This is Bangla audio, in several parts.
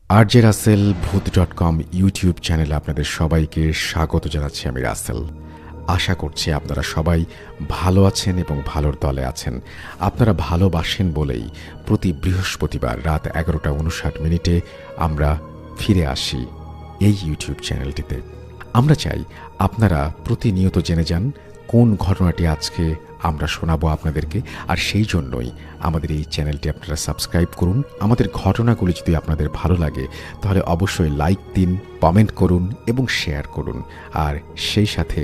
আরজে রাসেল ভূত.com ইউটিউব চ্যানেলে আপনাদের সবাইকে স্বাগত জানাচ্ছি। আমি রাসেল। আশা করছি আপনারা সবাই ভালো আছেন এবং ভালোর দলে আছেন। আপনারা ভালোবাসেন বলেই প্রতি বৃহস্পতিবার রাত 11:59 আমরা ফিরে আসি এই ইউটিউব চ্যানেলটিতে। আমরা চাই আপনারা প্রতিনিয়ত জেনে যান কোন ঘটনাটি আজকে আমরা শোনাবো আপনাদেরকে, আর সেই জন্যই আমাদের এই চ্যানেলটি আপনারা সাবস্ক্রাইব করুন। আমাদের ঘটনাগুলি যদি আপনাদের ভালো লাগে তাহলে অবশ্যই লাইক দিন, কমেন্ট করুন এবং শেয়ার করুন। আর সেই সাথে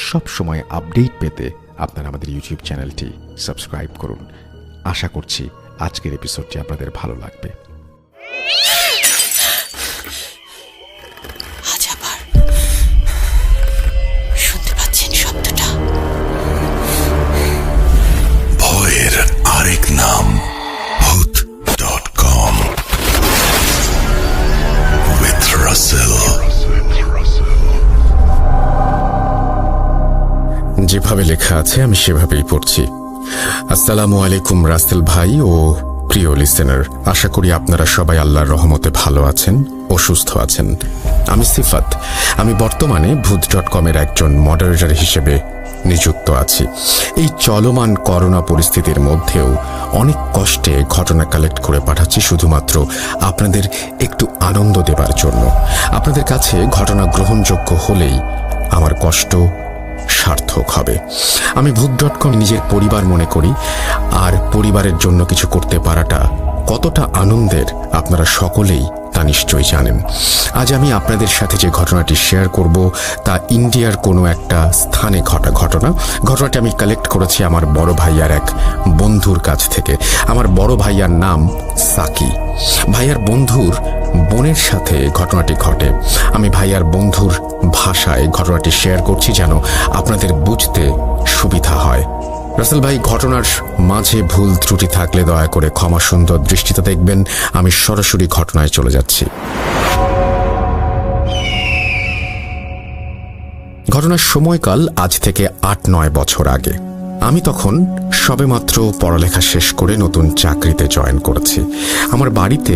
সব সময় আপডেট পেতে আপনারা আমাদের ইউটিউব চ্যানেলটি সাবস্ক্রাইব করুন। আশা করছি আজকের এপিসোডটি আপনাদের ভালো লাগবে। আরেক নাম ভূত.com with রাসেল। যেভাবে লেখা আছে আমি সেভাবেই পড়ছি। আসসালামু আলাইকুম রাসেল ভাই ও প্রিয় লিসেনার, আশা করি আপনারা সবাই আল্লাহর রহমতে ভালো আছেন ও সুস্থ আছেন। আমি সিফাত। আমি বর্তমানে ভূত.com এর একজন মডারেটর হিসেবে নিযুক্ত আছি। এই চলমান করোনা পরিস্থিতির মধ্যেও অনেক কষ্টে ঘটনা কালেক্ট করে পাঠাচ্ছি শুধুমাত্র আপনাদের একটু আনন্দ দেবার জন্য। আপনাদের কাছে ঘটনা গ্রহণযোগ্য হলেই আমার কষ্ট সার্থক হবে। আমি ভূত.com নিজের পরিবার মনে করি, আর পরিবারের জন্য কিছু করতে পারাটা কতটা আনন্দের আপনারা সকলেই তা নিশ্চয়ই জানেন। আজ আমি আপনাদের সাথে যে ঘটনাটি শেয়ার করব তা ইন্ডিয়ার কোনো একটা স্থানে ঘটা ঘটনাটি আমি কালেক্ট করেছি আমার বড় ভাইয়ার এক বন্ধুর কাছ থেকে। আমার বড় ভাইয়ার নাম সাকি। ভাইয়ার বন্ধুর বোনের সাথে ঘটনাটি ঘটে। আমি ভাইয়ার বন্ধুর ভাষায় ঘটনাটি শেয়ার করছি যেন আপনাদের বুঝতে সুবিধা হয়। রাসেল ভাই, ঘটনার মাঝে ভুল ত্রুটি থাকলে দয়া করে ক্ষমা সুন্দর দৃষ্টিতে দেখবেন। আমি সরাসরি ঘটনায় চলে যাচ্ছি। ঘটনার সময়কাল আজ থেকে 8-9 বছর আগে। আমি তখন সবেমাত্র পড়ালেখা শেষ করে নতুন চাকরিতে জয়েন করেছি। আমার বাড়িতে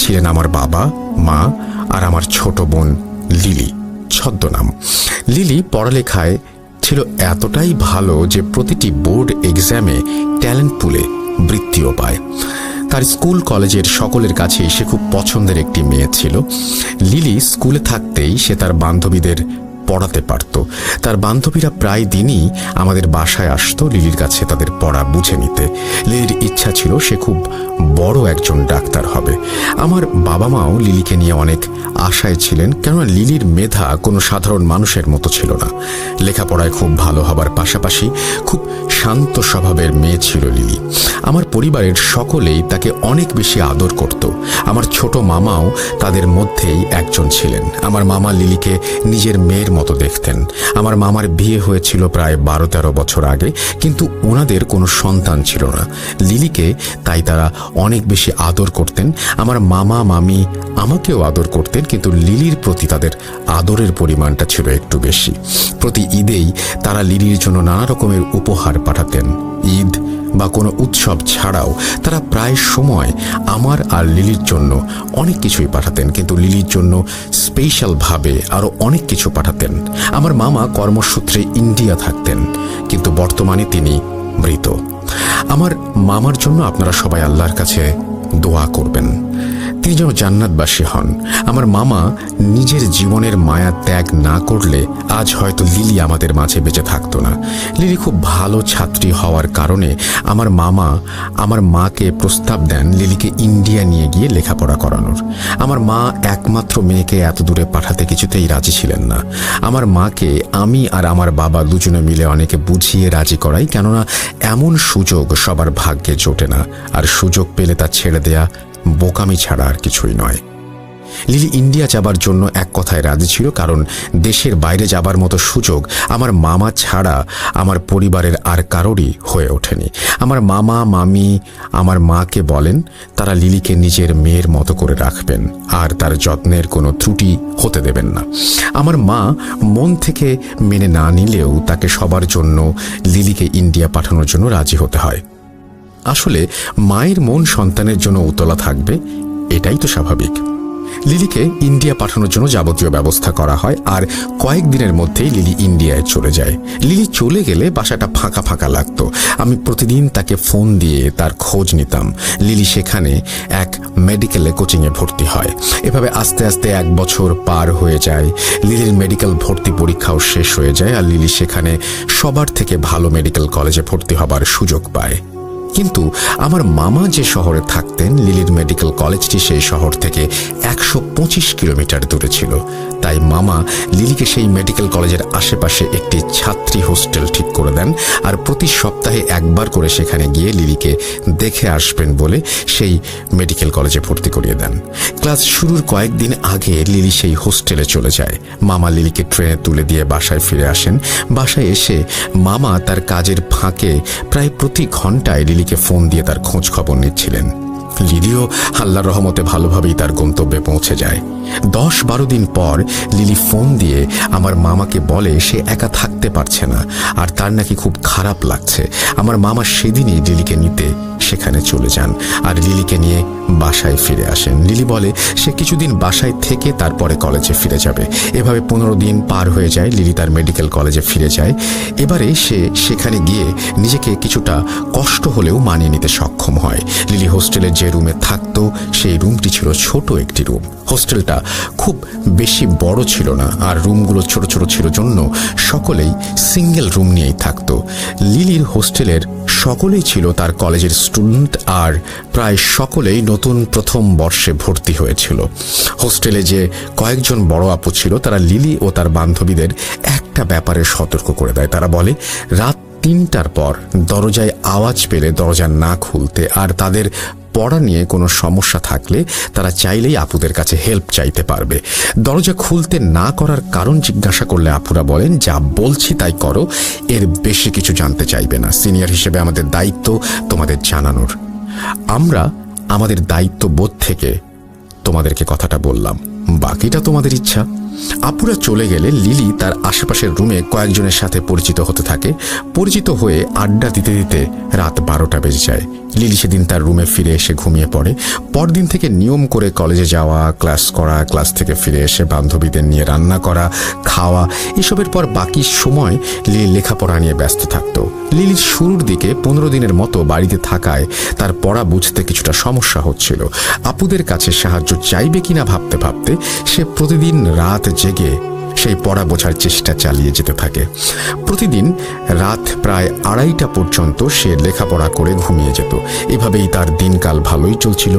ছিলেন আমার বাবা, মা আর আমার ছোট বোন লিলি, ছদ্মনাম। লিলি পড়ালেখায় ছিল এতটাই ভালো যে প্রতিটি বোর্ড এক্সামে ট্যালেন্ট পুলে বৃত্তিও পায়। তার স্কুল কলেজের সকলের কাছেই সে খুব পছন্দের একটি মেয়ে ছিল। লিলি স্কুলে থাকতেই সে তার বান্ধবীদের পড়াতে পারত। তার বান্ধবীরা প্রায় দিনই আমাদের বাসায় আসতো লিলির কাছে তাদের পড়া বুঝে নিতে। লিলির ইচ্ছা ছিল সে খুব বড় একজন ডাক্তার হবে। আমার বাবা মাও লিলিকে নিয়ে অনেক আশায় ছিলেন, কেননা লিলির মেধা কোনো সাধারণ মানুষের মতো ছিল না। লেখাপড়ায় খুব ভালো হবার পাশাপাশি খুব শান্ত স্বভাবের মেয়ে ছিল লিলি। আমার পরিবারের সকলেই তাকে অনেক বেশি আদর করত। আমার ছোট মামাও তাদের মধ্যেই একজন ছিলেন। আমার মামা লিলিকে নিজের মেয়ের মতো দেখতেন। আমার মামার বিয়ে হয়েছিল প্রায় 12-13 বছর আগে, কিন্তু ওনাদের কোনো সন্তান ছিল না। লিলিকে তাই তারা অনেক বেশি আদর করতেন। আমার মামা মামি আমাকেও আদর করতেন, কিন্তু লিলির প্রতি তাদের আদরের পরিমাণটা ছিল একটু বেশি। প্রতি ঈদেই তারা লিলির জন্য নানা রকমের উপহার পাঠাতেন। ঈদ বা কোনো উৎসব ছাড়াও তারা প্রায় সময় আমার আর লিলির জন্য অনেক কিছুই পাঠাতেন, কিন্তু লিলির জন্য স্পেশালভাবে আরও অনেক কিছু পাঠাতেন। আমার মামা কর্মসূত্রে ইন্ডিয়া থাকতেন, কিন্তু বর্তমানে তিনি মৃত। আমার মামার জন্য আপনারা সবাই আল্লাহর কাছে দোয়া করবেন, তিনি যেন জান্নাতবাসী হন। আমার মামা নিজের জীবনের মায়া ত্যাগ না করলে আজ হয়তো লিলি আমাদের মাঝে বেঁচে থাকতো না। লিলি খুব ভালো ছাত্রী হওয়ার কারণে আমার মামা আমার মাকে প্রস্তাব দেন লিলিকে ইন্ডিয়া নিয়ে গিয়ে লেখাপড়া করানোর। আমার মা একমাত্র মেয়েকে এত দূরে পাঠাতে কিছুতেই রাজি ছিলেন না। আমার মাকে আমি আর আমার বাবা দুজনে মিলে অনেকে বুঝিয়ে রাজি করাই, কেননা এমন সুযোগ সবার ভাগ্যে জোটে না, আর সুযোগ পেলে তা ছেড়ে দেয়া বোকামি ছাড়া আর কিছুই নয়। লিলি ইন্ডিয়া যাবার জন্য এক কথায় রাজি ছিল, কারণ দেশের বাইরে যাবার মতো সুযোগ আমার মামা ছাড়া আমার পরিবারের আর কারোরই হয়ে ওঠেনি। আমার মামা মামি আমার মাকে বলেন তারা লিলিকে নিজের মেয়ের মতো করে রাখবেন আর তার যত্নের কোনো ত্রুটি হতে দেবেন না। আমার মা মন থেকে মেনে না নিলেও তাকে সবার জন্য লিলিকে ইন্ডিয়া পাঠানোর জন্য রাজি হতে হয়। আসলে মায়ের মন সন্তানের জন্য উতলা থাকবে, এটাই তো স্বাভাবিক। লিলিকে ইন্ডিয়া পাঠানোর জন্য যাবতীয় ব্যবস্থা করা হয়, আর কয়েকদিনের মধ্যেই লিলি ইন্ডিয়ায় চলে যায়। লিলি চলে গেলে বাসাটা ফাঁকা ফাঁকা লাগতো। আমি প্রতিদিন তাকে ফোন দিয়ে তার খোঁজ নিতাম। লিলি সেখানে এক মেডিকেলে কোচিংয়ে ভর্তি হয়। এভাবে আস্তে আস্তে 1 বছর পার হয়ে যায়। লিলির মেডিকেল ভর্তি পরীক্ষাও শেষ হয়ে যায়, আর লিলি সেখানে সবার থেকে ভালো মেডিকেল কলেজে ভর্তি হবার সুযোগ পায়। কিন্তু আমার মামা যে শহরে থাকতেন, লিলির মেডিকেল কলেজটি সেই শহর থেকে 125 কিলোমিটার দূরে ছিল। তাই মামা লিলিকে সেই মেডিকেল কলেজের আশেপাশে একটি ছাত্রী হোস্টেল ঠিক করে দেন, আর প্রতি সপ্তাহে একবার করে সেখানে গিয়ে লিলিকে দেখে আসবেন বলে সেই মেডিকেল কলেজে ভর্তি করিয়ে দেন। ক্লাস শুরুর কয়েকদিন আগে লিলি সেই হোস্টেলে চলে যায়। মামা লিলিকে ট্রেনে তুলে দিয়ে বাসায় ফিরে আসেন। বাসায় এসে মামা তার কাজের ফাঁকে প্রায় প্রতি ঘন্টায় লিলিকে ফোন দিয়ে তার খোঁজ খবর নিচ্ছিলেন। লিলিও আল্লাহর রহমতে ভালোভাবেই তার গন্তব্যে পৌঁছে যায়। 10-12 দিন পর লিলি ফোন দিয়ে আমার মামাকে বলে সে একা থাকতে পারছে না, আর তার নাকি খুব খারাপ লাগছে। আমার মামা সেদিনই লিলিকে নিতে সেখানে চলে যান, আর লিলিকে নিয়ে বাসায় ফিরে আসেন। লিলি বলে সে কিছুদিন বাসায় থেকে তারপরে কলেজে ফিরে যাবে। এভাবে 15 দিন পার হয়ে যায়। লিলি তার মেডিকেল কলেজে ফিরে যায়। এবারে সে সেখানে গিয়ে নিজেকে কিছুটা কষ্ট হলেও মানিয়ে নিতে সক্ষম হয়। লিলি হোস্টেলের যে রুমে থাকতো সেই রুমটি ছিল ছোট একটি রুম। হোস্টেলটা খুব বেশি বড় ছিল না, আর রুমগুলো ছোট ছোট ছিল জন্য সকলেই সিঙ্গেল রুম নিয়েই থাকতো। লিলির হোস্টেলের সকলেই ছিল তার কলেজের স্টুডেন্ট, আর প্রায় সকলেই নতুন প্রথম বর্ষে ভর্তি হয়েছিল। হোস্টেলে যে কয়েকজন বড় আপু ছিল তারা লিলি ও তার বান্ধবীদের একটা ব্যাপারে সতর্ক করে দেয়। তারা বলে রাত 3টার পর দরজায় আওয়াজ পেলে দরজা না খুলতে, আর তাদের পড়া নিয়ে কোনো সমস্যা থাকলে তারা চাইলেই আপুদের কাছে হেল্প চাইতে পারবে। দরজা খুলতে না করার কারণ জিজ্ঞাসা করলে আপুরা বলেন যা বলছি তাই করো, এর বেশি কিছু জানতে চাইবে না। সিনিয়র হিসেবে আমাদের দায়িত্ব তোমাদের জানানোর। আমরা আমাদের দায়িত্ববোধ থেকে তোমাদেরকে কথাটা বললাম, বাকিটা তোমাদের ইচ্ছা। আপুরা চলে গেলে লিলি তার আশেপাশের রুমে কয়েকজনের সাথে পরিচিত হতে থাকে। পরিচিত হয়ে আড্ডা দিতে দিতে রাত 12টা বেজে যায়। লিলি সেদিন তার রুমে ফিরে এসে ঘুমিয়ে পড়ে। পরদিন থেকে নিয়ম করে কলেজে যাওয়া, ক্লাস করা, ক্লাস থেকে ফিরে এসে বান্ধবীদের নিয়ে রান্না করা, খাওয়া, এসবের পর বাকি সময় লিলি লেখাপড়া নিয়ে ব্যস্ত থাকতো। লিলির শুরুর দিকে 15 দিনের মতো বাড়িতে থাকায় তার পড়া বুঝতে কিছুটা সমস্যা হচ্ছিল। আপুদের কাছে সাহায্য চাইবে কিনা ভাবতে ভাবতে সে প্রতিদিন রাত জেগে সেই পড়া বোঝার চেষ্টা চালিয়ে যেতে থাকে। প্রতিদিন রাত প্রায় 2:30টা পর্যন্ত সে লেখাপড়া করে ঘুমিয়ে যেত। এভাবেই তার দিনকাল ভালোই চলছিল।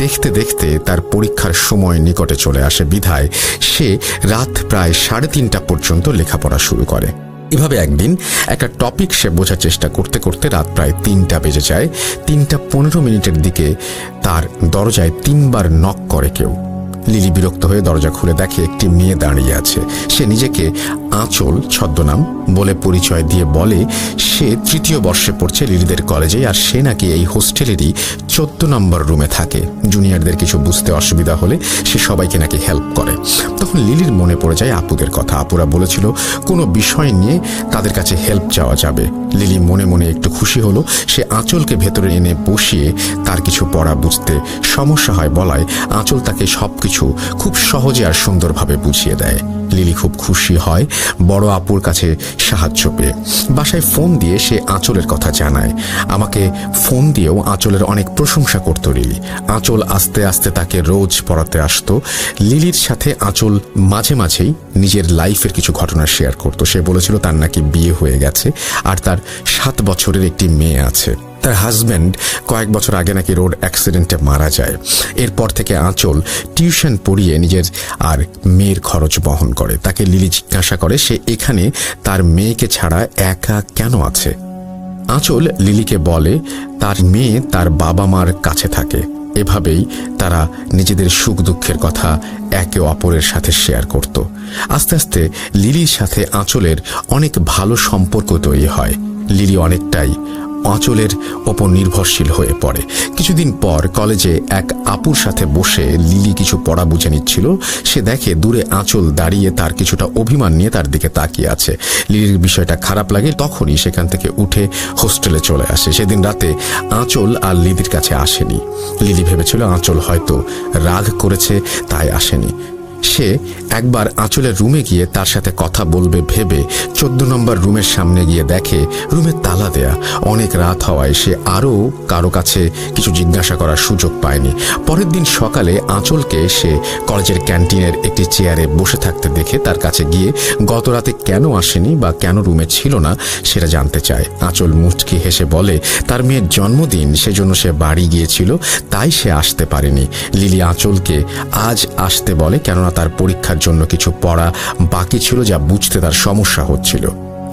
দেখতে দেখতে তার পরীক্ষার সময় নিকটে চলে আসে বিধায় সে রাত প্রায় 3:30টা পর্যন্ত লেখাপড়া শুরু করে। এভাবে একদিন একটা টপিক সে বোঝার চেষ্টা করতে করতে রাত প্রায় 3টা বেজে যায়। 3:15 দিকে তার দরজায় 3বার নক করে কেউ। লিলি বিরক্ত হয়ে দরজা খুলে দেখে একটি মেয়ে দাঁড়িয়ে আছে। সে নিজেকে আঁচল ছদ্মনাম বলে পরিচয় দিয়ে বলে সে 3য় বর্ষে পড়ছে লিলিদের কলেজে, আর সে নাকি এই হোস্টেলেরই 14 নম্বর রুমে থাকে। জুনিয়রদের কিছু বুঝতে অসুবিধা হলে সে সবাইকে নাকি হেল্প করে। তখন লিলির মনে পড়ে যায় আপুদের কথা। আপুরা বলেছিল কোনো বিষয় নিয়ে তাদের কাছে হেল্প চাওয়া যাবে। লিলি মনে মনে একটু খুশি হলো। সে আঁচলকে ভেতরে এনে বসিয়ে তার কিছু পড়া বুঝতে সমস্যা হয় বলায় আঁচল তাকে সবকিছু খুব সহজে আর সুন্দরভাবে বুঝিয়ে দেয়। লিলি খুব খুশি হয় বড় আপুর কাছে সাহায্য পেয়ে। বাসায় ফোন দিয়ে সে আঁচলের কথা জানায়। আমাকে ফোন দিয়েও আঁচলের অনেক প্রশংসা করত লিলি। আঁচল আস্তে আস্তে তাকে রোজ পড়াতে আসতো। লিলির সাথে আঁচল মাঝে মাঝেই নিজের লাইফের কিছু ঘটনা শেয়ার করত। সে বলেছিল তার নাকি বিয়ে হয়ে গেছে, আর তার 7 বছরের একটি মেয়ে আছে। তার হাজব্যান্ড কয়েক বছর আগে নাকি রোড অ্যাক্সিডেন্টে মারা যায়। এরপর থেকে আঁচল টিউশন পড়িয়ে নিজের আর মেয়ের খরচ বহন করে। তাকে লিলি জিজ্ঞাসা করে সে এখানে তার মেয়েকে ছাড়া একা কেন আছে। আঁচল লিলিকে বলে তার মেয়ে তার বাবা মার কাছে থাকে। এভাবেই তারা নিজেদের সুখ দুঃখের কথা একে অপরের সাথে শেয়ার করত। আস্তে আস্তে লিলির সাথে আঁচলের অনেক ভালো সম্পর্ক তৈরি হয়। লিলি অনেকটাই আঁচলের ওপর নির্ভরশীল হয়ে পড়ে। কিছুদিন পর কলেজে এক আপুর সাথে বসে লিলি কিছু পড়া বুঝে নিচ্ছিল। সে দেখে দূরে আঁচল দাঁড়িয়ে তার কিছুটা অভিমান নিয়ে তার দিকে তাকিয়ে আছে। লিলির বিষয়টা খারাপ লাগে, তখনই সেখান থেকে উঠে হোস্টেলে চলে আসে। সেদিন রাতে আঁচল আর লিলির কাছে আসেনি। লিলি ভেবেছিল আঁচল হয়তো রাগ করেছে তাই আসেনি। সে একবার আঁচলের রুমে গিয়ে তার সাথে কথা বলবে ভেবে 14 নম্বর রুমের সামনে গিয়ে দেখে রুমে তালা দেয়া। অনেক রাত হওয়ায় সে আরও কারো কাছে কিছু জিজ্ঞাসা করার সুযোগ পায়নি। পরের দিন সকালে আঁচলকে সে কলেজের ক্যান্টিনের একটি চেয়ারে বসে থাকতে দেখে তার কাছে গিয়ে গত রাতে কেন আসেনি বা কেন রুমে ছিল না সেটা জানতে চায়। আঁচল মুচকি হেসে বলে তার মেয়ের জন্মদিন, সেজন্য সে বাড়ি গিয়েছিল, তাই সে আসতে পারেনি। লিলি আঁচলকে আজ আসতে বলে, কেননা তার পরীক্ষার জন্য কিছু পড়া বাকি ছিল যা বুঝতে তার সমস্যা হচ্ছিল।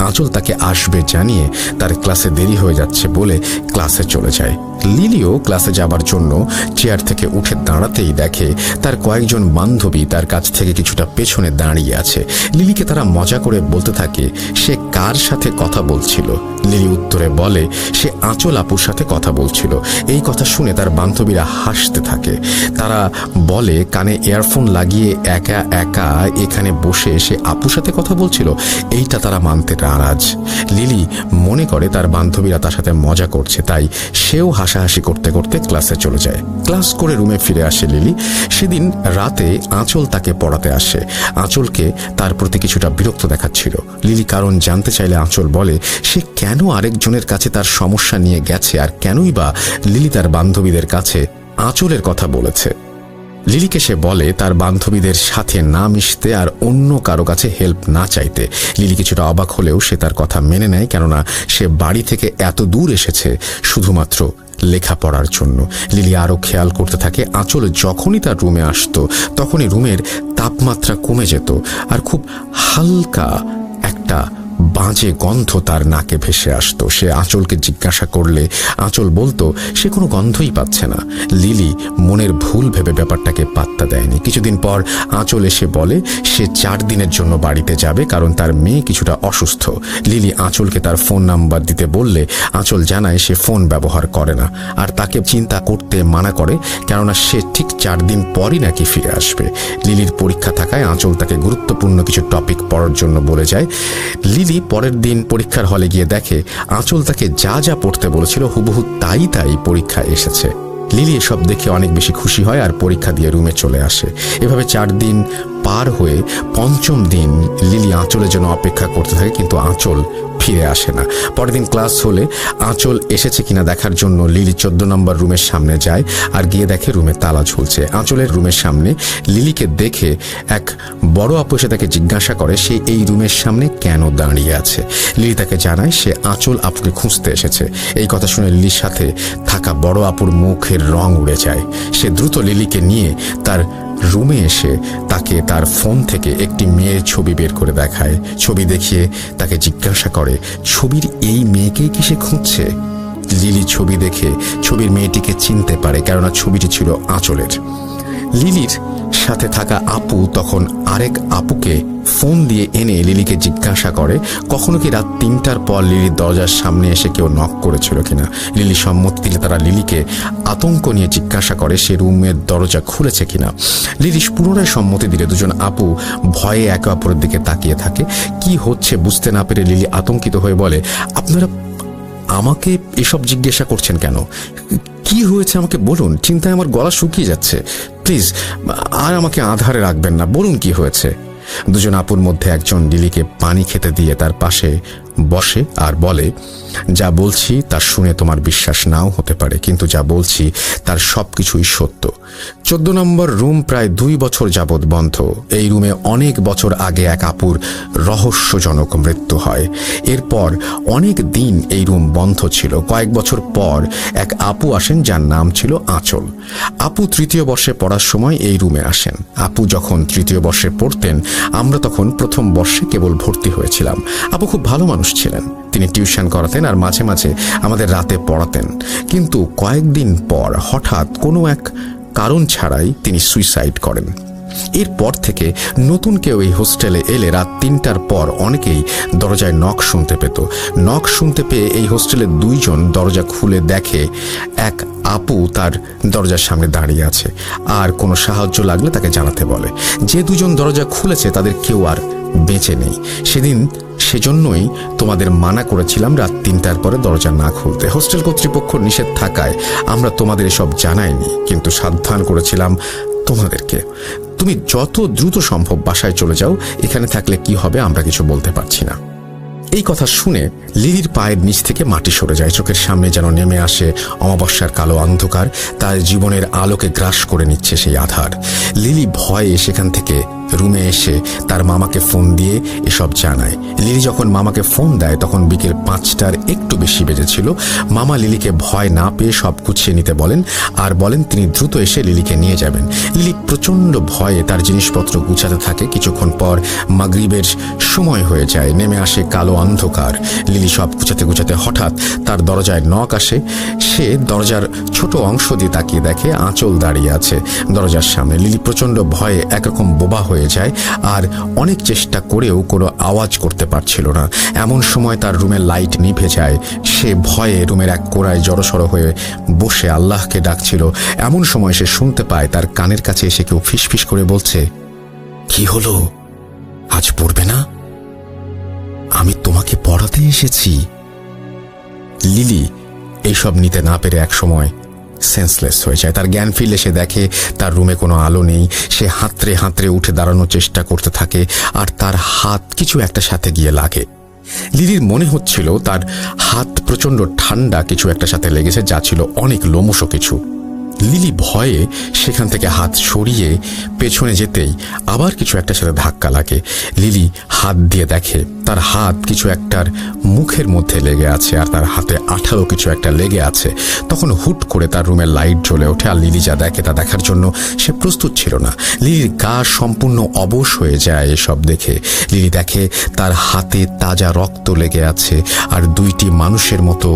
আঁচল তাকে আসবে জানিয়ে তার ক্লাসে দেরি হয়ে যাচ্ছে বলে ক্লাসে চলে যায়। লিলিও ক্লাসে যাবার জন্য চেয়ার থেকে উঠে দাঁড়াতেই দেখে তার কয়েকজন বান্ধবী তার কাছ থেকে কিছুটা পেছনে দাঁড়িয়ে আছে। লিলিকে তারা মজা করে বলতে থাকে সে কার সাথে কথা বলছিল। লিলি উত্তরে বলে সে আঁচল আপুর সাথে কথা বলছিল। এই কথা শুনে তার বান্ধবীরা হাসতে থাকে। তারা বলে কানে ইয়ারফোন লাগিয়ে একা একা এখানে বসে সে আপুর সাথে কথা বলছিল, এইটা তারা মানতে নারাজ। লিলি মনে করে তার বান্ধবীরা তার সাথে মজা করছে, তাই সেও হাসাহাসি করতে করতে ক্লাসে চলে যায়। ক্লাস করে রুমে ফিরে আসে লিলি। সেদিন রাতে আঁচল তাকে পড়াতে আসে। আঁচলকে তার প্রতি কিছুটা বিরক্ত দেখাচ্ছিল। লিলি কারণ জানতে চাইলে আঁচল বলে সে কেন আরেকজনের কাছে তার সমস্যা নিয়ে গেছে, আর কেনই বা লিলি তার বান্ধবীদের কাছে আঁচলের কথা বলেছে। লিলিকে সে বলে তার বান্ধবীদের সাথে না মিশতে আর অন্য কারো কাছে হেল্প না চাইতে। লিলি কিছুটা অবাক হলেও সে তার কথা মেনে নেয়, কেননা সে বাড়ি থেকে এত দূর এসেছে শুধুমাত্র লেখাপড়ার জন্য। লিলি আরও খেয়াল করতে থাকে আঁচল যখনই তার রুমে আসতো তখনই রুমের তাপমাত্রা কমে যেত আর খুব হালকা একটা বাজে গন্ধ তার নাকে ভেসে আসতো। সে আঁচলকে জিজ্ঞাসা করলে আঁচল বলতো সে কোনো গন্ধই পাচ্ছে না। লিলি মনের ভুল ভেবে ব্যাপারটাকে পাত্তা দেয়নি। কিছুদিন পর আঁচল এসে বলে সে 4 দিনের জন্য বাড়িতে যাবে, কারণ তার মেয়ে কিছুটা অসুস্থ। লিলি আঁচলকে তার ফোন নাম্বার দিতে বললে আঁচল জানায় সে ফোন ব্যবহার করে না আর তাকে চিন্তা করতে মানা করে, কেননা সে ঠিক 4 দিন পরই নাকি ফিরে আসবে। লিলির পরীক্ষা থাকায় আঁচল তাকে গুরুত্বপূর্ণ কিছু টপিক পড়ার জন্য বলে যায়। লিলি পরের দিন পরীক্ষার হলে গিয়ে দেখে আঁচল তাকে যা যা পড়তে বলেছিল হুবহু তাই পরীক্ষা এসেছে। লিলি এসব দেখে অনেক বেশি খুশি হয় আর পরীক্ষা দিয়ে রুমে চলে আসে। এভাবে 4 দিন পার হয়ে 5ম দিন লিলি আঁচলের জন্য অপেক্ষা করতে থাকে, কিন্তু আঁচল ফিরে আসে না। পরের দিন ক্লাস হলে আঁচল এসেছে কিনা দেখার জন্য লিলি 14 নম্বর রুমের সামনে যায় আর গিয়ে দেখে রুমে তালা ঝুলছে। আঁচলের রুমের সামনে লিলিকে দেখে এক বড় আপু এসে তাকে জিজ্ঞাসা করে সে এই রুমের সামনে কেন দাঁড়িয়ে আছে। লিলি তাকে জানায় সে আঁচল আপুকে খুঁজতে এসেছে। এই কথা শুনে লিলির সাথে থাকা বড় আপুর মুখের রং উড়ে যায়। সে দ্রুত লিলিকে নিয়ে তার রুমে এসে তাকে তার ফোন থেকে একটি মেয়ের ছবি বের করে দেখায়। ছবি দেখিয়ে তাকে জিজ্ঞাসা করে ছবির এই মেয়েকেই কি সে খুঁজছে। লিলি ছবি দেখে ছবির মেয়েটিকে চিনতে পারে, কেননা ছবিটি ছিল আঁচলের। লিলির সাথে থাকা আপু তখন আরেক আপুকে ফোন দিয়ে এনে লিলিকে জিজ্ঞাসা করে কখনো কি রাত 3টার পর লিলির দরজার সামনে এসে কেউ নক করেছিল কিনা। লিলি সম্মতি দিলে তারা লিলিকে আতঙ্ক নিয়ে জিজ্ঞাসা করে সে রুমের দরজা খুলেছে কিনা। লিলি পুনরায় সম্মতি দিলে দুজন আপু ভয়ে একে অপরের দিকে তাকিয়ে থাকে। কি হচ্ছে বুঝতে না পেরে লিলি আতঙ্কিত হয়ে বলে আপনারা আমাকে এসব জিজ্ঞাসা করছেন কেন? কি হয়েছে আমাকে বলুন, চিন্তায় আমার গলা শুকিয়ে যাচ্ছে। প্লিজ আর আমাকে আধারে রাখবেন না, বলুন কি হয়েছে। দুজন আপুর মধ্যে একজন লিলিকে পানি খেতে দিয়ে তার পাশে বসে আর বলে যা বলছি তা শুনে তোমার বিশ্বাস নাও হতে পারে, কিন্তু যা বলছি তার সবকিছুই সত্য। 14 নম্বর রুম প্রায় 2 বছর যাবৎ বন্ধ। এই রুমে অনেক বছর আগে এক আপুর রহস্যজনক মৃত্যু হয়। এরপর অনেক দিন এই রুম বন্ধ ছিল। কয়েক বছর পর এক আপু আসেন যার নাম ছিল আঁচল। আপু 3য় বর্ষে পড়ার সময় এই রুমে আসেন। আপু যখন 3য় বর্ষে পড়তেন আমরা তখন 1ম বর্ষে কেবল ভর্তি হয়েছিলাম। আপু খুব ভালো মানুষ ছিলেন। তিনি টিউশন করাতেন আর মাঝে মাঝে আমাদের রাতে পড়াতেন, কিন্তু কয়েকদিন পর হঠাৎ কোনো এক কারণ ছাড়াই তিনি সুইসাইড করেন। এরপর থেকে নতুন কেউ এই হোস্টেলে এলে রাত 3টার পর অনেকেই দরজায় নক শুনতে পেত। নক শুনতে পেয়ে এই হোস্টেলের 2 জন দরজা খুলে দেখে এক আপু তার দরজার সামনে দাঁড়িয়ে আছে, আর কোনো সাহায্য লাগলে তাকে জানাতে বলে। যে 2 জন দরজা খুলেছে তাদের কেউ আর বেঁচে নেই। সেজন্যই তোমাদের মানা করেছিলাম রাত 3টার পরে দরজা না খুলতে। হোস্টেল কর্তৃপক্ষ নিষেধ থাকায় আমরা তোমাদের এসব জানাইনি, কিন্তু সাবধান করেছিলাম তোমাদেরকে। তুমি যত দ্রুত সম্ভব বাসায় চলে যাও, এখানে থাকলে কি হবে আমরা কিছু বলতে পারছি না। এই কথা শুনে লিলির পায়ের নিচ থেকে মাটি সরে যায়। চোখের সামনে যেন নেমে আসে অমাবস্যার কালো অন্ধকার। তার জীবনের আলোকে গ্রাস করে নিচ্ছে সেই আধার। লিলি ভয়ে সেখান থেকে রুমে এসে তার মামাকে ফোন দিয়ে এসব জানায়। লিলি যখন মামাকে ফোন দেয় তখন বিকেল 5টার একটু বেশি বেজেছিল। মামা লিলিকে ভয় না পেয়ে সব গুছিয়ে নিতে বলেন, আর বলেন তিনি দ্রুত এসে লিলিকে নিয়ে যাবেন। লিলি প্রচণ্ড ভয়ে তার জিনিসপত্র গুছাতে থাকে। কিছুক্ষণ পর মাগরিবের সময় হয়ে যায়, নেমে আসে কালো অন্ধকার। লিলি সব গুছাতে গুছাতে হঠাৎ তার দরজায় নক আসে। সে দরজার ছোট অংশ দিয়ে তাকিয়ে দেখে আঁচল দাঁড়িয়ে আছে দরজার সামনে। লিলি প্রচণ্ড ভয়ে একরকম বোবা হয়ে যায়, আর অনেক চেষ্টা করেও কোনো আওয়াজ করতে পারছিল না। এমন সময় তার রুমের লাইট নিভে যায়। সে ভয়ে রুমের এক কোণায় জড়সড় হয়ে বসে আল্লাহকে ডাকছিল। এমন সময় সে শুনতে পায় তার কানের কাছে এসে কেউ ফিসফিস করে বলছে, কি হলো, আজ পড়বে না? আমি তোমাকে পড়াতে এসেছি। লিলি এইসব নিতে না পেরে এক সময় সেন্সলেস হয়ে যায়। তার জ্ঞান ফিরলে সে দেখে তার রুমে কোনো আলো নেই। সে হাতড়ে হাতড়ে উঠে দাঁড়ানোর চেষ্টা করতে থাকে, আর তার হাত কিছু একটা সাথে গিয়ে লাগে। লিলির মনে হচ্ছিল তার হাত প্রচণ্ড ঠান্ডা কিছু একটা সাথে লেগেছে, যা ছিল অনেক লোমশ কিছু। লিলি ভয়ে সেখান থেকে হাত সরিয়ে পেছনে যেতেই আবার কিছু একটা সাথে ধাক্কা লাগে। লিলি হাত দিয়ে দেখে তার হাত কিছু একটার মুখের মধ্যে লেগে আছে, আর তার হাতে আঠালো কিছু একটা লেগে আছে। তখন হুট করে তার রুমের লাইট জ্বলে ওঠে, আর লিলি যা দেখে তা দেখার জন্য সে প্রস্তুত ছিল না। লিলির গা সম্পূর্ণ অবশ হয়ে যায় এসব দেখে। লিলি দেখে তার হাতে তাজা রক্ত লেগে আছে, আর 2টি মানুষের মতো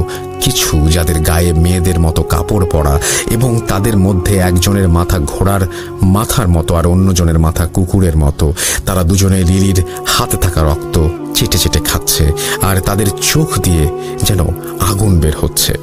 কিছু, যাদের গায়ে মেয়েদের মতো কাপড় পরা, এবং তাদের মধ্যে একজনের মাথা ঘোড়ার মাথার মতো আর অন্যজনের মাথা কুকুরের মতো। তারা দুজনে লিলির হাতে থাকা রক্ত চেটে চেটে খাচ্ছে, আর তাদের চোখ দিয়ে যেন আগুন বের হচ্ছে।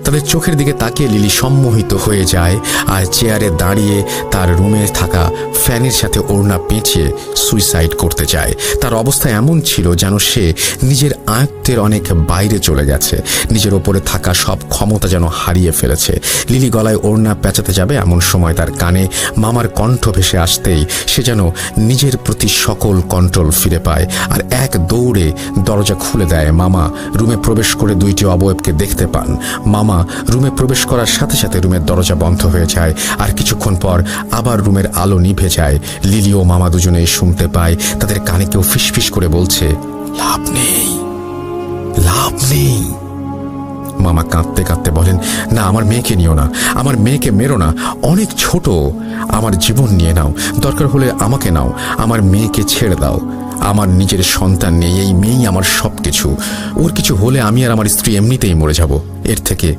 তাদের চোখের দিকে তাকিয়ে লিলি সম্মোহিত হয়ে যায়, আর চেয়ারে দাঁড়িয়ে তার রুমে থাকা ফ্যানের সাথে ওড়না পেঁচিয়ে সুইসাইড করতে যায়। তার অবস্থা এমন ছিল যেন সে নিজের আয়ত্তের অনেক বাইরে চলে গেছে, নিজের ওপরে থাকা সব ক্ষমতা যেন হারিয়ে ফেলেছে। লিলি গলায় ওড়না পেঁচাতে যাবে, এমন সময় তার কানে মামার কণ্ঠ ভেসে আসতেই সে যেন নিজের প্রতি সকল কন্ট্রোল ফিরে পায়, আর এক দৌড়ে দরজা খুলে দেয়। মামা রুমে প্রবেশ করে 2টি অবয়বকে দেখতে পান। মামা রুমে প্রবেশ করার সাথে সাথে রুমের দরজা বন্ধ হয়ে যায়, আর কিছুক্ষণ পর আবার রুমের আলো নিভে যায়। লিলি ও মামা দুজনেই শুনতে পায় তাদের কানে কেউ ফিসফিস করে বলছে, লাভ নেই, লাভ নেই। মামা কাঁদতে কাঁদতে বলেন, না, আমার মেয়েকে নিও না, আমার মেয়েকে মেরো না, অনেক ছোট, আমার জীবন নিয়ে নাও, দরকার হলে আমাকে নাও, আমার মেয়েকে ছেড়ে দাও। আমার নিজের সন্তান নেই, এই মেয়েই আমার সব কিছু। ওর কিছু হলে আমি আর আমার স্ত্রী এমনিতেই মরে যাব। এর থেকে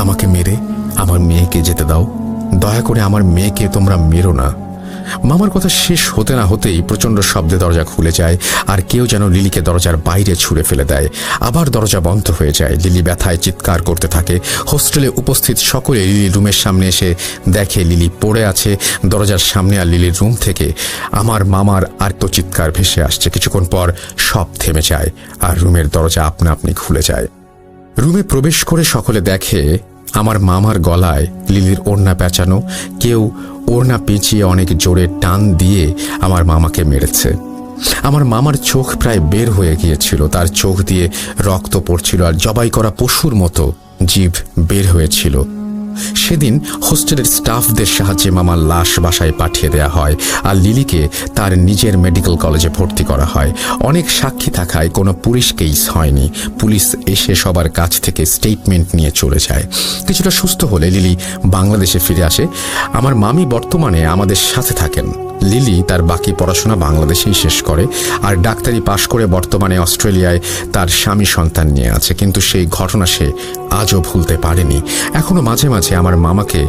আমাকে মেরে আমার মেয়েকে যেতে দাও, দয়া করে আমার মেয়েকে তোমরা মেরো না। মামার কথা শেষ হতে না হতেই প্রচণ্ড শব্দে দরজা খুলে যায়, আর কেউ যেন লিলিকে দরজার বাইরে ছুঁড়ে ফেলে দেয়। আবার দরজা বন্ধ হয়ে যায়। লিলি ব্যথায় চিৎকার করতে থাকে। হোস্টেলে উপস্থিত সকলে লিলির রুমের সামনে এসে দেখে লিলি পড়ে আছে দরজার সামনে, আর লিলির রুম থেকে আমার মামার আর তো চিৎকার ভেসে আসছে। কিছুক্ষণ পর সব থেমে যায়, আর রুমের দরজা আপনা আপনি খুলে যায়। রুমে প্রবেশ করে সকলে দেখে আমার মামার গলায় লিলির ওড়না পেঁচানো। কেউ ওড়না পেঁচিয়ে অনেক জোরে টান দিয়ে আমার মামাকে মেরেছে। আমার মামার চোখ প্রায় বের হয়ে গিয়েছিল, তার চোখ দিয়ে রক্ত পড়ছিল, আর জবাই করা পশুর মতো জিভ বের হয়েছিল। সেদিন হোস্টেলের স্টাফদের সাহায্যে মামার লাশ বাসায় পাঠিয়ে দেওয়া হয়, আর লিলিকে তার নিজের মেডিকেল কলেজে ভর্তি করা হয়। অনেক সাক্ষী থাকায় কোনো পুলিশ কেস হয়নি। পুলিশ এসে সবার কাছ থেকে স্টেটমেন্ট নিয়ে চলে যায়। কিছুটা সুস্থ হলে লিলি বাংলাদেশে ফিরে আসে। আমার মামি বর্তমানে আমাদের সাথে থাকেন। লিলি তার বাকি পড়াশোনা বাংলাদেশেই শেষ করে, আর ডাক্তারি পাশ করে বর্তমানে অস্ট্রেলিয়ায় তার স্বামী সন্তান নিয়ে আছে। কিন্তু সেই ঘটনা সে আজও ভুলতে পারেনি। এখনো মাঝে মাঝে আমার মামাকে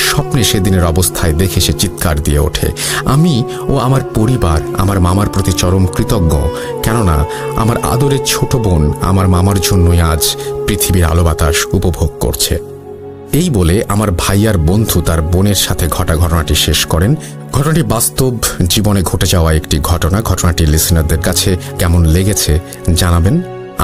স্বপ্নে সেদিনের অবস্থায় দেখে সে চিৎকার দিয়ে ওঠে। আমি ও আমার পরিবার আমার মামার প্রতি চরম কৃতজ্ঞ, কেননা আমার আদরের ছোট বোন আমার মামার জন্যই আজ পৃথিবীর আলো বাতাস উপভোগ করছে। এই বলে আমার ভাইয়ার বন্ধু তার বোনের সাথে ঘটা ঘটনাটি শেষ করেন। ঘটনাটি বাস্তব জীবনে ঘটে যাওয়া একটি ঘটনা। ঘটনাটি লিসেনারদের কাছে কেমন লেগেছে জানাবেন,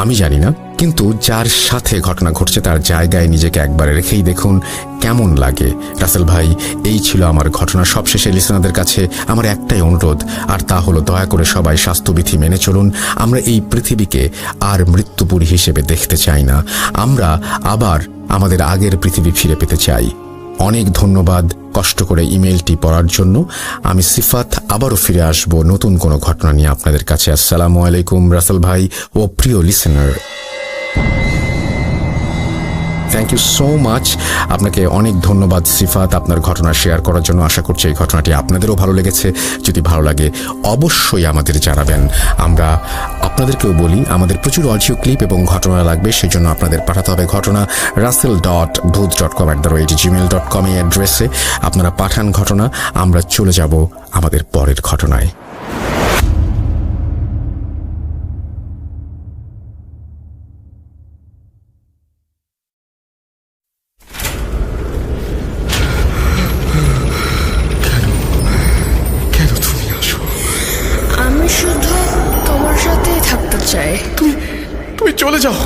আমি জানি না, কিন্তু যার সাথে ঘটনা ঘটছে তার জায়গায় নিজেকে একবার রেখেই দেখুন কেমন লাগে। রাসেল ভাই, এই ছিল আমার ঘটনা। সবশেষে লিসেনারদের কাছে আমার একটাই অনুরোধ, আর তা হলো দয়া করে সবাই স্বাস্থ্যবিধি মেনে চলুন। আমরা এই পৃথিবীকে আর মৃত্যুপুরী হিসেবে দেখতে চাই না, আমরা আবার আমাদের আগের পৃথিবী ফিরে পেতে চাই। অনেক ধন্যবাদ কষ্ট করে ইমেলটি পড়ার জন্য। আমি সিফাত আবারও ফিরে আসব নতুন কোনো ঘটনা নিয়ে আপনাদের কাছে। আসসালামু আলাইকুম রাসেল ভাই ও প্রিয় listener. Thank you so much. আপনাকে অনেক ধন্যবাদ সিফাত আপনার ঘটনা শেয়ার করার জন্য। আশা করছি এই ঘটনাটি আপনাদেরও ভালো লেগেছে। যদি ভালো লাগে অবশ্যই আমাদের জানাবেন। আমরা আপনাদেরকেও বলি, আমাদের প্রচুর অডিও ক্লিপ এবং ঘটনা লাগবে, সেজন্য আপনাদের পাঠাতে হবে ঘটনা russell.booth.com@gmail.com এই অ্যাড্রেসে। আপনারা পাঠান ঘটনা, আমরা চলে যাব আমাদের পরের ঘটনায়। তুমি চলে যাও,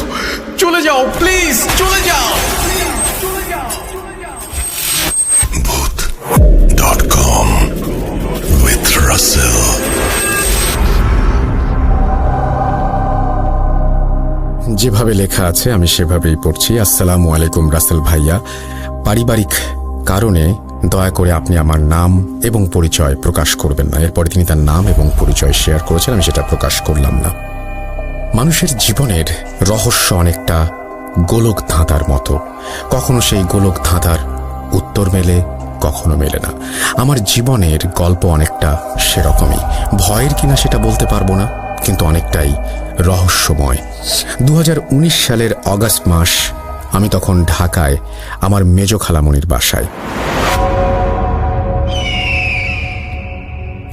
চলে যাও, প্লিজ চলে যাও। Booth.com with Russell. যেভাবে লেখা আছে আমি সেভাবেই পড়ছি। আসসালামু আলাইকুম রাসেল ভাইয়া, পারিবারিক কারণে দয়া করে আপনি আমার নাম এবং পরিচয় প্রকাশ করবেন না। এরপরে তিনি তার নাম এবং পরিচয় শেয়ার করেছেন, আমি সেটা প্রকাশ করলাম না। মানুষের জীবনের রহস্য অনেকটা গোলক ধাঁধার মতো, কখনো সেই গোলক ধাঁধার উত্তর মেলে, কখনো মেলে না। আমার জীবনের গল্প অনেকটা সেরকমই। ভয়ের কিনা সেটা বলতে পারবো না, কিন্তু অনেকটাই রহস্যময়। 2019 সালের অগাস্ট মাস। আমি তখন ঢাকায় আমার মেজ খালামণির বাসায়।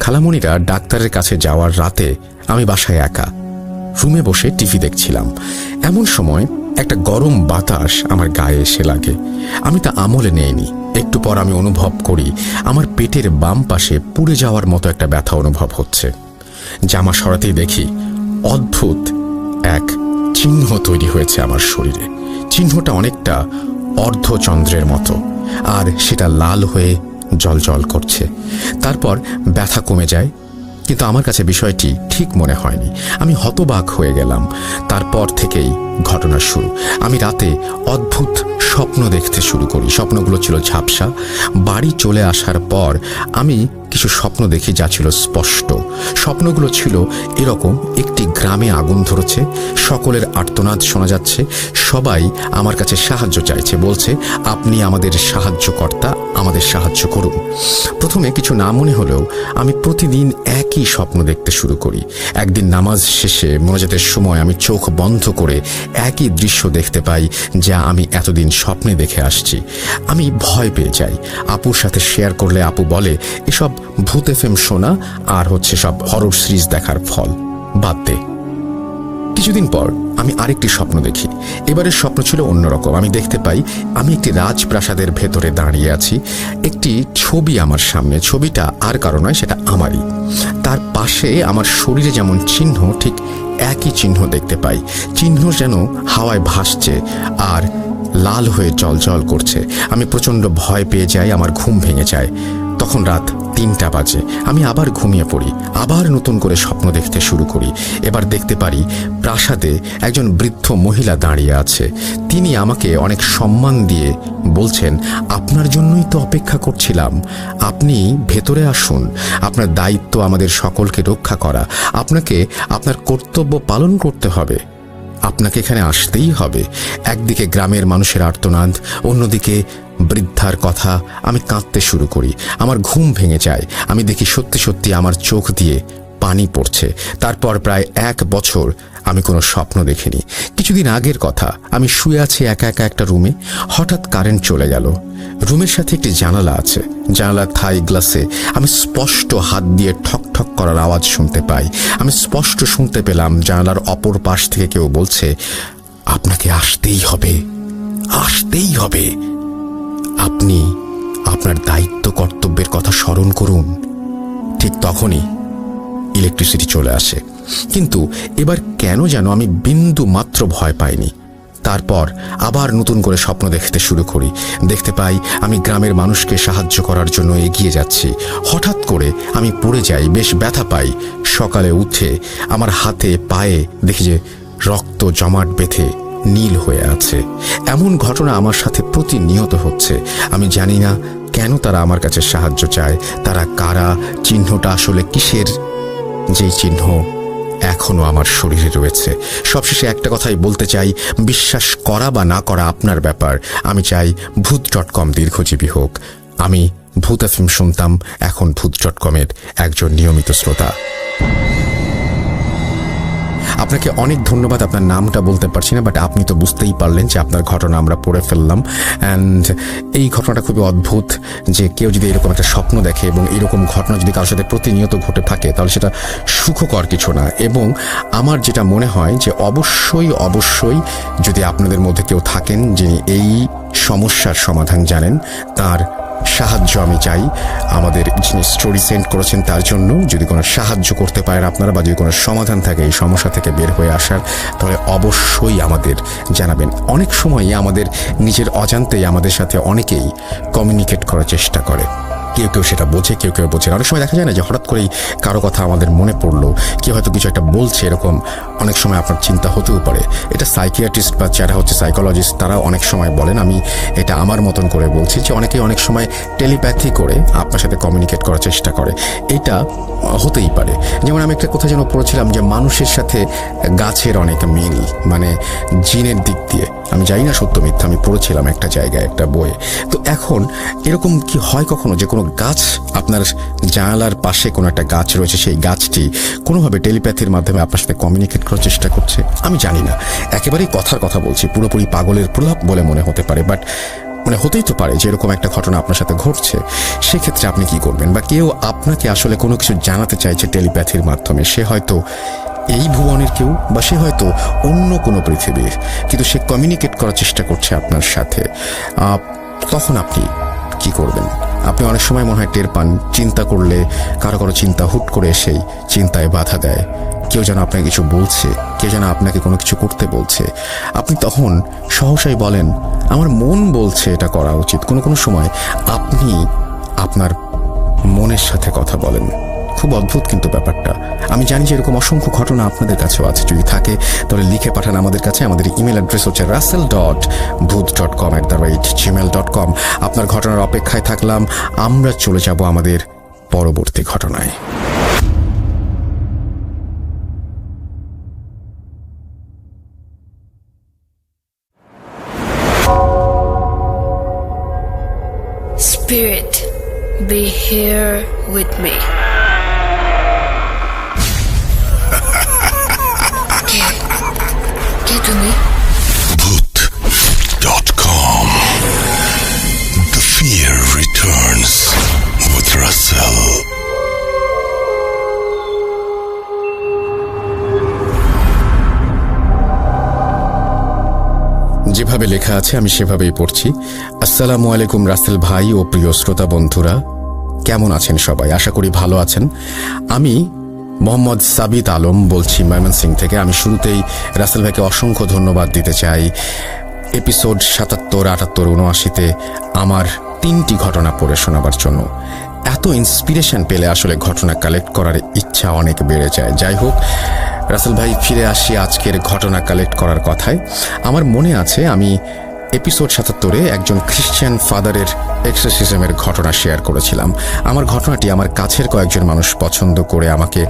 খালামণিরা ডাক্তারের কাছে যাওয়ার রাতে আমি বাসায় একা রুমে বসে টিভি দেখছিলাম। এমন সময় একটা গরম বাতাস আমার গায়ে এসে লাগে। আমি তা আমলে নেইনি। একটু পর আমি অনুভব করি আমার পেটের বাম পাশে পুড়ে যাওয়ার মতো একটা ব্যথা অনুভব হচ্ছে। জামা সরাতেই দেখি অদ্ভুত এক চিহ্ন তৈরি হয়েছে আমার শরীরে। চিহ্নটা অনেকটা অর্ধচন্দ্রের মতো, আর সেটা লাল হয়ে জ্বলজ্বল করছে। তারপর ব্যথা কমে যায়, কিন্তু আমার কাছে বিষয়টি ঠিক মনে হয়নি। আমি হতবাক হয়ে গেলাম। তারপর থেকেই ঘটনা শুরু। আমি রাতে অদ্ভুত স্বপ্ন দেখতে শুরু করি। স্বপ্নগুলো ছিল ঝাপসা। বাড়ি চলে আসার পর আমি কিছু স্বপ্ন দেখি যা ছিল স্পষ্ট। স্বপ্নগুলো ছিল এরকম: একটি গ্রামে আগুন ধরেছে, সকলের আর্তনাদ শোনা যাচ্ছে, সবাই আমার কাছে সাহায্য চাইছে, বলছে আপনি আমাদের সাহায্যকর্তা, আমাদের সাহায্য করুন। প্রথমে কিছু না মনে হলেও আমি প্রতিদিন একই স্বপ্ন দেখতে শুরু করি। একদিন নামাজ শেষে মোনাজাতের সময় আমি চোখ বন্ধ করে একই দৃশ্য দেখতে পাই যা আমি এতদিন স্বপ্নে দেখে আসছি। আমি ভয় পেয়ে যাই। আপুর সাথে শেয়ার করলে আপু বলে এসব ভূত এফএম শোনা আর হচ্ছে সব হরর সিরিজ দেখার ফল, বাদ দে। কিছুদিন পর আমি আরেকটি স্বপ্ন দেখি। এবারের স্বপ্ন ছিল অন্যরকম। আমি দেখতে পাই আমি একটি রাজপ্রাসাদের ভেতরে দাঁড়িয়ে আছি। একটি ছবি আমার সামনে। ছবিটা আর কারো নয়, সেটা আমারই। তার পাশে আমার শরীরে যেমন চিহ্ন, ঠিক একই চিহ্ন দেখতে পাই। চিহ্ন যেন হাওয়ায় ভাসছে আর লাল হয়ে জ্বলজ্বল করছে। আমি প্রচণ্ড ভয় পেয়ে যাই, আমার ঘুম ভেঙে যায়। তখন রাত 3টা বাজে। আমি আবার ঘুমিয়ে পড়ি, আবার নতুন করে স্বপ্ন দেখতে শুরু করি। এবার দেখতে পারি প্রাসাদে একজন বৃদ্ধ মহিলা দাঁড়িয়ে আছে। তিনি আমাকে অনেক সম্মান দিয়ে বলছেন, আপনার জন্যই তো অপেক্ষা করছিলাম, আপনি ভেতরে আসুন, আপনার দায়িত্ব আমাদের সকলকে রক্ষা করা, আপনাকে আপনার কর্তব্য পালন করতে হবে, আপনাকে এখানে আসতেই হবে। একদিকে গ্রামের মানুষের আর্তনাদ, অন্যদিকে বৃদ্ধার কথা। আমি কাঁদতে শুরু করি, আমার ঘুম ভেঙে যায়। আমি দেখি সত্যি সত্যি আমার চোখ দিয়ে পানি পড়ছে। তারপর প্রায় 1 বছর আমি কোনো স্বপ্ন দেখিনি। কিছুদিন আগের কথা, আমি শুয়ে আছি একা একা একটা রুমে। হঠাৎ কারেন্ট চলে গেল। রুমের সাথে একটি জানালা আছে। জানালার থাই গ্লাসে আমি স্পষ্ট হাত দিয়ে ঠক ঠক করার আওয়াজ শুনতে পাই। আমি স্পষ্ট শুনতে পেলাম জানালার অপর পাশ থেকে কেউ বলছে, আপনাকে আসতেই হবে, আসতেই হবে। আপনি আপনার দায়িত্ব কর্তব্যের কথা স্মরণ করুন। ঠিক তখনই ইলেকট্রিসিটি চলে আসে। কিন্তু এবার কেন যেন আমি বিন্দু মাত্র ভয় পাইনি। তারপর আবার নতুন করে স্বপ্ন দেখতে শুরু করি। দেখতে পাই আমি গ্রামের মানুষকে সাহায্য করার জন্য এগিয়ে যাচ্ছি। হঠাৎ করে আমি পড়ে যাই, বেশ ব্যথা পাই। সকালে উঠে আমার হাতে পায়ে দেখি যে রক্ত জমাট বেঁধে নীল হয়ে আছে। এমন ঘটনা আমার সাথে প্রতিনিয়ত হচ্ছে। আমি জানি না কেন তারা আমার কাছে সাহায্য চায়, তারা কারা, চিহ্নটা আসলে কিসের, যেই চিহ্ন এখনো আমার শরীরে রয়েছে। সবশেষে একটা কথাই বলতে চাই, বিশ্বাস করা বা না করা আপনার ব্যাপার। আমি চাই ভূত.com দীর্ঘজীবী হোক। আমি ভূত এফএম শুনতাম, এখন ভূত.com-এর একজন নিয়মিত শ্রোতা। আপনাকে অনেক ধন্যবাদ। আপনার নামটা বলতে পারছি না, বাট আপনি তো বুঝতেই পারলেন যে আপনার ঘটনা আমরা পড়ে ফেললাম। অ্যান্ড এই ঘটনাটা খুবই অদ্ভুত, যে কেউ যদি এরকম একটা স্বপ্ন দেখে এবং এরকম ঘটনা যদি কারোর সাথে প্রতিনিয়ত ঘটে থাকে, তাহলে সেটা সুখকর কিছু না। এবং আমার যেটা মনে হয় যে অবশ্যই যদি আপনাদের মধ্যে কেউ থাকেন যিনি এই সমস্যার সমাধান জানেন, তার সাহায্য আমি চাই। আমাদের যিনি স্টোরি সেন্ড করেছেন তার জন্য যদি কোনো সাহায্য করতে পারেন আপনারা, বা যদি কোনো সমাধান থাকে এই সমস্যা থেকে বের হয়ে আসার, তাহলে অবশ্যই আমাদের জানাবেন। অনেক সময়ই আমাদের নিজের অজান্তেই আমাদের সাথে অনেকেই কমিউনিকেট করার চেষ্টা করে। কেউ কেউ সেটা বোঝে, কেউ কেউ বোঝে না। অনেক সময় দেখা যায় না যে হঠাৎ করেই কারো কথা আমাদের মনে পড়লো, কেউ হয়তো কিছু একটা বলছে, এরকম অনেক সময় আপনার চিন্তা হতেও পারে। এটা সাইকিয়াট্রিস্ট বা যারা হচ্ছে সাইকোলজিস্ট তারা অনেক সময় বলেন। আমি এটা আমার মতন করে বলছি যে অনেকেই অনেক সময় টেলিপ্যাথি করে আপনার সাথে কমিউনিকেট করার চেষ্টা করে। এটা হতেই পারে। যেমন আমি একটা কথা যেন পড়েছিলাম যে মানুষের সাথে গাছের অনেক মিল, মানে জিনের দিক দিয়ে। আমি জানি না সত্য মিথ্যা, আমি পড়েছিলাম একটা জায়গায় একটা বইয়ে। তো এখন এরকম কি হয় কখনো যে কোনো গাছ, আপনার জানালার পাশে কোনো একটা গাছ রয়েছে, সেই গাছটি কোনোভাবে টেলিপ্যাথির মাধ্যমে আপনার সাথে কমিউনিকেট করার চেষ্টা করছে? আমি জানি না, একেবারেই কথার কথা বলছি, পুরোপুরি পাগলের প্রলাপ বলে মনে হতে পারে, বাট মানে হতেই তো পারে যে এরকম একটা ঘটনা আপনার সাথে ঘটছে। সেক্ষেত্রে আপনি কি করবেন? বা কেউ আপনাকে আসলে কোনো কিছু জানাতে চাইছে টেলিপ্যাথির মাধ্যমে, সে হয়তো এই ভুবনের কেউ, বা সে হয়তো অন্য কোনো পৃথিবীর, কিন্তু সে কমিউনিকেট করার চেষ্টা করছে আপনার সাথে। তখন আপনি কি করবেন? আপনি অনেক সময় মনে হয় টের পান, চিন্তা করলে কারো চিন্তা হুট করে এসেই চিন্তায় বাধা দেয়। কেউ যেন আপনাকে কিছু বলছে, কেউ যেন আপনাকে কোনো কিছু করতে বলছে। আপনি তখন সহসাই বলেন, আমার মন বলছে এটা করা উচিত। কোনো সময় আপনি আপনার মনের সাথে কথা বলেন। খুব অদ্ভুত কিন্তু ব্যাপারটা। আমি জানি যে এরকম অসংখ্য ঘটনা আপনাদের কাছেও আছে। যদি থাকে তাহলে লিখে পাঠান আমাদের কাছে। আমাদের ইমেল অ্যাড্রেস হচ্ছে russell.booth.com@gmail.com। আপনার ঘটনার অপেক্ষায় থাকলাম। আমরা চলে যাব আমাদের পরবর্তী ঘটনায়। Spirit, be here with me. Get to me. Booth.com. The fear returns with Russell. যেভাবে লেখা আছে আমি সেভাবেই পড়ছি। আসসালামু আলাইকুম রাসেল ভাই ও প্রিয় শ্রোতা বন্ধুরা, কেমন আছেন সবাই? আশা করি ভালো আছেন। আমি মোহাম্মদ সাবিত আলম বলছি ময়মনসিংহ থেকে। আমি শুরুতেই রাসেল ভাইকে অসংখ্য ধন্যবাদ দিতে চাই। এপিসোড 77, 78, 79-তে আমার 3টি ঘটনা পড়ে শোনাবার জন্য। এত ইন্সপিরেশন পেলে আসলে ঘটনা কালেক্ট করার ইচ্ছা অনেক বেড়ে যায়। যাই হোক রাসেল ভাই, ফিরে আসি আজকের ঘটনা কালেক্ট করার কথায়। আমার মনে আছে আমি এপিসোড ৭৭-এ একজন খ্রিশ্চান ফাদারের এক্সোরসিজমের ঘটনা শেয়ার করেছিলাম। আমার ঘটনাটি আমার কাছের কয়েকজন মানুষ পছন্দ করে আমাকে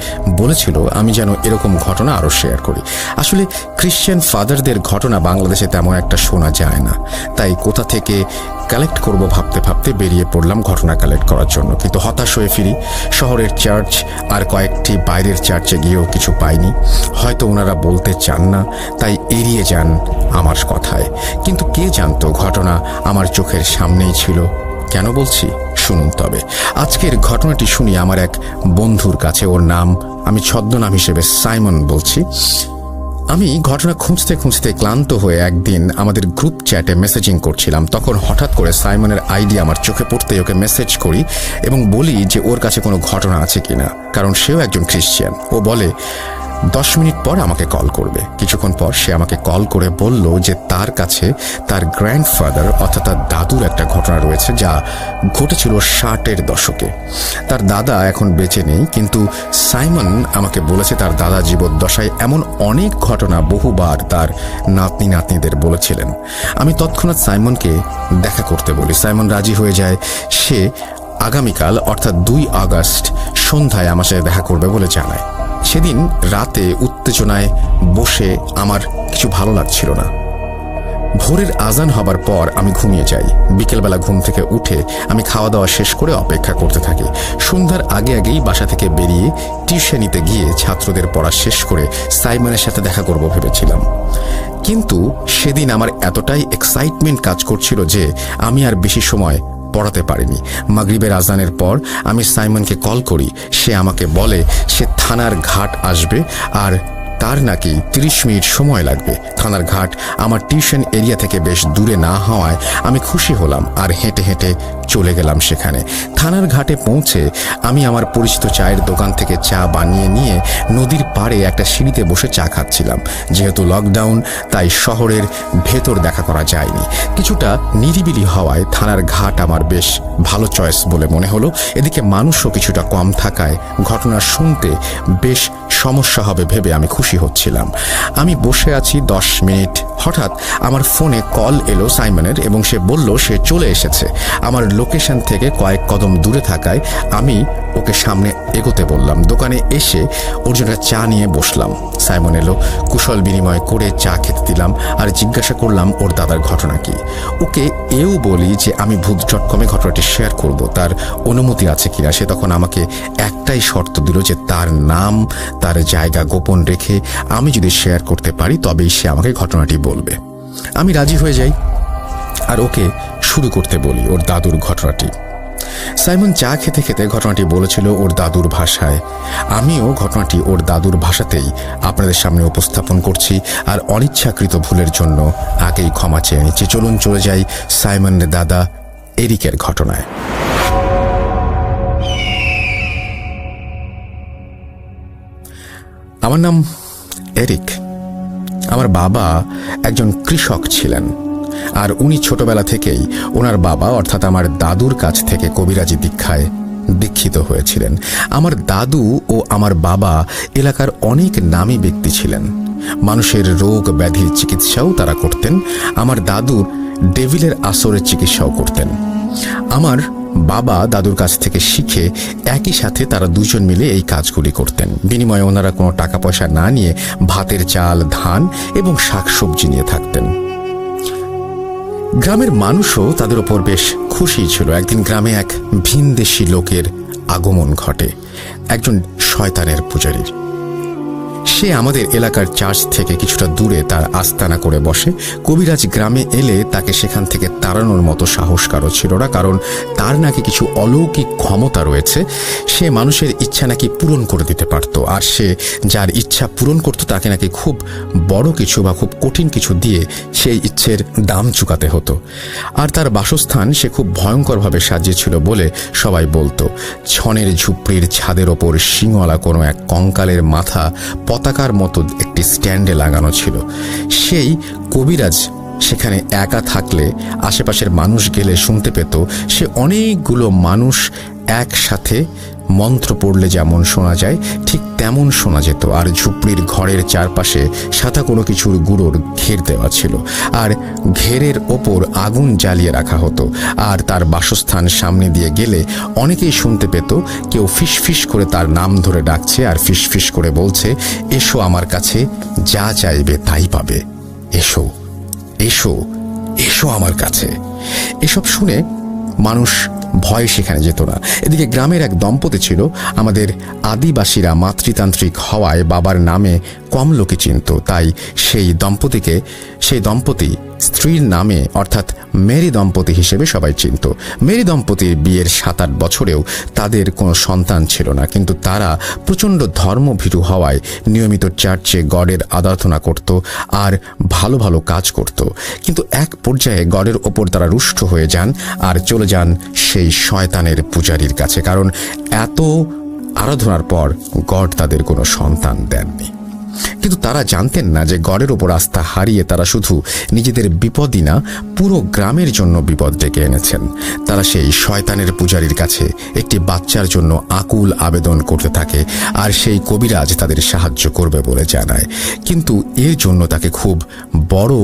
বলেছিল আমি যেন এরকম ঘটনা আরও শেয়ার করি। আসলে খ্রিশ্চান ফাদারদের ঘটনা বাংলাদেশে তেমন একটা শোনা যায় না, তাই কোথা থেকে কালেক্ট করব ভাবতে ভাবতে বেরিয়ে পড়লাম ঘটনা কালেক্ট করার জন্য। কিন্তু হতাশ হয়ে ফিরি। শহরের চার্চ আর কয়েকটি বাইরের চার্চে গিয়েও কিছু পাইনি। হয়তো ওনারা বলতে চান না, তাই এড়িয়ে যান আমার কথায়। কিন্তু কে জানতো ঘটনা আমার চোখের সামনেই ছিল। কেন বলছি শুনুন তবে। আজকের ঘটনাটি শুনি আমার এক বন্ধুর কাছে। ওর নাম আমি ছদ্মনাম হিসেবে সাইমন বলছি। আমি ঘটনা খুঁজতে খুঁজতে ক্লান্ত হয়ে একদিন আমাদের গ্রুপ চ্যাটে মেসেজিং করছিলাম। তখন হঠাৎ করে সাইমনের আইডি আমার চোখে পড়তে ওকে মেসেজ করি এবং বলি যে ওর কাছে কোনো ঘটনা আছে কিনা, কারণ সেও একজন খ্রিশ্চান। ও বলে 10 মিনিট পর আমাকে কল করবে। কিছুক্ষণ পর সে আমাকে কল করে বলল যে তার কাছে তার গ্র্যান্ডফাদার অর্থাৎ তার দাদুর একটা ঘটনা রয়েছে যা ঘটেছিল 60-এর দশকে। তার দাদা এখন বেঁচে নেই, কিন্তু সাইমন আমাকে বলেছে তার দাদা জীবদ্দশায় এমন অনেক ঘটনা বহুবার তার নাতনি নাতনিদের বলেছিলেন। আমি তৎক্ষণাৎ সাইমনকে দেখা করতে বলি। সাইমন রাজি হয়ে যায়। সে আগামীকাল অর্থাৎ 2 আগস্ট সন্ধ্যায় আমার সাথে দেখা করবে বলে জানায়। সেদিন রাতে উত্তেজনায় বসে আমার কিছু ভালো লাগছিল না। ভোরের আজান হবার পর আমি ঘুমিয়ে যাই। বিকেলবেলা ঘুম থেকে উঠে আমি খাওয়া দাওয়া শেষ করে অপেক্ষা করতে থাকি। সন্ধ্যার আগে আগেই বাসা থেকে বেরিয়ে টিউশনিতে গিয়ে ছাত্রদের পড়া শেষ করে সাইমনের সাথে দেখা করব ভেবেছিলাম। কিন্তু সেদিন আমার এতটাই এক্সাইটমেন্ট কাজ করছিল যে আমি আর বেশি সময় পড়াতে পারিনি। মাগরিবের আজানের পর আমি সাইমনকে কল করি। সে আমাকে বলে সে থানার ঘাট আসবে আর তার নাকি 30 মিনিট সময় লাগবে। থানার ঘাট আমার টিউশন এরিয়া থেকে বেশ দূরে না হওয়ায় আমি খুশি হলাম আর হেঁটে হেঁটে চলে গেলাম সেখানে। থানার ঘাটে পৌঁছে আমি আমার পরিচিত চায়ের দোকান থেকে চা বানিয়ে নিয়ে নদীর পাড়ে একটা সিঁড়িতে বসে চা খাচ্ছিলাম। যেহেতু লকডাউন তাই শহরের ভেতর দেখা করা যায়নি। কিছুটা নিরিবিলি হওয়ায় থানার ঘাট আমার বেশ ভালো চয়েস বলে মনে হলো। এদিকে মানুষও কিছুটা কম থাকায় ঘটনা শুনতে বেশ সমস্যা হবে ভেবে আমি খুশি হচ্ছিলাম। আমি বসে আছি 10 মিনিট। হঠাৎ আমার ফোনে কল এলো সাইমনের এবং সে বলল সে চলে এসেছে। আমার লোকেশন থেকে কয়েক কদম দূরে থাকায় আমি ওকে সামনে এগোতে বললাম। দোকানে এসে ওর জন্য চা নিয়ে বসলাম। সাইমন এলো, কুশল বিনিময় করে চা খেতে দিলাম আর জিজ্ঞাসা করলাম ওর দাদার ঘটনা কি। ওকে এও বলি যে আমি ভূত.com-এ ঘটনাটি শেয়ার করব, তার অনুমতি আছে কিনা। সে তখন আমাকে একটাই শর্ত দিল যে তার নাম তার জায়গা গোপন রেখে আমি যদি শেয়ার করতে পারি তবেই সে আমাকে ঘটনাটি বলবে। আমি রাজি হয়ে যাই আর ওকে শুরু করতে বলি ওর দাদুর ঘটনাটি। সাইমন চা খেতে খেতে ঘটনাটি বলেছিল ওর দাদুর ভাষায়। আমিও ঘটনাটি ওর দাদুর ভাষাতেই আপনাদের সামনে উপস্থাপন করছি আর অনিচ্ছাকৃত ভুলের জন্য আগেই ক্ষমা চেয়ে নিচ্ছি। চলুন চলে যাই সাইমনের দাদা এরিকের ঘটনায়। আমার নাম এরিক। আমার বাবা একজন কৃষক ছিলেন আর উনি ছোটবেলা থেকেই ওনার বাবা অর্থাৎ আমার দাদুর কাছ থেকে কবিরাজি দীক্ষায় দীক্ষিত হয়েছিলেন। আমার দাদু ও আমার বাবা এলাকার অনেক নামী ব্যক্তি ছিলেন। মানুষের রোগ ব্যাধির চিকিৎসাও তারা করতেন। আমার দাদুর ডেভিলের আসরের চিকিৎসাও করতেন। আমার বাবা দাদুর কাছ থেকে শিখে একই সাথে তারা দুজন মিলে এই কাজগুলি করতেন। বিনিময়ে ওনারা কোনো টাকা পয়সা না নিয়ে ভাতের চাল, ধান এবং শাকসবজি নিয়ে থাকতেন। গ্রামের মানুষও তাদের ওপর বেশ খুশি ছিল। একদিন গ্রামে এক ভিনদেশী লোকের আগমন ঘটে, একজন শয়তানের পূজারীর। সে আমাদের এলাকার চার্চ থেকে কিছুটা দূরে তার আস্তানা করে বসে। কবিরাজ গ্রামে এলে তাকে সেখান থেকে তাড়ানোর মতো সাহস কারো ছিল না, কারণ তার নাকি কিছু অলৌকিক ক্ষমতা রয়েছে। সে মানুষের ইচ্ছা নাকি পূরণ করে দিতে পারত, আর সে যার ইচ্ছা পূরণ করত তাকে নাকি খুব বড় কিছু বা খুব কঠিন কিছু দিয়ে সেই ইচ্ছের দাম চুকাতে হতো। আর তার বাসস্থান সে খুব ভয়ঙ্করভাবে সাজিয়েছিল বলে সবাই বলতো। ছনের ঝুপড়ির ছাদের ওপর শিংওয়ালা কোনো এক কঙ্কালের মাথা পতাকার মতো একটি স্ট্যান্ডে লাগানো ছিল। সেই কবিরাজ সেখানে একা থাকলে আশেপাশের মানুষ গেলে শুনতে পেত সে অনেকগুলো মানুষ একসাথে মন্ত্র পড়লে যেমন শোনা যায় ঠিক তেমন শোনা যেত। আর ঝুপড়ির ঘরের চারপাশে সাদা কোনো কিছুর গুঁড়োর ঘের দেওয়া ছিল, আর ঘেরের ওপর আগুন জ্বালিয়ে রাখা হতো। আর তার বাসস্থান সামনে দিয়ে গেলে অনেকেই শুনতে পেত কেউ ফিসফিস করে তার নাম ধরে ডাকছে আর ফিসফিস করে বলছে, এসো আমার কাছে, যা চাইবে তাই পাবে, এসো এসো এসো আমার কাছে। এসব শুনে মানুষ ভয় সেখানে যেত না। এদিকে গ্রামের এক দম্পতি ছিল। আমাদের আদিবাসীরা মাতৃতান্ত্রিক হওয়ায় বাবার নামে কম লোকে চিনত, তাই সেই দম্পতি স্ত্রীর নামে অর্থাৎ মেরি দম্পতি হিসেবে সবাই চিনত। মেরি দম্পতির বিয়ের 7-8 বছরেও তাদের কোনো সন্তান ছিল না, কিন্তু তারা প্রচণ্ড ধর্মভীরু হওয়ায় নিয়মিত চার্চে গডের আরাধনা করত আর ভালো ভালো কাজ করত। কিন্তু এক পর্যায়ে গডের ওপর তারা রুষ্ট হয়ে যান আর চলে যান সেই শয়তানের পূজারীর কাছে, কারণ এত আরাধনার পর গড তাদের কোনো সন্তান দেননি। কিন্তু তারা জানতেন না যে গডের ওপর আস্থা হারিয়ে তারা শুধু নিজেদের বিপদই না, পুরো গ্রামের জন্য বিপদ ডেকে এনেছেন। তারা সেই শয়তানের পূজারীর কাছে একটি বাচ্চার জন্য আকুল আবেদন করতে থাকে, আর সেই কবিরাজ তাদের সাহায্য করবে বলে জানায়। কিন্তু এর জন্য তাকে খুব বড়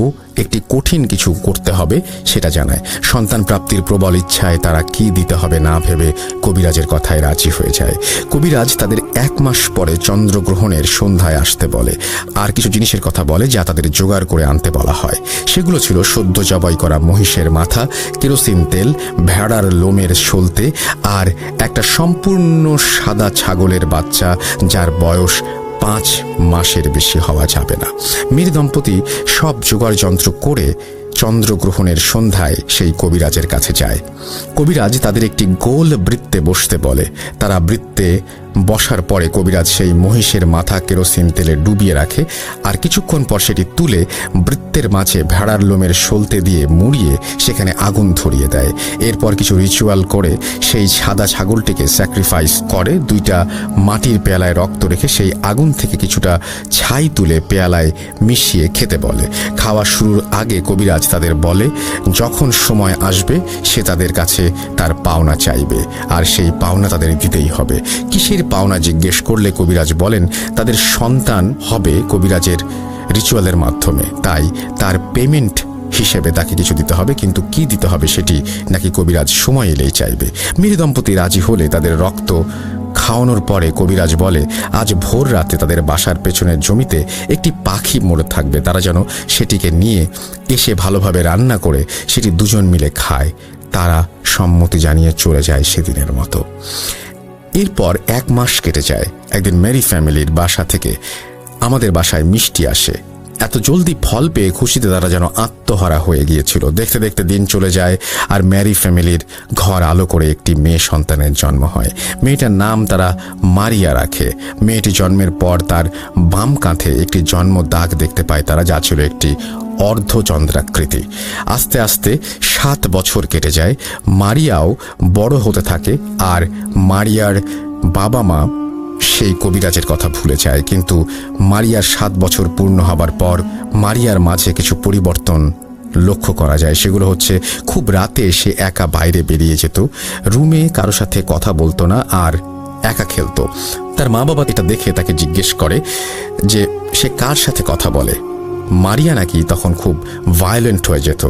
একটি কঠিন কিছু করতে হবে সেটা জানায়। সন্তান প্রাপ্তির প্রবল ইচ্ছায় তারা কি দিতে হবে না ভেবে কবিরাজের কথায় রাজি হয়ে যায়। কবিরাজ তাদের 1 মাস পরে চন্দ্রগ্রহণের সন্ধ্যায় আসতে বলে, আর কিছু জিনিসের কথা বলে যা তাদের জোগাড় করে আনতে বলা হয়। সেগুলো ছিল সদ্য জবাই করা মহিষের মাথা, কেরোসিন তেল, ভেড়ার লোমের সলতে আর একটা সম্পূর্ণ সাদা ছাগলের বাচ্চা যার বয়স 5 মাসের বেশি হওয়া যাবে না। মেরি দম্পতি সব জোগাড় যন্ত্র করে চন্দ্রগ্রহণের সন্ধ্যায় সেই কবিরাজের কাছে যায়। কবিরাজ তাদের একটি গোল বৃত্তে বসতে বলে। তারা বৃত্তে বসার পরে কবিরাজ সেই মহিষের মাথা কেরোসিন তেলে ডুবিয়ে রাখে, আর কিছুক্ষণ পর সেটি তুলে বৃত্তের মাঝে ভেড়ার লোমের সলতে দিয়ে মুড়িয়ে সেখানে আগুন ধরিয়ে দেয়। এরপর কিছু রিচুয়াল করে সেই সাদা ছাগলটিকে স্যাক্রিফাইস করে। 2টা মাটির পেয়ালায় রক্ত রেখে সেই আগুন থেকে কিছুটা ছাই তুলে পেয়ালায় মিশিয়ে খেতে বলে। খাওয়া শুরুর আগে কবিরাজ তাদের বলে যখন সময় আসবে সে তাদের কাছে তার পাওনা চাইবে, আর সেই পাওনা তাদের দিতেই হবে। কিসের পাওনা জিজ্ঞেস করলে কবিরাজ বলেন তাদের সন্তান হবে কবিরাজের রিচুয়ালের মাধ্যমে, তাই তার পেমেন্ট হিসেবে তাকে কিছু দিতে হবে, কিন্তু কি দিতে হবে সেটি নাকি কবিরাজ সময় এলেই চাইবে। মেরি দম্পতি রাজি হলে তাদের রক্ত খাওয়ানোর পরে কবিরাজ বলে আজ ভোর রাতে তাদের বাসার পেছনের জমিতে একটি পাখি মরে থাকবে, তারা যেন সেটিকে নিয়ে এসে ভালোভাবে রান্না করে সেটি দুজন মিলে খায়। তারা সম্মতি জানিয়ে চলে যায় সেদিনের মতো। এরপর 1 মাস কেটে যায়। একদিন মেরি ফ্যামিলির বাসা থেকে আমাদের বাসায় মিষ্টি আসে। এত জলদি ফল পেয়ে খুশিতে তারা যেন আত্মহারা হয়ে গিয়েছিল। দেখতে দেখতে দিন চলে যায়, আর মেরি ফ্যামিলির ঘর আলো করে একটি মেয়ে সন্তানের জন্ম হয়। মেয়েটার নাম তারা মারিয়া রাখে। মেয়েটি জন্মের পর তার বাম কাঁধে একটি জন্ম দাগ দেখতে পায় তারা, যা ছিল একটি অর্ধচন্দ্রাকৃতি। আস্তে আস্তে 7 বছর কেটে যায়। মারিয়াও বড় হতে থাকে, আর মারিয়ার বাবা মা সেই কবিরাজের কথা ভুলে যায়। কিন্তু মারিয়ার 7 বছর পূর্ণ হবার পর মারিয়ার মাঝে কিছু পরিবর্তন লক্ষ্য করা যায়। সেগুলো হচ্ছে খুব রাতে সে একা বাইরে বেরিয়ে যেত, রুমে কারো সাথে কথা বলতো না, আর একা খেলতো। তার মা বাবা এটা দেখে তাকে জিজ্ঞেস করে যে সে কার সাথে কথা বলে। মারিয়া নাকি তখন খুব ভায়োলেন্ট হয়ে যেত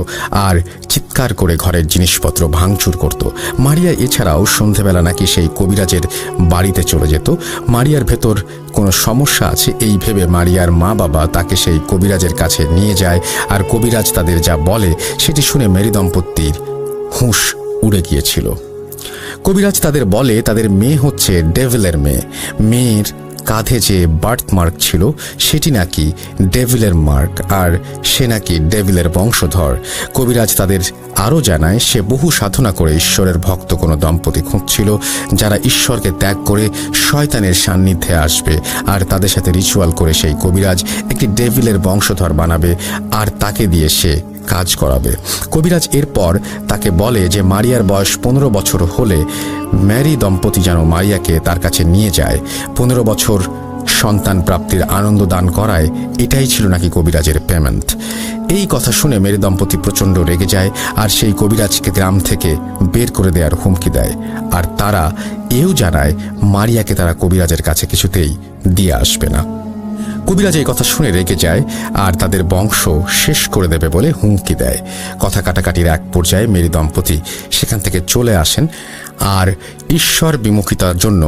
আর চিৎকার করে ঘরের জিনিসপত্র ভাঙচুর করত। মারিয়া এছাড়াও সন্ধেবেলা নাকি সেই কবিরাজের বাড়িতে চলে যেত। মারিয়ার ভেতর কোনো সমস্যা আছে এই ভেবে মারিয়ার মা বাবা তাকে সেই কবিরাজের কাছে নিয়ে যায়, আর কবিরাজ তাদের যা বলে সেটি শুনে মেরি দম্পতির হুঁশ উড়ে গিয়েছিল। কবিরাজ তাদের বলে তাদের মেয়ে হচ্ছে ডেভিলের মেয়ে। মেয়ের কাঁধে যে বার্থ মার্ক ছিল সেটি নাকি ডেভিলের মার্ক, আর সে নাকি ডেভিলের বংশধর। কবিরাজ তাদের আরও জানায় সে বহু সাধনা করে ঈশ্বরের ভক্ত কোনো দম্পতি খুঁজছিল যারা ঈশ্বরকে ত্যাগ করে শয়তানের সান্নিধ্যে আসবে, আর তাদের সাথে রিচুয়াল করে সেই কবিরাজ একটি ডেভিলের বংশধর বানাবে আর তাকে দিয়ে সে কাজ করাবে। কবিরাজ এরপর তাকে বলে যে মারিয়ার বয়স 15 বছর হলে মেরি দম্পতি যেন মারিয়াকে তার কাছে নিয়ে যায়। 15 বছর সন্তান প্রাপ্তির আনন্দ দান করায় এটাই ছিল নাকি কবিরাজের পেমেন্ট। এই কথা শুনে মেরি দম্পতি প্রচণ্ড রেগে যায় আর সেই কবিরাজকে গ্রাম থেকে বের করে দেওয়ার হুমকি দেয়। আর তারা এও জানায় মারিয়াকে তারা কবিরাজের কাছে কিছুতেই দিয়ে আসবে না। কবিরাজ এই কথা শুনে রেগে যায় আর তাদের বংশ শেষ করে দেবে বলে হুমকি দেয়। কথা কাটাকাটির এক পর্যায়ে মেরি দম্পতি সেখান থেকে চলে আসেন আর ঈশ্বর বিমুখিতার জন্য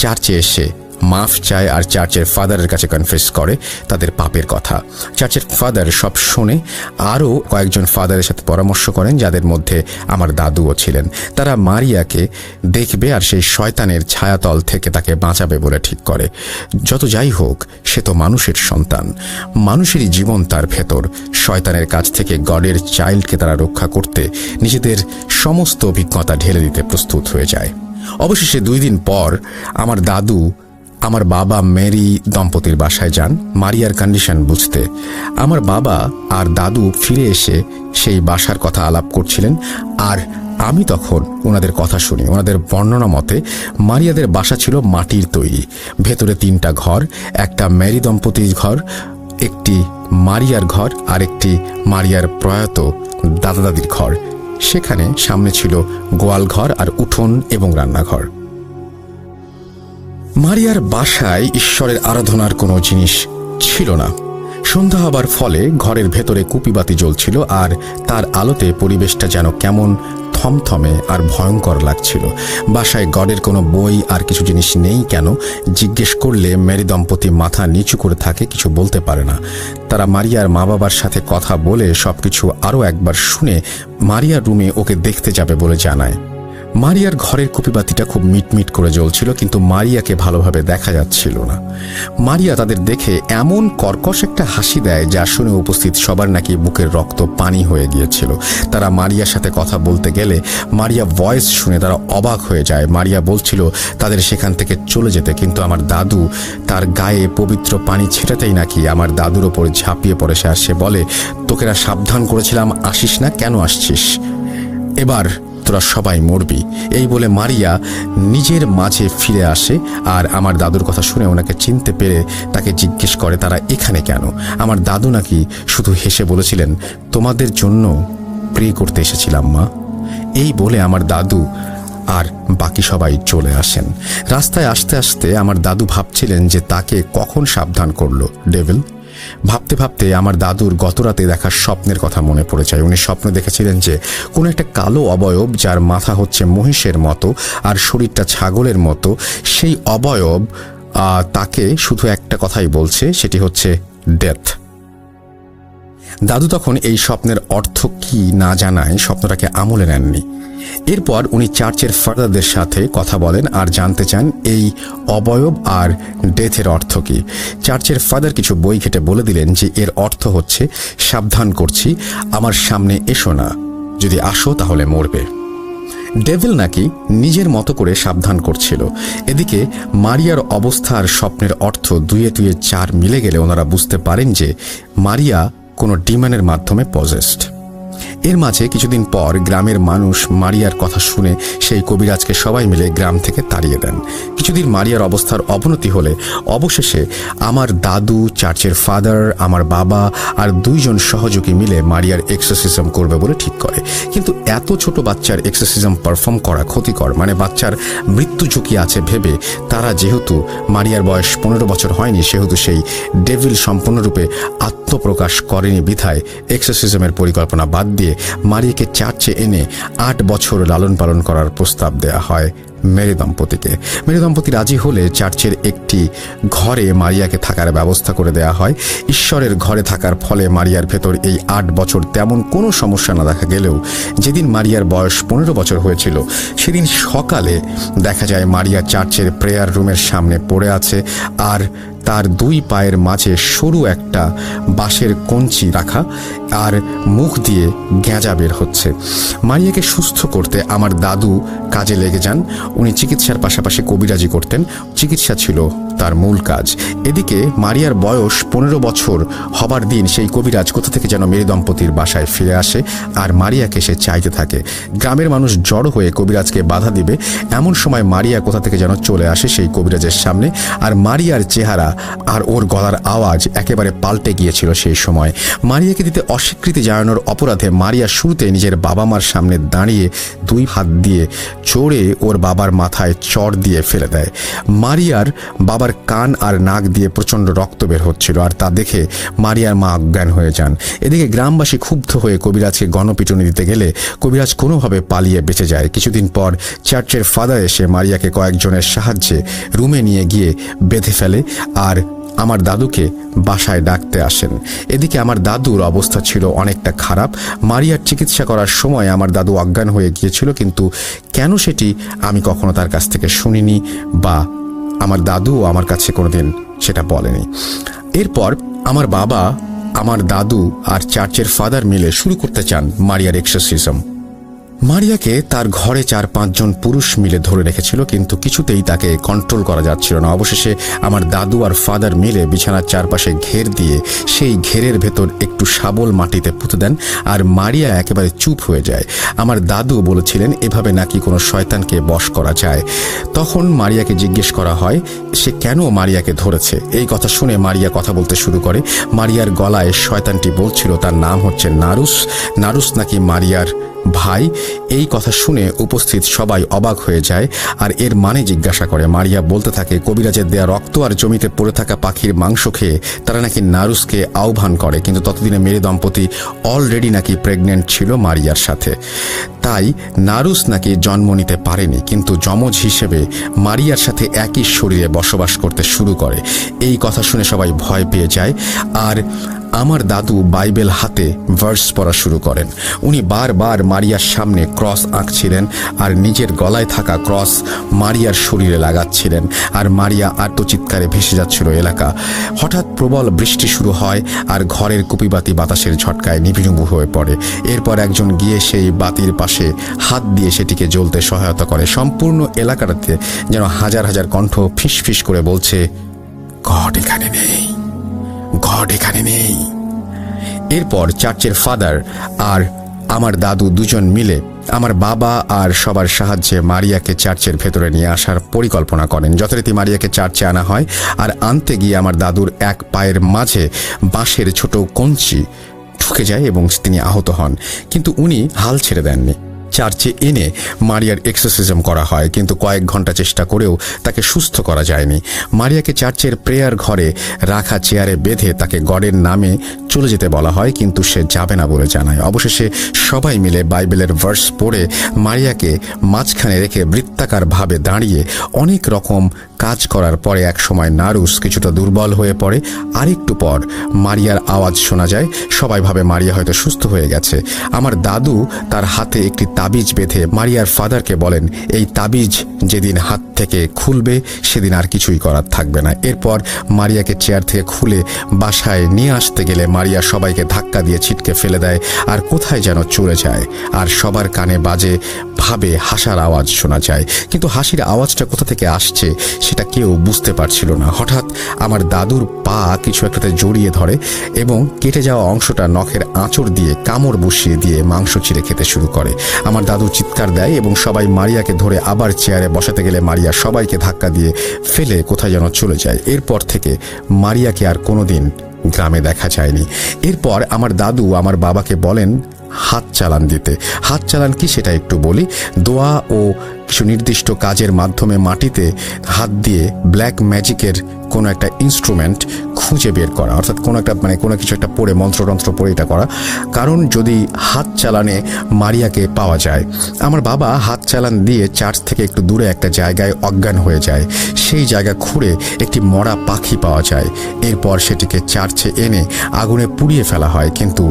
চার্চে এসে মাফ চায় আর চার্চের ফাদারের কাছে কনফেস করে তাদের পাপের কথা। চার্চের ফাদার সব শোনে, আরও কয়েকজন ফাদারের সাথে পরামর্শ করেন যাদের মধ্যে আমার দাদুও ছিলেন। তারা মারিয়াকে দেখবে আর সেই শয়তানের ছায়াতল থেকে তাকে বাঁচাবে বলে ঠিক করে। যত যাই হোক, সে তো মানুষের সন্তান, মানুষেরই জীবন তার ভেতর। শয়তানের কাছ থেকে গডের চাইল্ডকে তারা রক্ষা করতে নিজেদের সমস্ত অভিজ্ঞতা ঢেলে দিতে প্রস্তুত হয়ে যায়। অবশেষে 2 দিন পর আমার দাদু আমার বাবা মেরি দম্পতির বাসায় যান মারিয়ার কন্ডিশন বুঝতে। আমার বাবা আর দাদু ফিরে এসে সেই বাসার কথা আলাপ করছিলেন আর আমি তখন ওনাদের কথা শুনি। ওনাদের বর্ণনা মতে মারিয়াদের বাসা ছিল মাটির তৈরি, ভেতরে 3টা ঘর, একটা মেরি দম্পতির ঘর, একটি মারিয়ার ঘর আর একটি মারিয়ার প্রয়াত দাদা দাদির ঘর। সেখানে সামনে ছিল গোয়াল ঘর আর উঠোন এবং রান্নাঘর। মারিয়ার বাসায় ঈশ্বরের আরাধনার কোনো জিনিস ছিল না। সন্ধ্যা হবার ফলে ঘরের ভেতরে কুপিবাতি জ্বলছিল আর তার আলোতে পরিবেশটা যেন কেমন থমথমে আর ভয়ঙ্কর লাগছিল। বাসায় গডের কোনো বই আর কিছু জিনিস নেই কেন জিজ্ঞেস করলে মেরি দম্পতি মাথা নিচু করে থাকে, কিছু বলতে পারে না। তারা মারিয়ার মা বাবার সাথে কথা বলে সবকিছু আরও একবার শুনে মারিয়ার রুমে ওকে দেখতে যাবে বলে জানায়। মারিয়ার ঘরের কুপিবাতিটা খুব মিটমিট করে জ্বলছিল, কিন্তু মারিয়াকে ভালোভাবে দেখা যাচ্ছিল না। মারিয়া তাদের দেখে এমন কর্কশ একটা হাসি দেয় যা শুনে উপস্থিত সবার নাকি বুকের রক্ত পানি হয়ে গিয়েছিল। তারা মারিয়ার সাথে কথা বলতে গেলে মারিয়া ভয়েস শুনে তারা অবাক হয়ে যায়। মারিয়া বলছিল তাদের সেখান থেকে চলে যেতে, কিন্তু আমার দাদু তার গায়ে পবিত্র পানি ছেটাতেই নাকি আমার দাদুর ওপরে ঝাঁপিয়ে পড়ে সে। আর সে বলে, তোকেরা সাবধান করেছিলাম, আসিস না, কেন আসছিস? এবার তোরা সবাই মরবি। এই বলে মারিয়া নিজের মাঝে ফিরে আসে আর আমার দাদুর কথা শুনে ওনাকে চিনতে পেরে তাকে জিজ্ঞেস করে তারা এখানে কেন। আমার দাদু নাকি শুধু হেসে বলেছিলেন, তোমাদের জন্য প্রে করতে এসেছিলাম মা। এই বলে আমার দাদু আর বাকি সবাই চলে আসেন। রাস্তায় আসতে আসতে আমার দাদু ভাবছিলেন যে তাকে কখন সাবধান করলো ডেভিল। ভাবতে ভাবতে আমার দাদুর গতরাতে দেখা স্বপ্নের কথা মনে পড়ে যায়। উনি স্বপ্ন দেখেছিলেন যে কোনো একটা কালো অবয়ব, যার মাথা হচ্ছে মহিষের মতো আর শরীরটা ছাগলের মতো, সেই অবয়ব তাকে শুধু একটা কথাই বলছে, সেটি হচ্ছে ডেথ। দাদু তখন এই স্বপ্নের অর্থ কি না জানায় স্বপ্নটাকে আমলে নেননি। এরপর উনি চার্চের ফাদারদের সাথে কথা বলেন আর জানতে চান এই অবয়ব আর ডেথের অর্থ কি। চার্চের ফাদার কিছু বই ঘেটে বলে দিলেন যে এর অর্থ হচ্ছে, সাবধান করছি, আমার সামনে এসো না, যদি আসো তাহলে মরবে। ডেভিল নাকি নিজের মতো করে সাবধান করছিল। এদিকে মারিয়ার অবস্থা আর স্বপ্নের অর্থ 2 × 4 মিলে গেলে ওনারা বুঝতে পারেন যে মারিয়া কোনো ডিমনের মাধ্যমে পজেসড। এর মাঝে কিছুদিন পর গ্রামের মানুষ মারিয়ার কথা শুনে সেই কবিরাজকে সবাই মিলে গ্রাম থেকে তাড়িয়ে দেন। কিছুদিন মারিয়ার অবস্থার অবনতি হলে অবশেষে আমার দাদু, চার্চের ফাদার, আমার বাবা আর 2 জন সহযোগী মিলে মারিয়ার এক্সোসিজম করবে বলে ঠিক করে। কিন্তু এত ছোট বাচ্চার এক্সোসিজম পারফর্ম করা ক্ষতিকর, মানে বাচ্চার মৃত্যু ঝুঁকি আছে ভেবে তারা, যেহেতু মারিয়ার বয়স 15 বছর হয়নি, সেহেতু সেই ডেভিল সম্পূর্ণরূপে আত্মপ্রকাশ করেনি বিধায় এক্সোসিজমের পরিকল্পনা বাদ দিয়ে মারিয়াকে চার্চে এনে 8 বছর লালন পালন করার প্রস্তাব দেয়া হয় মেরি দম্পতিকে। মেরি দম্পতি রাজি হলে চার্চের একটি ঘরে মারিয়াকে থাকার ব্যবস্থা করে দেয়া হয়। ঈশ্বরের ঘরে থাকার ফলে মারিয়ার ভেতর এই 8 বছর তেমন কোনো সমস্যা না দেখা গেলেও যেদিন মারিয়ার বয়স 15 বছর হয়েছিল সেদিন সকালে দেখা যায় মারিয়া চার্চের প্রেয়ার রুমের সামনে পড়ে আছে আর তার 2 পায়ের মাঝে সরু একটা বাঁশের কঞ্চি রাখা আর মুখ দিয়ে গেঁজা বের হচ্ছে। মারিয়াকে সুস্থ করতে আমার দাদু কাজে লেগে যান। উনি চিকিৎসার পাশাপাশি কবিরাজি করতেন। চিকিৎসা ছিল তার তার মূল কাজ। এদিকে মারিয়ার বয়স 15 বছর হবার দিন সেই কবিরাজ কোথা থেকে যেন মেয়ে দম্পতির বাসায় ফিরে আসে আর মারিয়াকে সে চাইতে থাকে। গ্রামের মানুষ জড়ো হয়ে কবিরাজকে বাধা দিবে এমন সময় মারিয়া কোথা থেকে যেন চলে আসে সেই কবিরাজের সামনে। আর মারিয়ার চেহারা আর ওর গলার আওয়াজ একেবারে পাল্টে গিয়েছিল সেই সময়। মারিয়াকে দিতে অস্বীকৃতি জানানোর অপরাধে মারিয়া শুরুতে নিজের বাবা মার সামনে দাঁড়িয়ে 2 হাত দিয়ে চড়ে ওর বাবার মাথায় চড় দিয়ে ফেলে দেয়। মারিয়ার বাবার কান আর নাক দিয়ে প্রচণ্ড রক্ত বের হচ্ছিল, আর তা দেখে মারিয়ার মা অজ্ঞান হয়ে যান। এদিকে গ্রামবাসী ক্ষুব্ধ হয়ে কবিরাজকে গণপিটুনি দিতে গেলে কবিরাজ কোনোভাবে পালিয়ে বেঁচে যায়। কিছুদিন পর চার্চের ফাদার এসে মারিয়াকে কয়েকজনের সাহায্যে রুমে নিয়ে গিয়ে বেঁধে ফেলে আর আমার দাদুকে বাসায় ডাকতে আসেন। এদিকে আমার দাদুর অবস্থা ছিল অনেকটা খারাপ। মারিয়ার চিকিৎসা করার সময় আমার দাদু অজ্ঞান হয়ে গিয়েছিল, কিন্তু কেন সেটি আমি কখনো তার কাছ থেকে শুনিনি বা আমার দাদুও আমার কাছে কোনোদিন সেটা বলেনি। এরপর আমার বাবা, আমার দাদু আর চার্চের ফাদার মিলে শুরু করতে চান মারিয়ার এক্সরসিজম। মারিয়াকে তার ঘরে 4-5 জন পুরুষ মিলে ধরে রেখেছিল, কিন্তু কিছুতেই তাকে কন্ট্রোল করা যাচ্ছিল না। অবশেষে আমার দাদু আর ফাদার মিলে বিছানার চারপাশে ঘের দিয়ে সেই ঘেরের ভেতর একটু শাবল মাটিতে পুঁতে দেন আর মারিয়া একেবারে চুপ হয়ে যায়। আমার দাদু বলেছিলেন এভাবে নাকি কোনো শয়তানকে বশ করা যায়। তখন মারিয়াকে জিজ্ঞেস করা হয় সে কেন মারিয়াকে ধরেছে। এই কথা শুনে মারিয়া কথা বলতে শুরু করে। মারিয়ার গলায় শয়তানটি বলছিল তার নাম হচ্ছে নারুস। নারুস নাকি মারিয়ার ভাই। এই কথা শুনে উপস্থিত সবাই অবাক হয়ে যায় আর এর মানে জিজ্ঞাসা করে। মারিয়া বলতে থাকে কবিরাজের দেয়া রক্ত আর জমিতে পড়ে থাকা পাখির মাংস খেয়ে তারা নাকি নারুসকে আহ্বান করে, কিন্তু ততদিনে মেয়ে দম্পতি অলরেডি নাকি প্রেগনেন্ট ছিল মারিয়ার সাথে। তাই নারুস নাকি জন্ম নিতে পারেনি, কিন্তু যমজ হিসেবে মারিয়ার সাথে একই শরীরে বসবাস করতে শুরু করে। এই কথা শুনে সবাই ভয় পেয়ে যায় আর আমার দাদু বাইবেল হাতে ভার্স পড়া শুরু করেন। উনি বারবার মারিয়ার সামনে ক্রস আঁকছিলেন আর নিজের গলায় থাকা ক্রস মারিয়ার শরীরে লাগাচ্ছিলেন আর মারিয়া আর্তচিৎকারে ভেসে যাচ্ছিল এলাকা। হঠাৎ প্রবল বৃষ্টি শুরু হয় আর ঘরের কুপিবাতি বাতাসের ঝটকায় নিভিনিভু হয়ে পড়ে। এরপর একজন গিয়ে সেই বাতির পাশে হাত দিয়ে সেটিকে জ্বলতে সহায়তা করে। সম্পূর্ণ এলাকাটাতে যেন হাজার হাজার কণ্ঠ ফিস ফিস করে বলছে গড এখানে নেই, গড এখানে নেই। এরপর চার্চের ফাদার আর আমার দাদু দুজন মিলে আমার বাবা আর সবার সাহায্যে মারিয়াকে চার্চের ভেতরে নিয়ে আসার পরিকল্পনা করেন। যথারীতি মারিয়াকে চার্চে আনা হয় আর আনতে গিয়ে আমার দাদুর এক পায়ের মাঝে বাঁশের ছোট কঞ্চি ঢুকে যায় এবং তিনি আহত হন, কিন্তু উনি হাল ছেড়ে দেননি। চার্চে এনে মারিয়ার এক্সরসিজম করা হয়, কিন্তু কয়েক ঘন্টা চেষ্টা করেও তাকে সুস্থ করা যায়নি। মারিয়াকে চার্চের প্রেয়ার ঘরে রাখা চেয়ারে বেঁধে তাকে গডের নামে চলে যেতে বলা হয়, কিন্তু সে যাবে না বলে জানায়। অবশেষে সবাই মিলে বাইবেলের ভার্স পড়ে মারিয়াকে মাঝখানে রেখে বৃত্তাকার ভাবে দাঁড়িয়ে অনেক রকম কাজ করার পরে একসময় নারুস কিছুটা দুর্বল হয়ে পড়ে। আরেকটু পর মারিয়ার আওয়াজ শোনা যায়। সবাই ভাবে মারিয়া হয়তো সুস্থ হয়ে গেছে। আমার দাদু তার হাতে একটি তাবিজ বেঁধে মারিয়ার ফাদারকে বলেন এই তাবিজ যেদিন হাত থেকে খুলবে সেদিন আর কিছুই করার থাকবে না। এরপর মারিয়াকে চেয়ার থেকে খুলে বাসায় নিয়ে আসতে গেলে মারিয়া সবাইকে ধাক্কা দিয়ে ছিটকে ফেলে দেয় আর কোথায় যেন চলে যায়। আর সবার কানে বাজে ভাবে হাসার আওয়াজ শোনা যায়, কিন্তু হাসির আওয়াজটা কোথা থেকে আসছে সেটা কেউ বুঝতে পারছিল না। হঠাৎ আমার দাদুর পা কিছু একটাতে জড়িয়ে ধরে এবং কেটে যাওয়া অংশটা নখের আঁচড় দিয়ে কামড় বসিয়ে দিয়ে মাংস চিড়ে খেতে শুরু করে। আমার দাদু চিৎকার দেয় এবং সবাই মারিয়াকে ধরে আবার চেয়ারে বসাতে গেলে মারিয়া সবাইকে ধাক্কা দিয়ে ফেলে কোথায় যেন চলে যায়। এরপর থেকে মারিয়াকে আর কোনোদিন গ্রামে দেখা যায়নি। এরপর আমার দাদু আমার বাবাকে বলেন হাত চালান দিতে। হাত চালান কি সেটা একটু বলি। দোয়া ও কিছু নির্দিষ্ট কাজের মাধ্যমে মাটিতে হাত দিয়ে ব্ল্যাক ম্যাজিকের কোনো একটা ইনস্ট্রুমেন্ট খুঁজে বের করা, অর্থাৎ কোনো কিছু একটা পড়ে মন্ত্রতন্ত্র পড়ে এটা করা, কারণ যদি হাত চালানে মারিয়াকে পাওয়া যায়। আমার বাবা হাত চালান দিয়ে চার্চ থেকে একটু দূরে একটা জায়গায় অজ্ঞান হয়ে যায়। সেই জায়গা খুঁড়ে একটি মরা পাখি পাওয়া যায়। এরপর সেটিকে চার্চে এনে আগুনে পুড়িয়ে ফেলা হয়, কিন্তু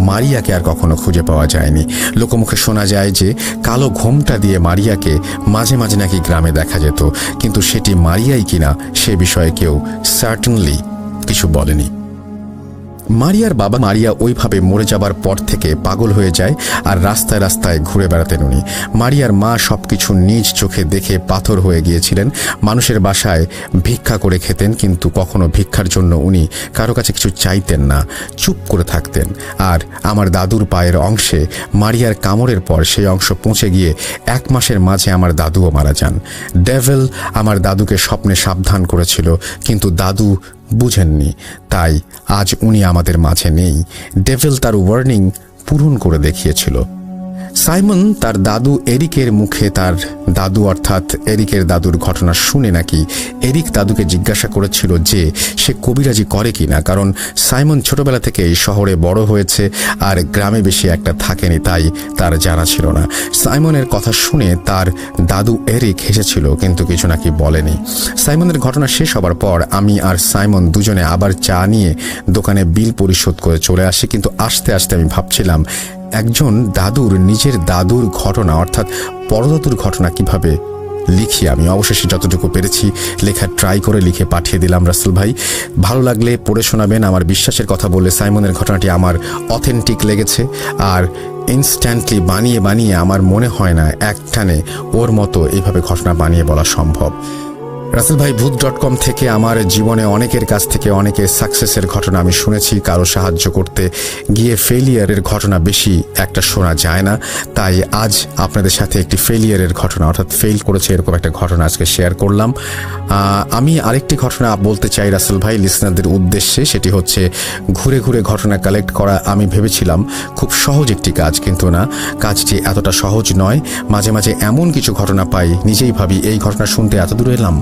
মারিয়াকে আর কখনো খুঁজে পাওয়া যায়নি। লোকমুখে শোনা যায় যে কালো ঘোমটা দিয়ে মারিয়াকে মাঝে মাঝে নাকি গ্রামে দেখা যেত, কিন্তু সেটি মারিয়াই কিনা সে বিষয়ে কেউ সার্টেনলি কিছু বলেনি। মারিয়ার বাবা মারিয়া ওইভাবে মরে যাবার পর থেকে পাগল হয়ে যায় আর রাস্তায় রাস্তায় ঘুরে বেড়াতেন উনি। মারিয়ার মা সবকিছু কিছু নিজ চোখে দেখে পাথর হয়ে গিয়েছিলেন। মানুষের বাসায় ভিক্ষা করে খেতেন, কিন্তু কখনো ভিক্ষার জন্য উনি কারো কাছে কিছু চাইতেন না, চুপ করে থাকতেন। আর আমার দাদুর পায়ের অংশে মারিয়ার কামড়ের পর সেই অংশ পৌঁছে গিয়ে 1 মাসের মাঝে আমার দাদুও মারা যান। ডেভিল আমার দাদুকে স্বপ্নে সাবধান করেছিল, কিন্তু দাদু বুঝেননি, তাই আজ উনি আমাদের মাঝে নেই। ডেভিল তার ওয়ার্নিং পূরণ করে দেখিয়েছিল। সাইমন তার দাদু এরিকের মুখে তার দাদু অর্থাৎ এরিকের দাদুর ঘটনা শুনে নাকি এরিক দাদুকে জিজ্ঞাসা করেছিল যে সে কবিরাজি করে কিনা, কারণ সাইমন ছোটবেলা থেকে এই শহরে বড় হয়েছে আর গ্রামে বেশি একটা থাকেনি, তাই তার জানা ছিল না। সাইমনের কথা শুনে তার দাদু এরিক হেসেছিল, কিন্তু কিছু নাকি বলেনি। সাইমনের ঘটনা শেষ হবার পর আমি আর সাইমন দুজনে আবার চা নিয়ে দোকানে বিল পরিশোধ করে চলে আসি। কিন্তু আস্তে আস্তে আমি ভাবছিলাম, একজন দাদুর নিজের দাদুর ঘটনা অর্থাৎ পরদাদুর ঘটনা কিভাবে লিখি। আমি অবশেষে যতটুকু পেরেছি লেখা ট্রাই করে লিখে পাঠিয়ে দিলাম। রাসেল ভাই, ভালো লাগলে পড়ে শোনাবেন। আমার বিশ্বাসের কথা বলে সাইমনের ঘটনাটি আমার অথেন্টিক লেগেছে, আর ইনস্ট্যান্টলি বানিয়ে বানিয়ে আমার মনে হয় না একটানে ওর মতো এইভাবে ঘটনা বানিয়ে বলা সম্ভব। রাসেল ভাই, ভূত.com থেকে আমার জীবনে অনেকের কাছ থেকে অনেকের সাকসেসের ঘটনা আমি শুনেছি। কারো সাহায্য করতে গিয়ে ফেলিয়ারের ঘটনা বেশি একটা শোনা যায় না, তাই আজ আপনাদের সাথে একটি ফেলিয়ারের ঘটনা অর্থাৎ ফেল করেছে এরকম একটা ঘটনা আজকে শেয়ার করলাম। আমি আরেকটি ঘটনা বলতে চাই রাসেল ভাই লিসনারদের উদ্দেশ্যে, সেটি হচ্ছে ঘুরে ঘুরে ঘটনা কালেক্ট করা। আমি ভেবেছিলাম খুব সহজ একটি কাজ, কিন্তু না, কাজটি এতটা সহজ নয়। মাঝে মাঝে এমন কিছু ঘটনা পাই, নিজেই ভাবি এই ঘটনা শুনতে এত দূর এলাম।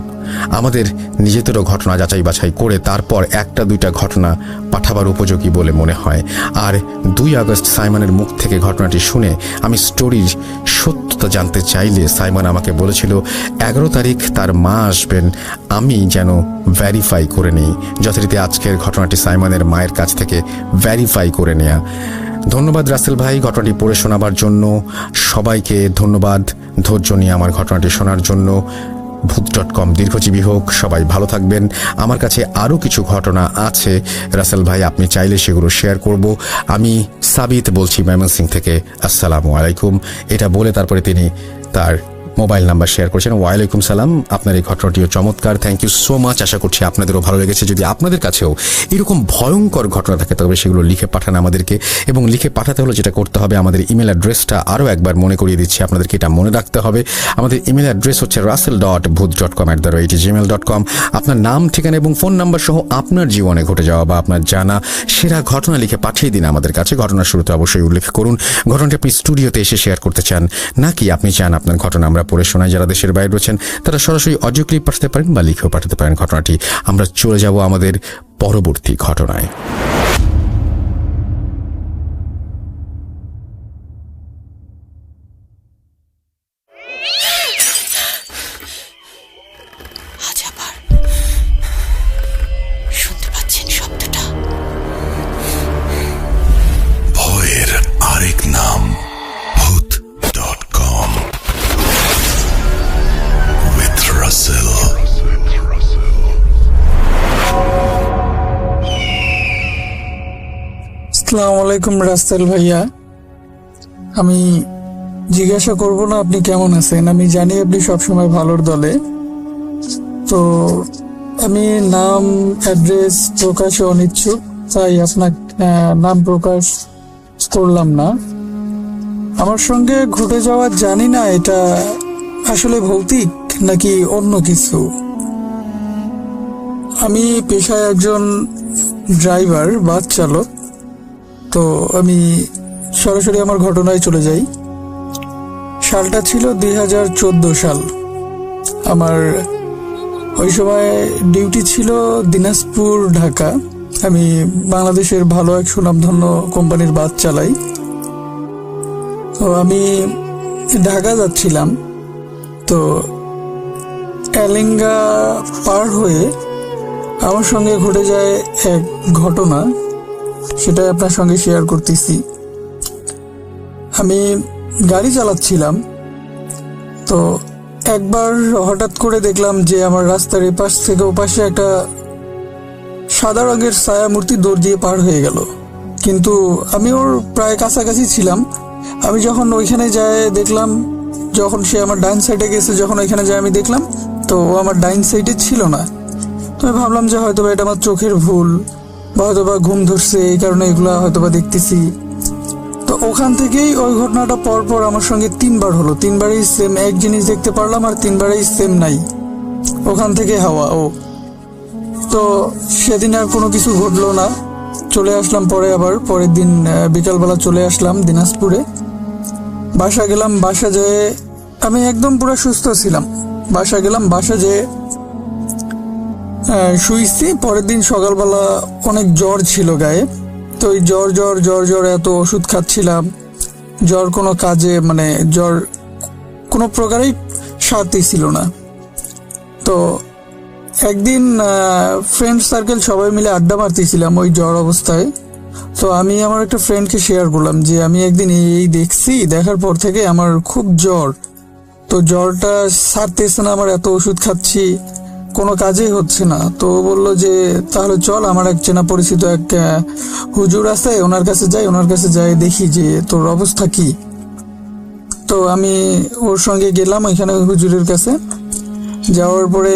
আমাদের নিজেদেরও ঘটনা যাচাই বাছাই করে তারপর 1-2টা ঘটনা পাঠাবার উপযোগী বলে মনে হয়। আর 2 আগস্ট সাইমনের মুখ থেকে ঘটনাটি শুনে আমি স্টোরির সত্যতা জানতে চাইলে সাইমন আমাকে বলেছিল 11 তারিখ তার মা আসবেন, আমি যেন ভেরিফাই করে নিই। যথারীতি আজকের ঘটনাটি সাইমনের মায়ের কাছ থেকে ভেরিফাই করে নেয়া। ধন্যবাদ রাসেল ভাই ঘটনাটি পড়ে শোনাবার জন্য। সবাইকে ধন্যবাদ ধৈর্য নিয়ে আমার ঘটনাটি শোনার জন্য। ভূত.com দীর্ঘজীবী হোক, সবাই ভালো থাকবেন। আমার কাছে আরও কিছু ঘটনা আছে রাসেল ভাই, আপনি চাইলে সেগুলো শেয়ার করব। আমি সাবিত বলছি ময়মনসিংহ থেকে। আসসালামু আলাইকুম। এটা বলে তারপরে তিনি তার মোবাইল নাম্বার শেয়ার করেছেন। ওয়ালাইকুম সালাম। আপনার এই ঘটনাটিও চমৎকার, থ্যাংক ইউ সো মাচ। আশা করছি আপনাদেরও ভালো লেগেছে। যদি আপনাদের কাছেও এরকম ভয়ঙ্কর ঘটনা থাকে তবে সেগুলো লিখে পাঠান আমাদেরকে, এবং লিখে পাঠাতে হলে যেটা করতে হবে, আমাদের ইমেল অ্যাড্রেসটা আরও একবার মনে করিয়ে দিচ্ছি, আপনাদেরকে এটা মনে রাখতে হবে। আমাদের ইমেল অ্যাড্রেস হচ্ছে russell.booth.com@gmail.com। আপনার নাম, ঠিকানা এবং ফোন নাম্বার সহ আপনার জীবনে ঘটে যাওয়া বা আপনার জানা সেরা ঘটনা লিখে পাঠিয়ে দিন আমাদের কাছে। ঘটনার শুরুতে অবশ্যই উল্লেখ করুন ঘটনাটি আপনি স্টুডিওতে এসে শেয়ার করতে চান, নাকি আপনি চান আপনার ঘটনা আমরা পড়ে শোনাই। যারা দেশের বাইরে রয়েছেন তারা সরাসরি অডিও ক্লিপ পাঠাতে পারেন বা লিখেও পাঠাতে পারেন ঘটনাটি। আমরা চলে যাব আমাদের পরবর্তী ঘটনায়। আজ আবার শুনতে পাচ্ছেন শব্দটা? ভয়ের আরেক নাম ভূত.com with Russell. আসসালামু আলাইকুম রাসেল ভাইয়া। আমি জিজ্ঞাসা করব না আপনি কেমন আছেন, আমি জানি আপনি সবসময় ভালোর দলে। তো আমি নাম অ্যাড্রেস প্রকাশে অনিচ্ছুক, তাই আপনার নাম প্রকাশ করলাম না। আমার সঙ্গে ঘটে যাওয়া জানি না এটা আসলে ভৌতিক নাকি অন্য কিছু। আমি পেশায় একজন ড্রাইভার, বাস চালক। তো আমি সরাসরি আমার ঘটনায় চলে যাই। সালটা ছিল 2014 সাল। আমার ওই সময় ডিউটি ছিল দিনাজপুর ঢাকা। আমি বাংলাদেশের ভালো এক সুনামধন্য কোম্পানির বাস চালাই। তো আমি ঢাকা যাচ্ছিলাম। তো এলেঙ্গা পার হয়ে আমার সঙ্গে ঘটে যায় এক ঘটনা, সেটাই আপনার সঙ্গে শেয়ার করতেছি। আমি গাড়ি চালাচ্ছিলাম, তো একবার হঠাৎ করে দেখলাম যে আমার রাস্তার এপাশ থেকে ওপাশে একটা সাদা রঙের ছায়া মূর্তি দৌড় দিয়ে পার হয়ে গেল। কিন্তু আমি ওর প্রায় কাছাকাছি ছিলাম। আমি যখন ওইখানে যাই দেখলাম যখন সে আমার ডাইন সাইডে গেছে, যখন ওইখানে যাই আমি দেখলাম, তো ও আমার ডাইন সাইডে ছিল না। তো আমি ভাবলাম যে হয়তোবা এটা আমার চোখের ভুল, বা হয়তোবা ঘুম ধরছে, এই কারণে এগুলা হয়তোবা দেখতেছি। তো ওখান থেকেই ওই ঘটনাটা পর আমার সঙ্গে 3বার হলো। 3বারই সেম এক জিনিস দেখতে পারলাম, আর 3বারই সেম নাই, ওখান থেকে হাওয়া। ও তো সেদিন আর কোনো কিছু ঘটলো না। চলে আসলাম পরে, আবার পরের দিন বিকালবেলা চলে আসলাম দিনাজপুরে। বাসা গেলাম, বাসা যেয়ে আমি একদম পুরো সুস্থ ছিলাম। বাসা গেলাম, বাসা যেয়ে শুইছি। পরের দিন সকালবেলা অনেক জ্বর ছিল গায়ে। তো ওই জ্বর এত ওষুধ খাচ্ছিলাম, জ্বর কোনো কাজে, মানে জ্বর কোনো প্রকারেই সারতেই ছিল না। তো একদিন ফ্রেন্ড সার্কেল সবাই মিলে আড্ডা মারতেছিলাম ওই জ্বর অবস্থায়। তো আমি আমার একটা ফ্রেন্ডকে শেয়ার করলাম যে আমি একদিন এই দেখছি, দেখার পর থেকে আমার খুব জ্বর, তো জ্বরটা সারতেছে না, আমার এত ওষুধ খাচ্ছি কোনো কাজেই হচ্ছে না। তো ও বললো যে তাহলে চল, আমার এক চেনা পরিচিত এক হুজুর আছে, ওনার কাছে যাই দেখি যে তোর অবস্থা কি। তো আমি ওর সঙ্গে গেলাম ওইখানে হুজুরের কাছে। যাওয়ার পরে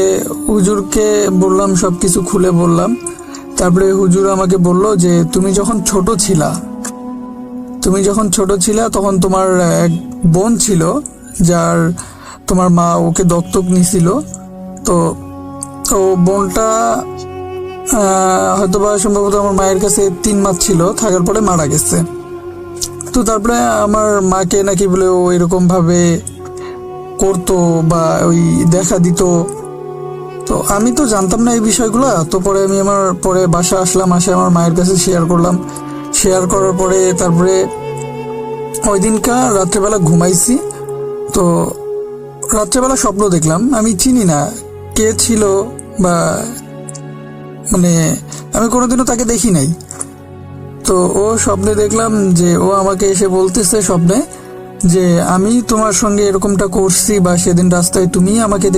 হুজুরকে বললাম, সবকিছু খুলে বললাম। তারপরে হুজুর আমাকে বলল যে তুমি যখন ছোট ছিলা তখন তোমার এক বোন ছিল, যার তোমার মা ওকে দত্তক নিছিল। তো বোনটা হয়তোবা সম্ভবত আমার মায়ের কাছে 3 মাস ছিল, থাকার পরে মারা গেছে। তো তারপরে আমার মাকে নাকি বলে ও এরকম ভাবে করতো বা ওই দেখা দিত। তো আমি তো জানতাম না এই বিষয়গুলো। তো পরে আমি পরে বাসা আসলাম, আমার মায়ের কাছে শেয়ার করলাম। শেয়ার করার পরে তারপরে ওই দিনকার রাত্রেবেলা ঘুমাইছি। তো রাত্রেবেলা স্বপ্ন দেখলাম, আমি চিনি না কে ছিল, বা মানে আমি কোনোদিনও তাকে দেখি নাই। তো ও স্বপ্নে দেখলাম যে ও আমাকে এসে বলতেছে স্বপ্নে যে আমি তোমার সঙ্গে এরকমটা করছি, বা সেদিন রাস্তায় তুমি আমাকে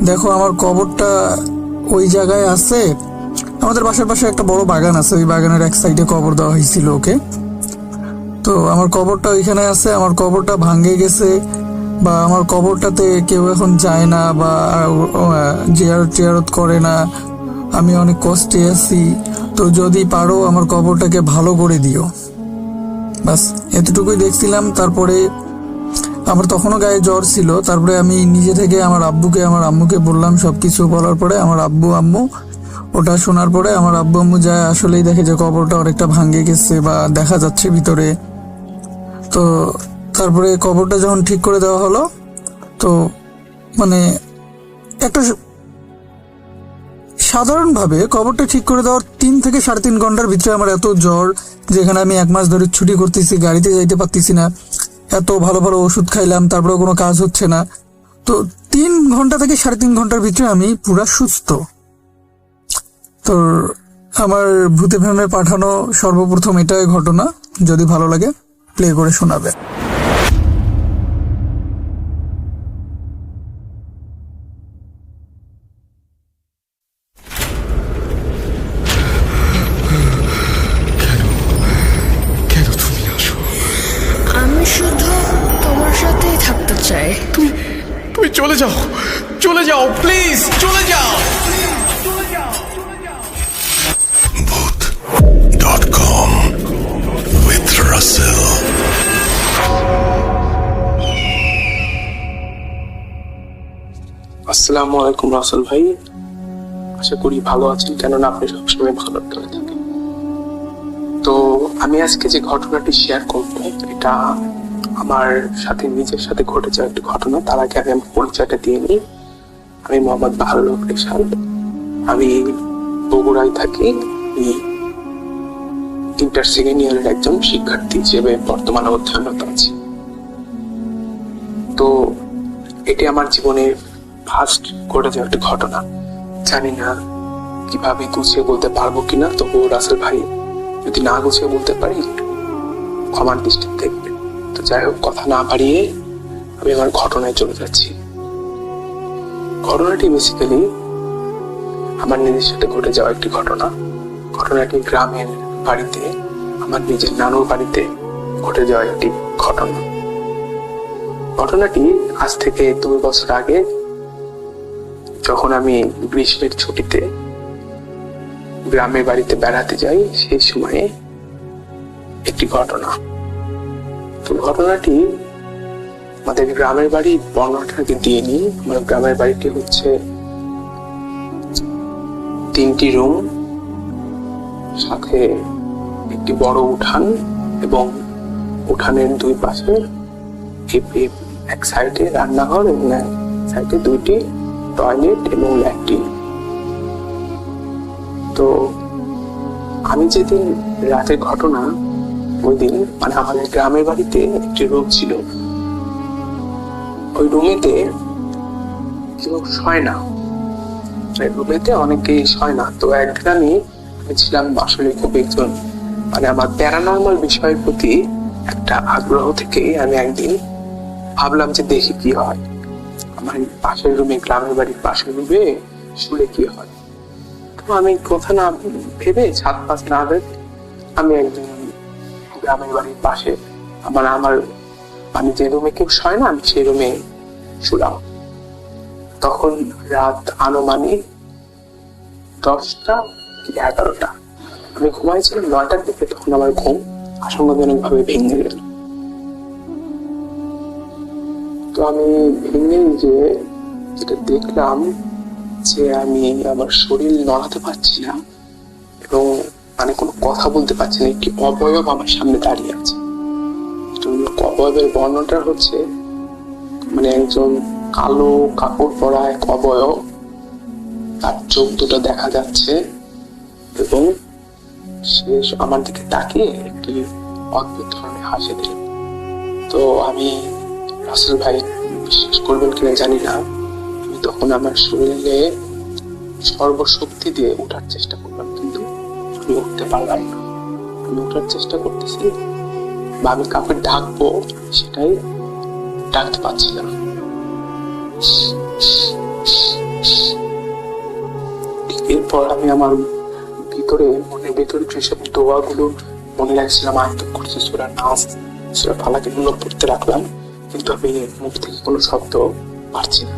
দেখো আমার কবরটা ওই জায়গায় আছে। আমাদের বাসার পাশে একটা বড় বাগান আছে, ওই বাগানের এক সাইডে কবর দেওয়া হয়েছিল ওকে। তো আমার কবরটা ওইখানে আছে, আমার কবরটা ভাঙ্গে গেছে, বা আমার কবরটাতে কেউ এখন যায় না, বা জিয়ারত করে না, আমি অনেক কষ্টে আছি। তো যদি পারো আমার কবরটাকে ভালো করে দিও। বাস এতটুকুই দেখছিলাম। তারপরে আমার তখনও গায়ে জ্বর ছিল। তারপরে আমি নিজে থেকে আমার আম্মুকে বললাম। সবকিছু বলার পরে আমার আম্মু ওটা শোনার পরে আমার আম্মু যায়, আসলেই দেখে যে কবরটা অনেকটা ভাঙ্গে গেছে বা দেখা যাচ্ছে ভিতরে। তো তারপরে কবরটা যখন ঠিক করে দেওয়া হলো, তো মানে একটা সাধারণভাবে কবরটা ঠিক করে দেওয়ার 3 থেকে 3.5 ঘন্টার ভিতরে আমার এত জ্বর, যেখানে আমি 1 মাস ধরে ছুটি করতেছি, গাড়িতে যাইতে পারতেছি না, এত ভালো ওষুধ খাইলাম, তারপরে কোনো কাজ হচ্ছে না। তো 3 ঘন্টা থেকে 3.5 ঘন্টার ভিতরে আমি পুরা সুস্থ। তো আমার ভূতে ফ্যামে পাঠানো সর্বপ্রথম এটাই ঘটনা। যদি ভালো লাগে প্লে করে শোনাবে। আমি শুধু তোমার সাথেই থাকতে চাই। তুমি চলে যাও প্লিজ, চলে যাও। Bhoot.com with Russell. আসসালামু আলাইকুম রাসেল ভাই, আশা করি ভালো আছেন, কেননা আপনি সবসময় ভালো করে থাকেন। তো আমি আজকে যে ঘটনাটি শেয়ার করবো, এটা আমার সাথে নিজের সাথে ঘটে যাওয়া একটা ঘটনা। তার আগে আমি আমার পরিচয়টা দিয়ে নিই। আমি মোহাম্মদ বাহারুল হক রেশাদ, আমি বগুড়ায় থাকি। ইন্টার সেকেন্ড ইয়ারের একজন শিক্ষার্থী হিসেবে বর্তমানে অধ্যয়নরত আছি। তো এটি আমার জীবনের ফার্স্ট ঘটে যাওয়া একটা ঘটনা। জানি না কিভাবে গুছিয়ে বলতে পারবো কিনা, তবু রাসেল ভাই যদি না গুছিয়ে বলতে পারি ক্ষমার দৃষ্টিতে দেখবে। তো যাই হোক, কথা না বাড়িয়ে আমি আমার ঘটনায় চলে যাচ্ছি। ঘটনাটি বেসিক্যালি আমার নিজের সাথে ঘটে যাওয়া একটি ঘটনা। ঘটনাটি গ্রামের বাড়িতে, আমার নিজের নানুর বাড়িতে ঘটে যাওয়া একটি ঘটনা। ঘটনাটি আজ থেকে 2 বছর আগে, যখন আমি গ্রীষ্মের ছুটিতে গ্রামের বাড়িতে বেড়াতে যাই, সেই সময়ে একটি ঘটনা। তো ঘটনাটি আমাদের গ্রামের বাড়ি বর্ণনাটাকে দিয়ে নিই। আমার গ্রামের বাড়িটি হচ্ছে 3টি রুম, সাথে একটি বড় উঠান এবং উঠানের 2 পাশে এক সাইডে রান্নাঘর এবং এক সাইডে 2টি টয়লেট এবং ল্যাট্রিন। তো আমি যেদিন রাতের ঘটনা, ওই দিন মানে আমাদের গ্রামের বাড়িতে একটি রুম ছিল, ওই রুমেতে কেউ শয় না, রুমেতে অনেকেই শয় না। তো একদিন আমি ছিলাম আসলে খুব একজন মানে আমার প্যারানর্মাল বিষয়ের প্রতি একটা আগ্রহ থেকে আমি একদিন ভাবলাম যে দেখি কি হয়, আমার পাশের রুমে, গ্রামের বাড়ির পাশের রুমে শুলে কি হয়। তো আমি কথা না ভেবে, ছাদ পাশ না ভেবে, আমি একদিন গ্রামের বাড়ির পাশে আমার মানে যে রুমে কেউ শয় না, আমি সেই রুমে শুলাম। তখন রাত আনুমানিক 10টা কি 11টা, আমি ঘুমাইছিলাম 9টার দিকে। তখন আমার ঘুম আশঙ্কাজনক ভাবে ভেঙে গেল। তো আমি ভেঙে যে যেটা দেখলাম যে আমি আমার শরীর নড়াতে পারছি না এবং মানে কোনো কথা বলতে পারছি না। একটি অবয়ব আমার সামনে দাঁড়িয়ে আছে। অবয়বের বর্ণনাটা হচ্ছে মানে একজন কালো কাপড় পরা এক অবয়ব, তার চোখ দুটো দেখা যাচ্ছে এবং সে আমার দিকে তাকিয়ে একটি অদ্ভুত ধরনের হাসি দিল। তো আমি, রাসেল ভাই বিশ্বাস করবেন কিনা জানি না, আমি তখন আমার শরীরে সর্বশক্তি দিয়ে উঠার চেষ্টা করলাম, কিন্তু আমি উঠতে পারলাম না। আমি উঠার চেষ্টা করতেছি বা আমি কাউকে ডাকবো, সেটাই ডাকতে পারছিলাম। এরপর আমি আমার মনের ভেতরে যেসব দোয়াগুলো মনে রাখছিলাম, আয়ত্ত করছি, সূরা নাস, সূরা ফালাক, এগুলো পড়তে রাখলাম, কিন্তু আমি মুখ থেকে কোনো শব্দ পারছি না।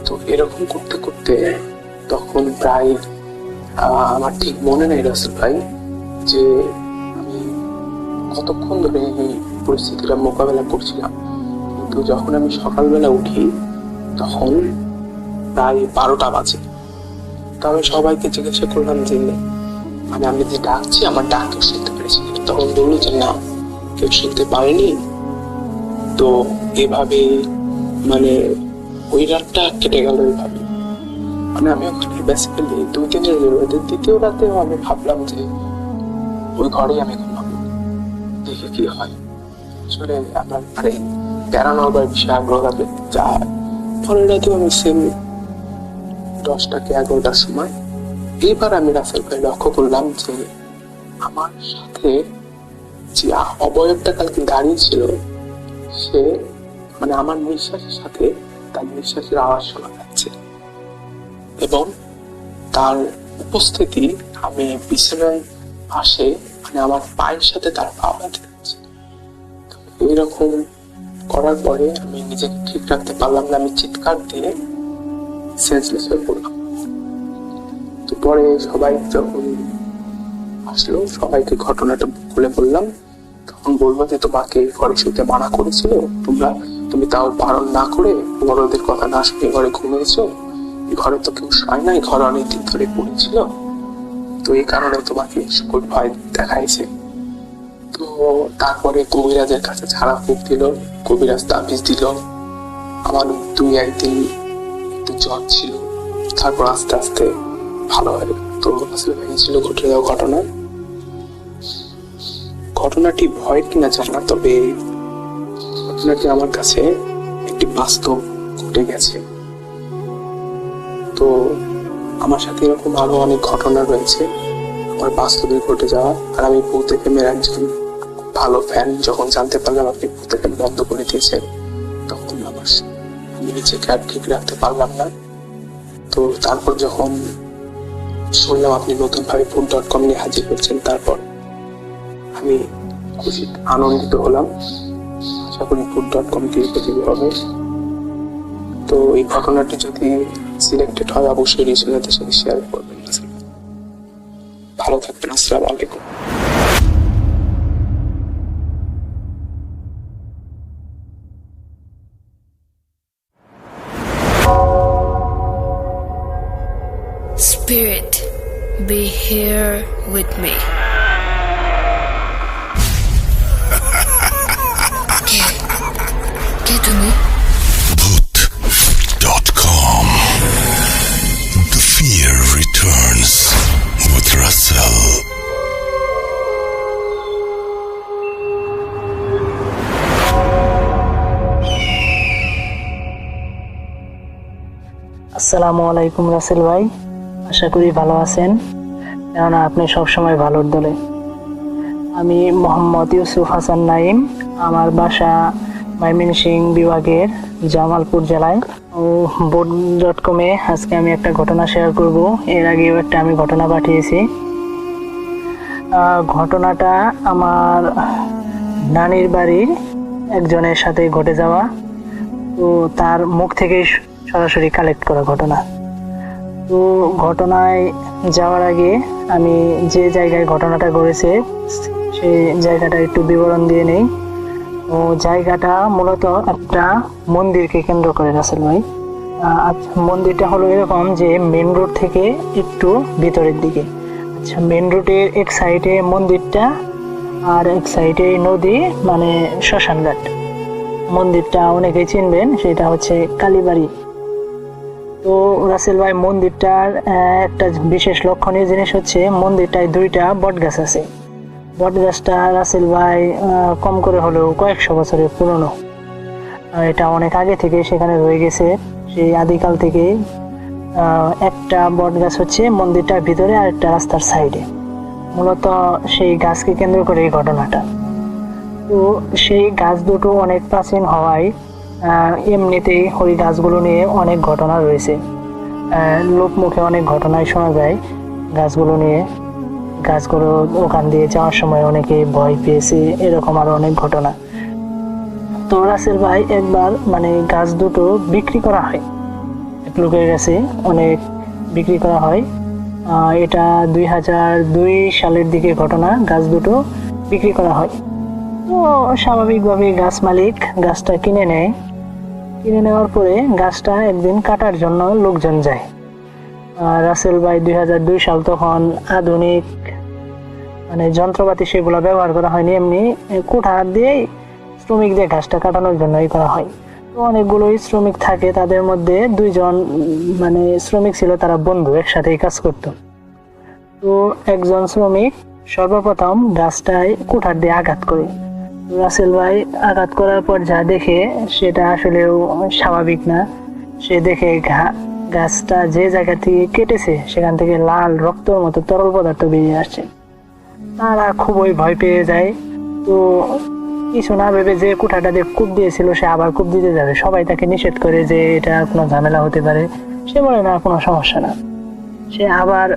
তো এরকম করতে করতে তখন প্রায় আমার ঠিক মনে নেই রাসেল ভাই যে আমি কতক্ষণ ধরে এই পরিস্থিতিটা মোকাবেলা করছিলাম। কিন্তু যখন আমি সকালবেলা উঠি তখন প্রায় 12টা বাজে। তো আমি সবাইকে জিজ্ঞাসা করলাম যে মানে আমি যে ডাকছি, আমার ডাক কেউ শুনতে পেরেছি? তখন বললো যে না, কেউ শুনতে পারেনি। তো এভাবে মানে ওই রাতটা কেটে গেল। এইভাবে মানে আমি ওখানে বেসিক্যালি 2-3 দিন রইলাম। দ্বিতীয় রাতেও আমি ভাবলাম যে ওই ঘরেই আমি ঘুমাবো, দেখি কি হয়। আসলে আমার মানে প্যারানর্মাল বিষয়ে আগ্রহ থাকে যা। পরের রাতেও আমি সেম 10টা কি 11টার সময় এইবার আমি রাসেল ভাই লক্ষ্য করলাম যে আমার সাথে যে অবয়বটা কালকে দাঁড়িয়ে ছিল, সে মানে আমার নিঃশ্বাসের সাথে তার নিঃশ্বাসের আওয়াজ শোনা যাচ্ছে এবং তার উপস্থিতি আমি বিছানায় পাশে মানে আমার পায়ের সাথে তার পা বাঁধে যাচ্ছে। এইরকম করার পরে আমি নিজেকে ঠিক রাখতে পারলাম না, আমি চিৎকার দিয়ে সেন্সলেস হয়ে পড়লাম। তো পরে সবাই যখন আসলো, সবাইকে ঘটনাটা খুলে বললাম। তখন বলবো যে তোমাকে ঘরে শুতে মানা করেছিল, তুমি তাও বারণ না করে বড়দের কথা না শুনে ঘরে ঘুমিয়েছো। ঘরে তো কেউ শয় নাই, ঘরে অনেকদিন ধরে পড়েছিল, তো এই কারণে তোমাকে সকল ভয় দেখাইছে। তো তারপরে কবিরাজের কাছে ছাড়া ফুক দিল, কবিরাজ তাবিজ দিল। আমার 2-1 দিন একটু জ্বর ছিল, তারপর আস্তে আস্তে ভালো হয়। তো আসলে ছিল ঘটে যাওয়া ঘটনাটি ভয়ের কিনা জানি না, তবে ঘটনাটি আমার কাছে একটি বাস্তব ঘটে গেছে। তো আমার সাথে এরকম আরো অনেক ঘটনা রয়েছে আমার বাস্তবে ঘটে যাওয়া। আর আমি ভূত এফএমের একজন ভালো ফ্যান। যখন জানতে পারলাম আপনি ভূত এফএম বন্ধ করে দিয়েছেন, তখন আমি নিজেকে আর ঠিক রাখতে পারলাম না। তো তারপর যখন শুনলাম আপনি নতুন ভাবে food.com নিয়ে হাজির করছেন, তারপর আমি খুশি আনন্দিত হলাম। আশা করি food.com তিরুপতি হবে। তো এই ঘটনাটি যদি সিলেক্টেড হয় অবশ্যই রিসেলারদের সাথে শেয়ার করবেন। ভালো থাকবেন, আসসালামু আলাইকুম। Spirit, be here with me. কে তুমি? Bhoot.com. The fear returns with Russell. আসসালামু আলাইকুম রাসেল ভাই, আশা করি ভালো আছেন, কেননা আপনি সবসময় ভালোর দলে। আমি মোহাম্মদ ইউসুফ হাসান নাইম, আমার বাসা ময়মনসিংহ বিভাগের জামালপুর জেলায়। ও boat.com-এ আজকে আমি একটা ঘটনা শেয়ার করব। এর আগেও একটা আমি ঘটনা পাঠিয়েছি। ঘটনাটা আমার নানির বাড়ির একজনের সাথে ঘটে যাওয়া, তো তার মুখ থেকেই সরাসরি কালেক্ট করা ঘটনা। তো ঘটনায় যাওয়ার আগে আমি যে জায়গায় ঘটনাটা ঘটেছে সেই জায়গাটা একটু বিবরণ দিয়ে নেই। ও জায়গাটা মূলত একটা মন্দিরকে কেন্দ্র করে রাসেল ভাই। মন্দিরটা হলো এরকম যে মেন রোড থেকে একটু ভিতরের দিকে। আচ্ছা, মেন রোডের এক সাইডে মন্দিরটা আর এক সাইডে নদী, মানে শ্মশানঘাট। মন্দিরটা অনেকেই চিনবেন, সেটা হচ্ছে কালীবাড়ি। তো রাসেল ভাই, মন্দিরটার একটা বিশেষ লক্ষণীয় জিনিস হচ্ছে মন্দিরটায় 2টা বট গাছ আছে। বট গাছটা রাসেল ভাই কম করে হলেও কয়েকশো বছরের পুরনো। এটা অনেক আগে থেকে সেখানে রয়ে গেছে, সেই আদিকাল থেকে। একটা বট গাছ হচ্ছে মন্দিরটার ভিতরে আর একটা রাস্তার সাইডে। মূলত সেই গাছকে কেন্দ্র করে এই ঘটনাটা। তো সেই গাছ দুটো অনেক প্রাচীন হওয়ায় এমনিতেই ওই গাছগুলো নিয়ে অনেক ঘটনা রয়েছে। লোকমুখে অনেক ঘটনাই শোনা যায় গাছগুলো নিয়ে। গাছগুলো ওখান দিয়ে যাওয়ার সময় অনেকে ভয় পেয়েছে, এরকম আরো অনেক ঘটনা। তো রাসেল ভাই, একবার মানে গাছ দুটো বিক্রি করা হয় এক লোকের কাছে, অনেক বিক্রি করা হয়। এটা 2002 সালের দিকে ঘটনা। গাছ দুটো বিক্রি করা হয়। তো স্বাভাবিকভাবে গাছ মালিক গাছটা কিনে নেয়। কিনে নেওয়ার পরে গাছটা একদিন কাটার জন্য লোকজন যায়। রাসেল ভাই 2002 সাল, তখন আধুনিক মানে যন্ত্রপাতি সেগুলো ব্যবহার করা হয়নি, এমনি কুঠার দিয়ে শ্রমিক দিয়ে ঘাসটা কাটানোর জন্যই করা হয়। তো অনেকগুলোই শ্রমিক থাকে, তাদের মধ্যে 2 জন মানে শ্রমিক ছিল, তারা বন্ধু, একসাথেই কাজ করত। তো একজন শ্রমিক সর্বপ্রথম গাছটায় কুঠার দিয়ে আঘাত করে। রাসেল ভাই আঘাত করার পর যা দেখে সেটা আসলেও স্বাভাবিক না। সে দেখে গাছটা যে জায়গা থেকে কেটেছে সেখান থেকে লাল রক্তের মতো তরল পদার্থ বেরিয়ে আসছে। তারা খুবই ভয় পেয়ে যায়। তো কিছু না ভেবে যে কুঠাটা দিয়ে কূপ দিয়েছিল সে আবার কূপ দিতে যাবে। সবাই তাকে নিষেধ করে যে এটা কোনো ঝামেলা হতে পারে। সে বলে না, কোনো সমস্যা না। সে আবার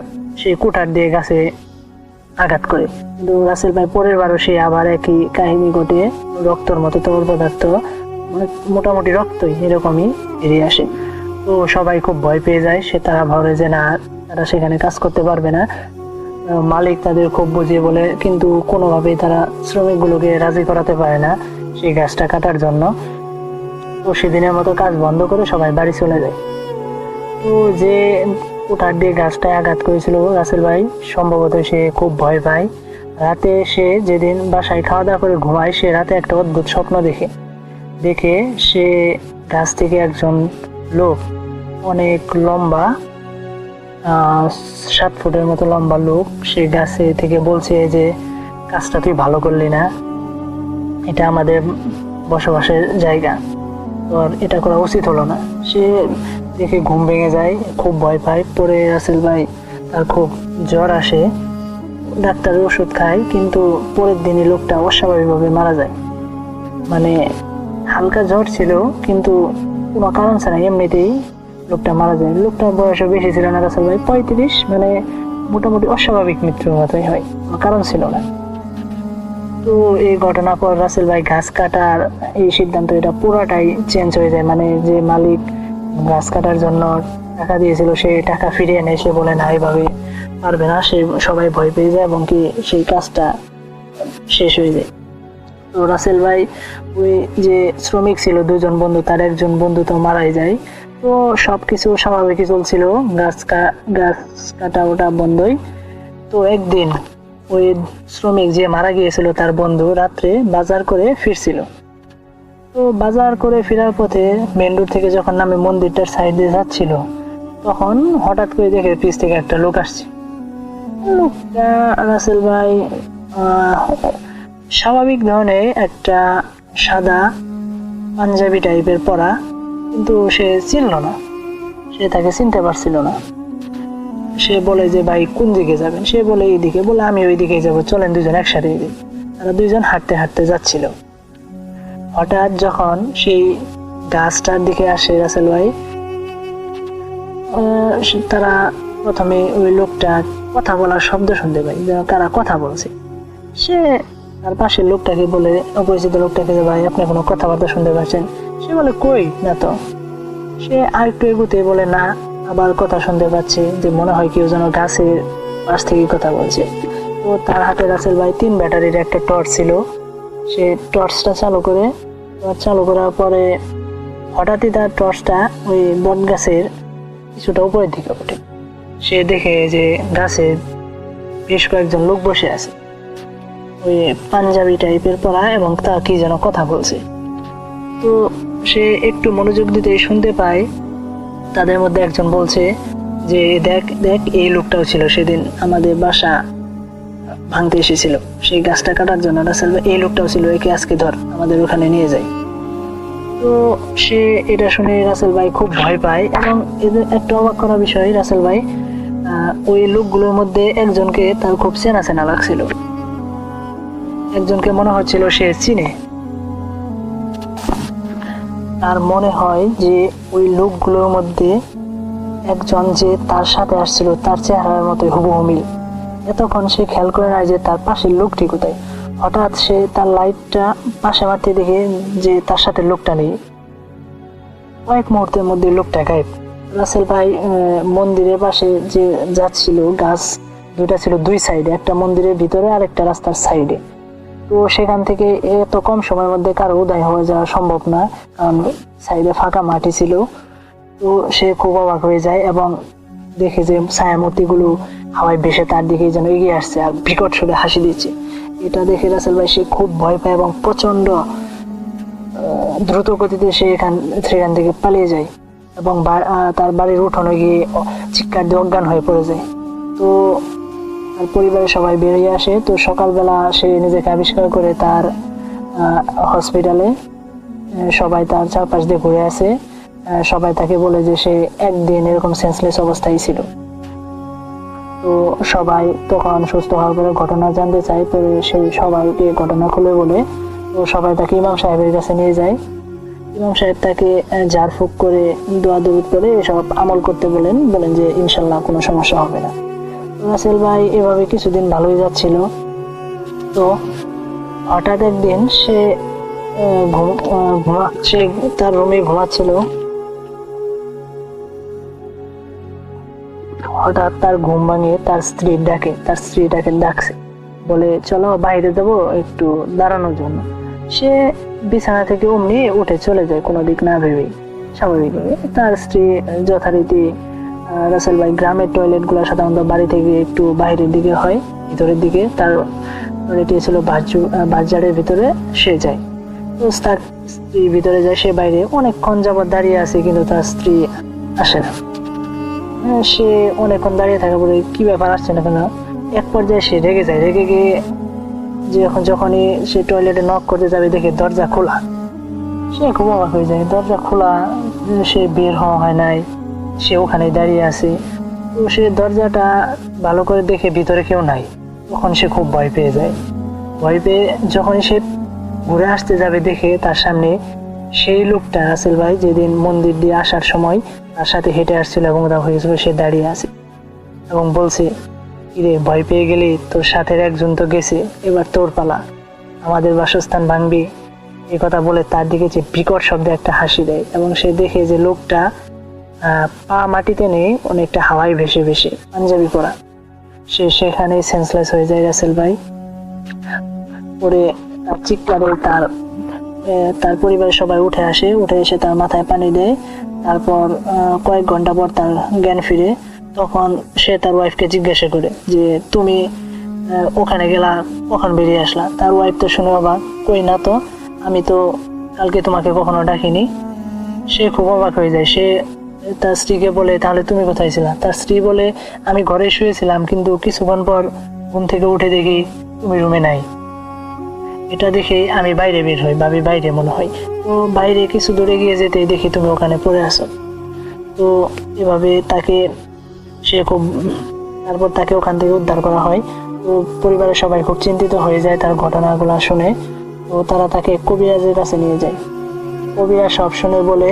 সেই কুঠার দিয়ে গাছে আঘাত করে। কিন্তু রাসেল ভাই পরের বারও সে আবার একই কাহিনী ঘটে, রক্তর মতো তরল পদার্থ, মোটামুটি রক্তই এরকমই বেরিয়ে আসে। তো সবাই খুব ভয় পেয়ে যায়। তারা ভাবে যে না, তারা সেখানে কাজ করতে পারবে না। মালিক তাদের খুব বুঝিয়ে বলে, কিন্তু কোনোভাবেই তারা শ্রমিকগুলোকে রাজি করাতে পারে না সেই গাছটা কাটার জন্য। তো সেদিনের মতো কাজ বন্ধ করে সবাই বাড়ি চলে যায়। তো যে কুঠার দিয়ে গাছটায় আঘাত করেছিল রাসেল ভাই, সম্ভবত সে খুব ভয় পায়। রাতে সে যেদিন বাসায় খাওয়া দাওয়া করে ঘুমায়, সে রাতে একটা অদ্ভুত স্বপ্ন দেখে সে গাছ থেকে একজন লোক, অনেক লম্বা, 7 ফুটের মতো লম্বা লোক, সে গাছে থেকে বলছে যে কাজটা তুই ভালো করলি না, এটা আমাদের বসবাসের জায়গা, তোর এটা করা উচিত হলো না। সে দেখে ঘুম ভেঙে যায়, খুব ভয় পায়। পরে রাসেল ভাই তার খুব জ্বর আসে, ডাক্তারের ওষুধ খায়, কিন্তু পরের দিনই লোকটা অস্বাভাবিকভাবে মারা যায়। মানে হালকা জ্বর ছিল, কিন্তু কোনো কারণ ছাড়া এমনিতেই লোকটা মারা যায়। লোকটার বয়সও বেশি ছিল না রাসেল ভাই, 35, মানে মোটামুটি অস্বাভাবিক মৃত্যুর মতোই হয়, কোনো কারণ ছিল না। তো এই ঘটনার পর রাসেল ভাই গাছ কাটার এই সিদ্ধান্ত এটা পুরোটাই চেঞ্জ হয়ে যায়। মানে যে মালিক গাছ কাটার জন্য টাকা দিয়েছিল সে টাকা ফিরিয়ে নেয়। সে বলে না এইভাবে পারবে না, সে সবাই ভয় পেয়ে যায় এবং কি সেই কাজটা শেষ হয়ে যায়। তো রাসেল ভাই ওই যে শ্রমিক ছিল দুজন বন্ধু, তার একজন বন্ধু তো মারাই যায়। তো সবকিছু স্বাভাবিকই চলছিল, গাছ কাটা ওটা বন্ধই। তো একদিন ওই শ্রমিক যে মারা গিয়েছিল তার বন্ধু রাত্রে বাজার করে ফিরছিল। তো বাজার করে ফেরার পথে মেন রোড থেকে যখন নামে মন্দিরটার সাইড দিয়ে যাচ্ছিল, তখন হঠাৎ করে দেখে পিছ থেকে একটা লোক আসছে। লোকটা রাসেল ভাই স্বাভাবিক ধরনের একটা সাদা পাঞ্জাবি টাইপের পরা, কিন্তু সে চিনল না, সে তাকে চিনতে পারছিল না। সে বলে যে ভাই কোন দিকে যাবেন? সে বলে এইদিকে। বলে আমি ওই দিকে যাবো, চলেন দুজন একসাথে। তারা দুইজন হাঁটতে হাঁটতে যাচ্ছিল। হঠাৎ যখন সেই গাছটার দিকে আসে রাসেল ভাই, তারা প্রথমে ওই লোকটা কথা বলার শব্দ শুনতে পাই, যেন তারা কথা বলছে। সে তার পাশের লোকটাকে বলে, অপরিচিত লোকটাকে, যে ভাই আপনি কোনো কথাবার্তা শুনতে পাচ্ছেন? সে বলে কই না তো। সে আরেকটু এগুতে বলে না, আবার কথা শুনতে পাচ্ছে, যে মনে হয় কেউ যেন গাছের পাশ থেকে কথা বলছে। তো তার হাতে রাসেল ভাই 3 ব্যাটারির একটা টর্চ ছিল। সে টর্চটা চালু করার পরে হঠাৎই তার টর্চটা ওই বট গাছের কিছুটা উপরের দিকে ওঠে। সে দেখে যে গাছে বেশ কয়েকজন লোক বসে আছে, ওই পাঞ্জাবি টাইপের পরা, এবং তা কি যেন কথা বলছে। তো সে একটু মনোযোগ দিতে শুনতে পায় তাদের মধ্যে একজন বলছে যে দেখ দেখ, এই লোকটাও ছিল সেদিন আমাদের বাসা ভাঙতে এসেছিল, সেই গাছটা কাটার জন্য। রাসেল ভাই, এই লোকটাও ছিল, একে আজকে ধর আমাদের ওখানে নিয়ে যাই। তো সে এটা শুনে রাসেল ভাই খুব ভয় পায়। এবং এদের একটা অবাক করা বিষয়, রাসেল ভাই ওই লোকগুলোর মধ্যে একজনকে তার খুব চেনা চেনা লাগছিল, একজনকে মনে হচ্ছিল সে চিনে। তার মনে হয় যে ওই লোকগুলোর মধ্যে একজন যে তার সাথে আসছিল তার চেহারার মতো হুবহু মিল। এতক্ষণ সে খেয়াল করে না যে তার পাশের লোকটি কোথায়। হঠাৎ সে তার লাইটটা পাশে মারতে দেখে যে তার সাথে লোকটা নেই। কয়েক মুহূর্তের মধ্যে লোকটা গায়েব। রাসেল ভাই মন্দিরের পাশে যে যাচ্ছিল, গাছ দুইটা ছিল দুই সাইডে, একটা মন্দিরের ভিতরে আর একটা রাস্তার সাইডে। তো সেখান থেকে এত কম সময়ের মধ্যে কারো উদয় হয়ে যাওয়া সম্ভব না, কারণ সাইডে ফাঁকা মাটি ছিল। তো সে খুব অবাক হয়ে যায় এবং দেখে যে ছায়ামূর্তিগুলো হাওয়ায় ভেসে তার দিকে যেন এগিয়ে আসছে আর বিকট সুরে হাসি দিচ্ছে। এটা দেখে রাসেল ভাই সে খুব ভয় পায় এবং প্রচন্ড দ্রুত গতিতে সে সেখান থেকে পালিয়ে যায় এবং তার বাড়ির উঠোনে গিয়ে চিৎকার দিয়ে অজ্ঞান হয়ে পড়ে যায়। তো তার পরিবারের সবাই বেরিয়ে আসে। তো সকালবেলা সে নিজেকে আবিষ্কার করে তার হসপিটালে, সবাই তার চারপাশ দিয়ে ঘুরে আসে। সবাই তাকে বলে যে সে একদিন এরকম সেন্সলেস অবস্থায় ছিল। তো সবাই তখন সুস্থ হওয়ার পরে ঘটনা জানতে চায়। তো সে সবাইকে ঘটনা খুলে বলে। তো সবাই তাকে ইমাম সাহেবের কাছে নিয়ে যায়। ইমাম সাহেব তাকে ঝাড়ফুঁক করে দোয়া দরুদ করে এসব আমল করতে বলেন যে ইনশাল্লাহ কোনো সমস্যা হবে না। রাসেল ভাই এভাবে কিছুদিন ভালোই যাচ্ছিল। তো হঠাৎ একদিন সে তার রুমে ঘুমাচ্ছিল। হঠাৎ তার ঘুম ভাঙিয়ে তার স্ত্রীটাকে ডাকছে, বলে চলো বাইরে যাবো একটু দাঁড়ানোর জন্য। সে বিছানা থেকে অমনি উঠে চলে যায়, কোনো দিক না ভেবেই স্বাভাবিকভাবে। তার স্ত্রী যথারীতি, রাসেল ভাই গ্রামের টয়লেট গুলো সাধারণত বাড়ি থেকে একটু বাইরের দিকে হয়, ভিতরের দিকে। তার টয়লেট ছিল বাজারের ভিতরে, সে যায়। তো তার স্ত্রী ভিতরে যায়, সে বাইরে অনেকক্ষণ যাবত দাঁড়িয়ে আছে, কিন্তু তার স্ত্রী আসে না। সে অনেকক্ষণ দাঁড়িয়ে থাকা বলে কি ব্যাপার, আসছে না কেন? এক পর্যায়ে সে রেগে যায়। রেগে গিয়ে যখনই সে টয়লেটে নক করতে যাবে দেখে দরজা খোলা। সে খুব অবাক হয়ে যায়, দরজা খোলা, সে বের হওয়া হয় নাই, সে ওখানে দাঁড়িয়ে আছে। তো সে দরজাটা ভালো করে দেখে ভিতরে কেউ নাই। তখন সে খুব ভয় পেয়ে যায়। ভয় পেয়ে যখনই সে ঘুরে আসতে যাবে দেখে তার সামনে সেই লোকটা, রাসেল ভাই যেদিন মন্দির দিয়ে আসার সময় তার সাথে হেঁটে আসছিল এবং তা হয়েছিল, সে দাঁড়িয়ে আছে এবং বলছে, কিরে ভয় পেয়ে গেলি? তোর সাথে একজন তো গেছে, এবার তোর পালা, আমাদের বাসস্থান ভাঙবি, এই কথা বলে তার দিকে যে বিকট শব্দে একটা হাসি দেয় এবং সে দেখে যে লোকটা পা মাটিতে নেই, অনেকটা হাওয়ায় ভেসে ভেসে, পাঞ্জাবি পরা। সে সেখানেই সেন্সলেস হয়ে যায় রাসেল ভাই। পরে তার চিৎকারে তার পরিবারের সবাই উঠে আসে, উঠে এসে তার মাথায় পানি দেয়। তারপর কয়েক ঘন্টা পর তার জ্ঞান ফিরে। তখন সে তার ওয়াইফকে জিজ্ঞাসা করে যে তুমি ওখানে গেলা, কখন বেরিয়ে আসলা? তার ওয়াইফ তো শুনে অবাক, কই না তো, আমি তো কালকে তোমাকে কখনো ডাকিনি। সে খুব অবাক হয়ে যায়। সে তার স্ত্রীকে বলে তাহলে তুমি কোথায় ছিলা? তার স্ত্রী বলে আমি ঘরে শুয়েছিলাম, কিন্তু কিছুক্ষণ পর ঘুম থেকে উঠে দেখি তুমি রুমে নাই। এটা দেখে আমি বাইরে বের হই, ভাবি বাইরে মনে হয়। তো বাইরে কিছু দূরে গিয়ে যেতে দেখি তুমি ওখানে পড়ে আছো। তো এভাবে তারপর তাকে ওখান থেকে উদ্ধার করা হয়। তো পরিবারের সবাই খুব চিন্তিত হয়ে যায় তার ঘটনাগুলো শুনে। তো তারা তাকে কবিরাজের কাছে নিয়ে যায়। কবিরাজ সব শুনে বলে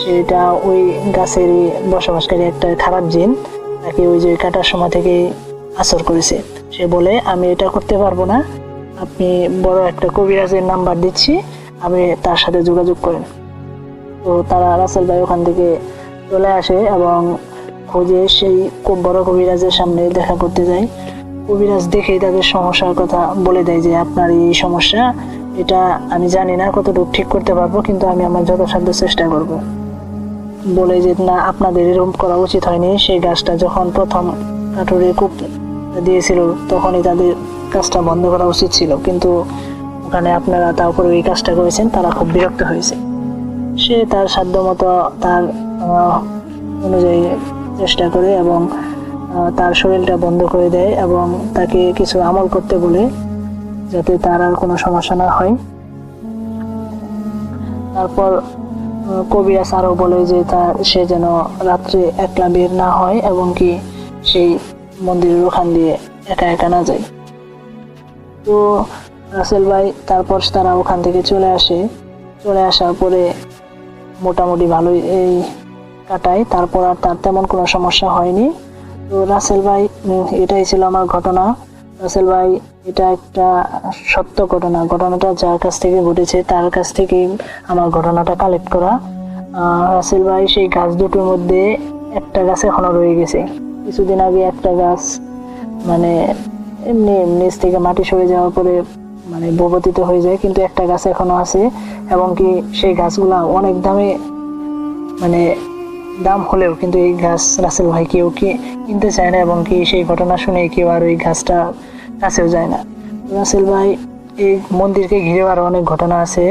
সেটা ওই গাছেরই বসবাসকারী একটা খারাপ জিন তাকে ওই যে কাটার সময় থেকে আসর করেছে। সে বলে আমি এটা করতে পারবো না, আপনি বড় একটা কবিরাজের নাম্বার দিচ্ছি, আপনি তার সাথে যোগাযোগ করেন। তো তারা রাসেল ভাই ওখান থেকে চলে আসে এবং খোঁজে সেই খুব বড় কবিরাজের সামনে দেখা করতে যায়। কবিরাজ দেখেই তাদের সমস্যার কথা বলে দেয় যে আপনার এই সমস্যা, এটা আমি জানি না কতটুকু ঠিক করতে পারবো, কিন্তু আমি আমার যথাসাধ্য চেষ্টা করব। বলে যে না, আপনাদের এরকম করা উচিত হয়নি। সেই গাছটা যখন প্রথম কাঠুরে কূপ দিয়েছিল তখনই তাদের কাজটা বন্ধ করা উচিত ছিল, কিন্তু ওখানে আপনারা তারপরে এই কাজটা করেছেন। তারা খুব বিরক্ত হয়েছে। সে তার সাধ্য মতো তার অনুযায়ী চেষ্টা করে এবং তার শরীরটা বন্ধ করে দেয় এবং তাকে কিছু আমল করতে বলে যাতে তার আর কোনো সমস্যা না হয়। তারপর কবিরাজ আরো বলে যে সে যেন রাত্রে একলা বের না হয় এবং কি সেই মন্দিরের ওখান দিয়ে একা একা না যায়। তো রাসেল ভাই তারপর তারা ওখান থেকে চলে আসার পরে মোটামুটি ভালোই এই কাটায়। তারপর আর তার তেমন কোনো সমস্যা হয়নি। তো রাসেল ভাই, এটাই ছিল আমার ঘটনা। রাসেল ভাই, এটা একটা সত্য ঘটনাটা যার কাছ থেকে ঘটেছে তার কাছ থেকে আমার ঘটনাটা কালেক্ট করা। রাসেল ভাই, সেই গাছ দুটোর মধ্যে একটা গাছ এখনো রয়ে গেছে। কিছুদিন আগে একটা গাছ মানে এমনি নিচ থেকে মাটি সরে যাওয়ার পরে মানে ভূপতিত হয়ে যায়, কিন্তু একটা গাছ এখনো আছে এবং কি সেই গাছগুলা অনেক দাম হলেও কিন্তু এই গাছ রাসেল ভাই কেউ কিনতে চায় না এবং কি সেই ঘটনা শুনে কেউ আর ওই গাছটা কাছেও যায় না। রাসেল ভাই, এই মন্দিরকে ঘিরে আরো অনেক ঘটনা আছে।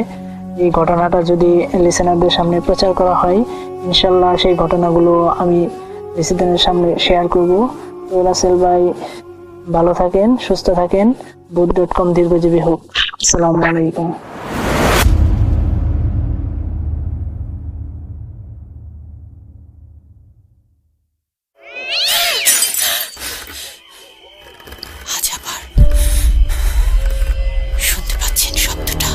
এই ঘটনাটা যদি লিসেনারদের সামনে প্রচার করা হয়, ইনশাল্লাহ সেই ঘটনাগুলো আমি লিসেনারদের সামনে শেয়ার করব। তো রাসেল ভাই ভালো থাকেন, সুস্থ থাকেন, বুথ.com দীর্ঘজীবী হোক। আসসালামু আলাইকুম। আজ আবার শুনতে পাচ্ছেন শব্দটা?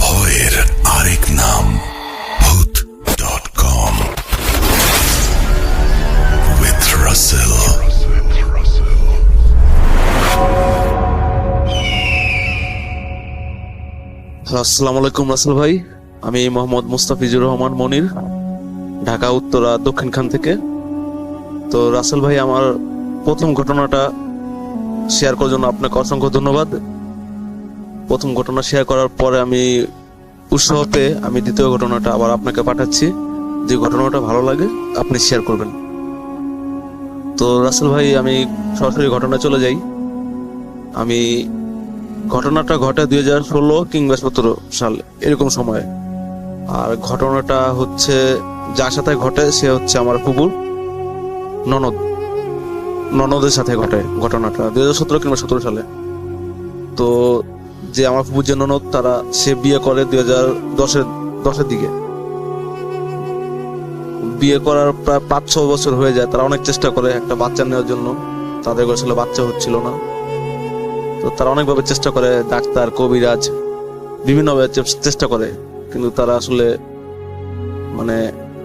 ভয়ের আরেক নাম ভূত.com with Russell. আসসালামু আলাইকুম রাসেল ভাই, আমি মোহাম্মদ মুস্তাফিজুর রহমান মনির, ঢাকা উত্তরা দক্ষিণখান থেকে। তো রাসেল ভাই, আমার প্রথম ঘটনাটা শেয়ার করার জন্য আপনাকে অসংখ্য ধন্যবাদ। প্রথম ঘটনা শেয়ার করার পরে আমি উৎসাহ পেয়ে আমি দ্বিতীয় ঘটনাটা আবার আপনাকে পাঠাচ্ছি। যে ঘটনাটা ভালো লাগে আপনি শেয়ার করবেন। তো রাসেল ভাই, আমি সরাসরি ঘটনা চলে যাই। আমি ঘটনাটা ঘটে 2016 কিংবা 17 সাল এরকম সময়ে। আর ঘটনাটা হচ্ছে যার সাথে ঘটে সে হচ্ছে আমার ফুপুর ননদের সাথে ঘটে ঘটনাটা 2017 কিংবা 17 সালে। তো যে আমার ফুপুর যে ননদ, সে বিয়ে করে 2010-এর দিকে। বিয়ে করার প্রায় 5-6 বছর হয়ে যায়। তারা অনেক চেষ্টা করে একটা বাচ্চা নেওয়ার জন্য, তাদের আসলে বাচ্চা হচ্ছিল না। তো তারা অনেকভাবে চেষ্টা করে, ডাক্তার, কবিরাজ বিভিন্নভাবে চেষ্টা করে, কিন্তু তারা আসলে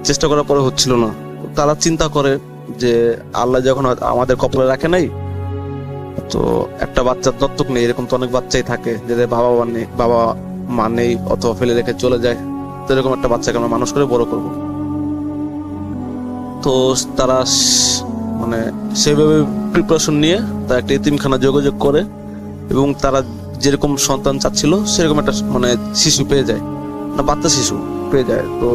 চেষ্টা করার পরে হচ্ছিল না। তারা চিন্তা করে যে আল্লাহ যখন আমাদের কপালে রাখে নাই, তো একটা বাচ্চা দত্তক নেই, এরকম তো অনেক বাচ্চাই থাকে যাদের বাবা মা নেই অথবা ফেলে রেখে চলে যায়। তো এরকম একটা বাচ্চাকে আমরা মানুষ করে বড় করব। তো তারা মানে সেভাবে প্রিপারেশন নিয়ে তারা একটা এতিমখানা যোগাযোগ করে এবং তারা যেরকম সন্তান চাচ্ছিল সেরকম একটা মানে শিশু পেয়ে যায়, না বাচ্চা শিশু পেয়ে যায়। তো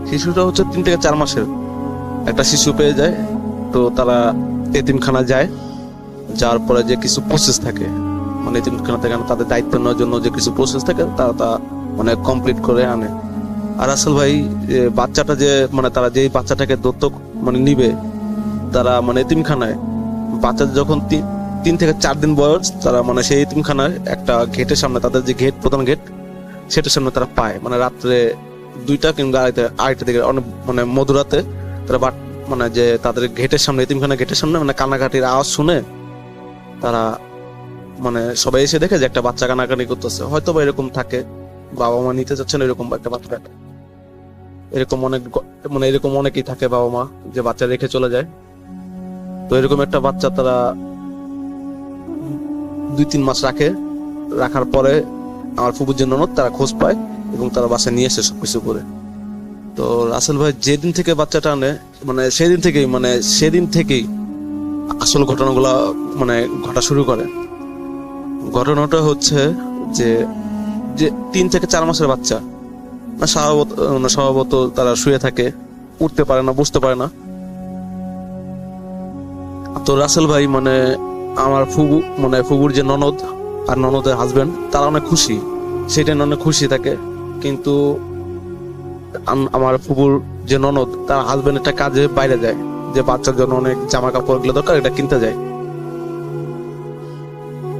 শিশুটা হচ্ছে 3 থেকে 4 মাসের একটা শিশু পেয়ে যায়। তো তারা এতিমখানা যায়, যাওয়ার পরে যে কিছু প্রসেস থাকে মানে এতিমখানা থেকে তাদের দায়িত্ব নেওয়ার জন্য যে কিছু প্রসেস থাকে তারা তা মানে কমপ্লিট করে আনে। আর রাসেল ভাই বাচ্চাটা যে মানে তারা যেই বাচ্চাটাকে দত্তক মানে নিবে, তারা মানে এতিমখানায় বাচ্চা যখন 3 থেকে 4 দিন বয়স তারা মানে সেই এতিমখানায় একটা গেটের সামনে, তাদের যে গেট প্রধান গেট সেটার সামনে তারা পায় মানে রাত্রে 2টা কিংবা আড়াইটা দিকে অনেক মানে মধুরাতে তারা মানে যে তাদের গেটের সামনে এতিমখানা গেটের সামনে মানে কান্নাকাটির আওয়াজ শুনে তারা মানে সবাই এসে দেখে যে একটা বাচ্চা কান্নাকাটি করতেছে। হয়তো বা এরকম থাকে বাবা মা নিতে চাচ্ছেন এরকম একটা বাচ্চা, এরকম অনেক মানে এরকম অনেকেই থাকে বাবা মা যে বাচ্চা রেখে চলে যায়। তো এরকম একটা বাচ্চা তারা 2-3 মাস রাখার পরে আমার ফুফুর যে ননদ তারা খোঁজ পায় এবং তারা বাসায় নিয়ে এসে সবকিছু করে। তো রাসেল ভাই যেদিন থেকে বাচ্চাটা আনে মানে সেদিন থেকেই আসল ঘটনাগুলো মানে ঘটা শুরু করে। ঘটনাটা হচ্ছে যে 3 থেকে 4 মাসের বাচ্চা স্বভাবত তারা শুয়ে থাকে, উঠতে পারে না, বসতে পারে না। তো রাসেল ভাই মানে আমার ফুবুর যে ননদ আর ননদের হাজবেন্ড তারা অনেক খুশি, সেটা অনেক খুশি থাকে। কিন্তু আমার ফুবুর যে ননদ তার হাজবেন্ড একটা কাজে বাইরে যায়, যে বাচ্চার জন্য অনেক জামা কাপড় গুলো দরকার এটা কিনতে যায়।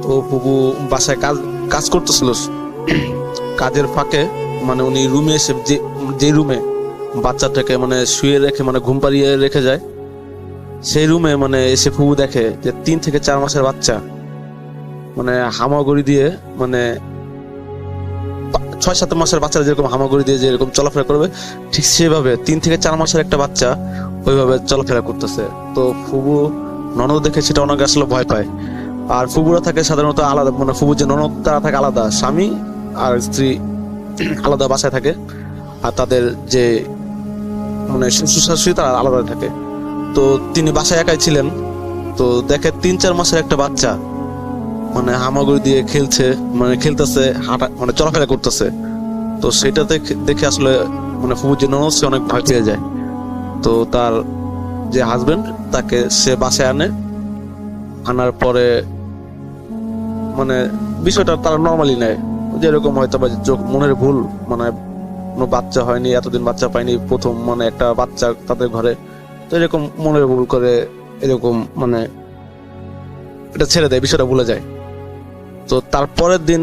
তো ফুবু বাসায় কাজ করতেছিল, কাজের ফাঁকে মানে উনি রুমে এসে যে রুমে বাচ্চাটাকে মানে শুয়ে রেখে মানে ঘুম পাড়িয়ে রেখে যায় সেই রুমে মানে এসে ফুবু দেখে যে 3 থেকে 4 মাসের বাচ্চা মানে হামাগুড়ি দিয়ে মানে 6-7 মাসের বাচ্চারা যেরকম হামাগুড়ি দিয়ে যেরকম চলাফেরা করবে ঠিক সেভাবে 3 থেকে 4 মাসের একটা বাচ্চা ওইভাবে চলাফেরা করতেছে। তো ফুবু ননদ দেখে সেটা অনেক আসলে ভয় পায়। আর ফুবুরা থাকে সাধারণত আলাদা, মানে ফুবুর যে ননদ তারা থাকে আলাদা, স্বামী আর স্ত্রী আলাদা বাসায় থাকে, আর তাদের যে মানে শ্বশুর শাশুড়ি তারা আলাদা থাকে। তো তিনি বাসায় একাই ছিলেন। তো দেখে 3-4 মাসের একটা বাচ্চা মানে হামাগুড়ি দিয়ে খেলতেছে হাঁটা মানে চলাফেরা করতেছে। তো সেটা দেখে আসলে মানে ফুবুর যে ননদ সে অনেক ভয় পেয়ে যায়। তো তার যে হাজবেন্ড তাকে সে বাসায় আনার পরে মানে বিষয়টা তারা নর্মালি নেয়, যেরকম হয়তো বা মনের ভুল মানে কোনো বাচ্চা হয়নি, এতদিন বাচ্চা পায়নি, প্রথম মানে একটা বাচ্চা তাদের ঘরে, তো এরকম মনের ভুল করে এরকম মানে এটা ছেড়ে দেয়, বিষয়টা ভুলে যায়। তো তারপরের দিন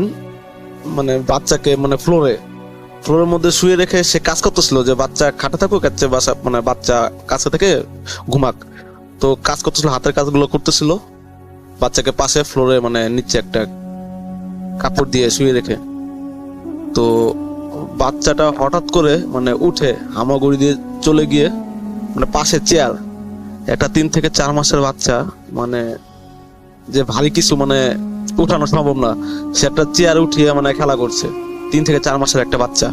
মানে বাচ্চাকে মানে ফ্লোরের মধ্যে শুয়ে রেখে সে কাজ করতেছিল যে বাচ্চা খাটে থাকুক, বাসা মানে বাচ্চা কাছে থেকে ঘুমাক। তো কাজ করতেছিল, হাতের কাজগুলো করতেছিল বাচ্চাকে পাশে ফ্লোরে মানে নিচে একটা কাপড় দিয়ে শুয়ে রেখে। তো বাচ্চাটা হঠাৎ করে মানে উঠে হামাগুড়ি দিয়ে চলে গিয়ে মানে পাশে চেয়ার, একটা 3 থেকে 4 মাসের বাচ্চা মানে যে ভারী কিছু মানে উঠানো সম্ভব না, সে একটা চেয়ার উঠিয়ে মানে খেলা করছে, 3 থেকে 4 মাসের একটা বাচ্চা।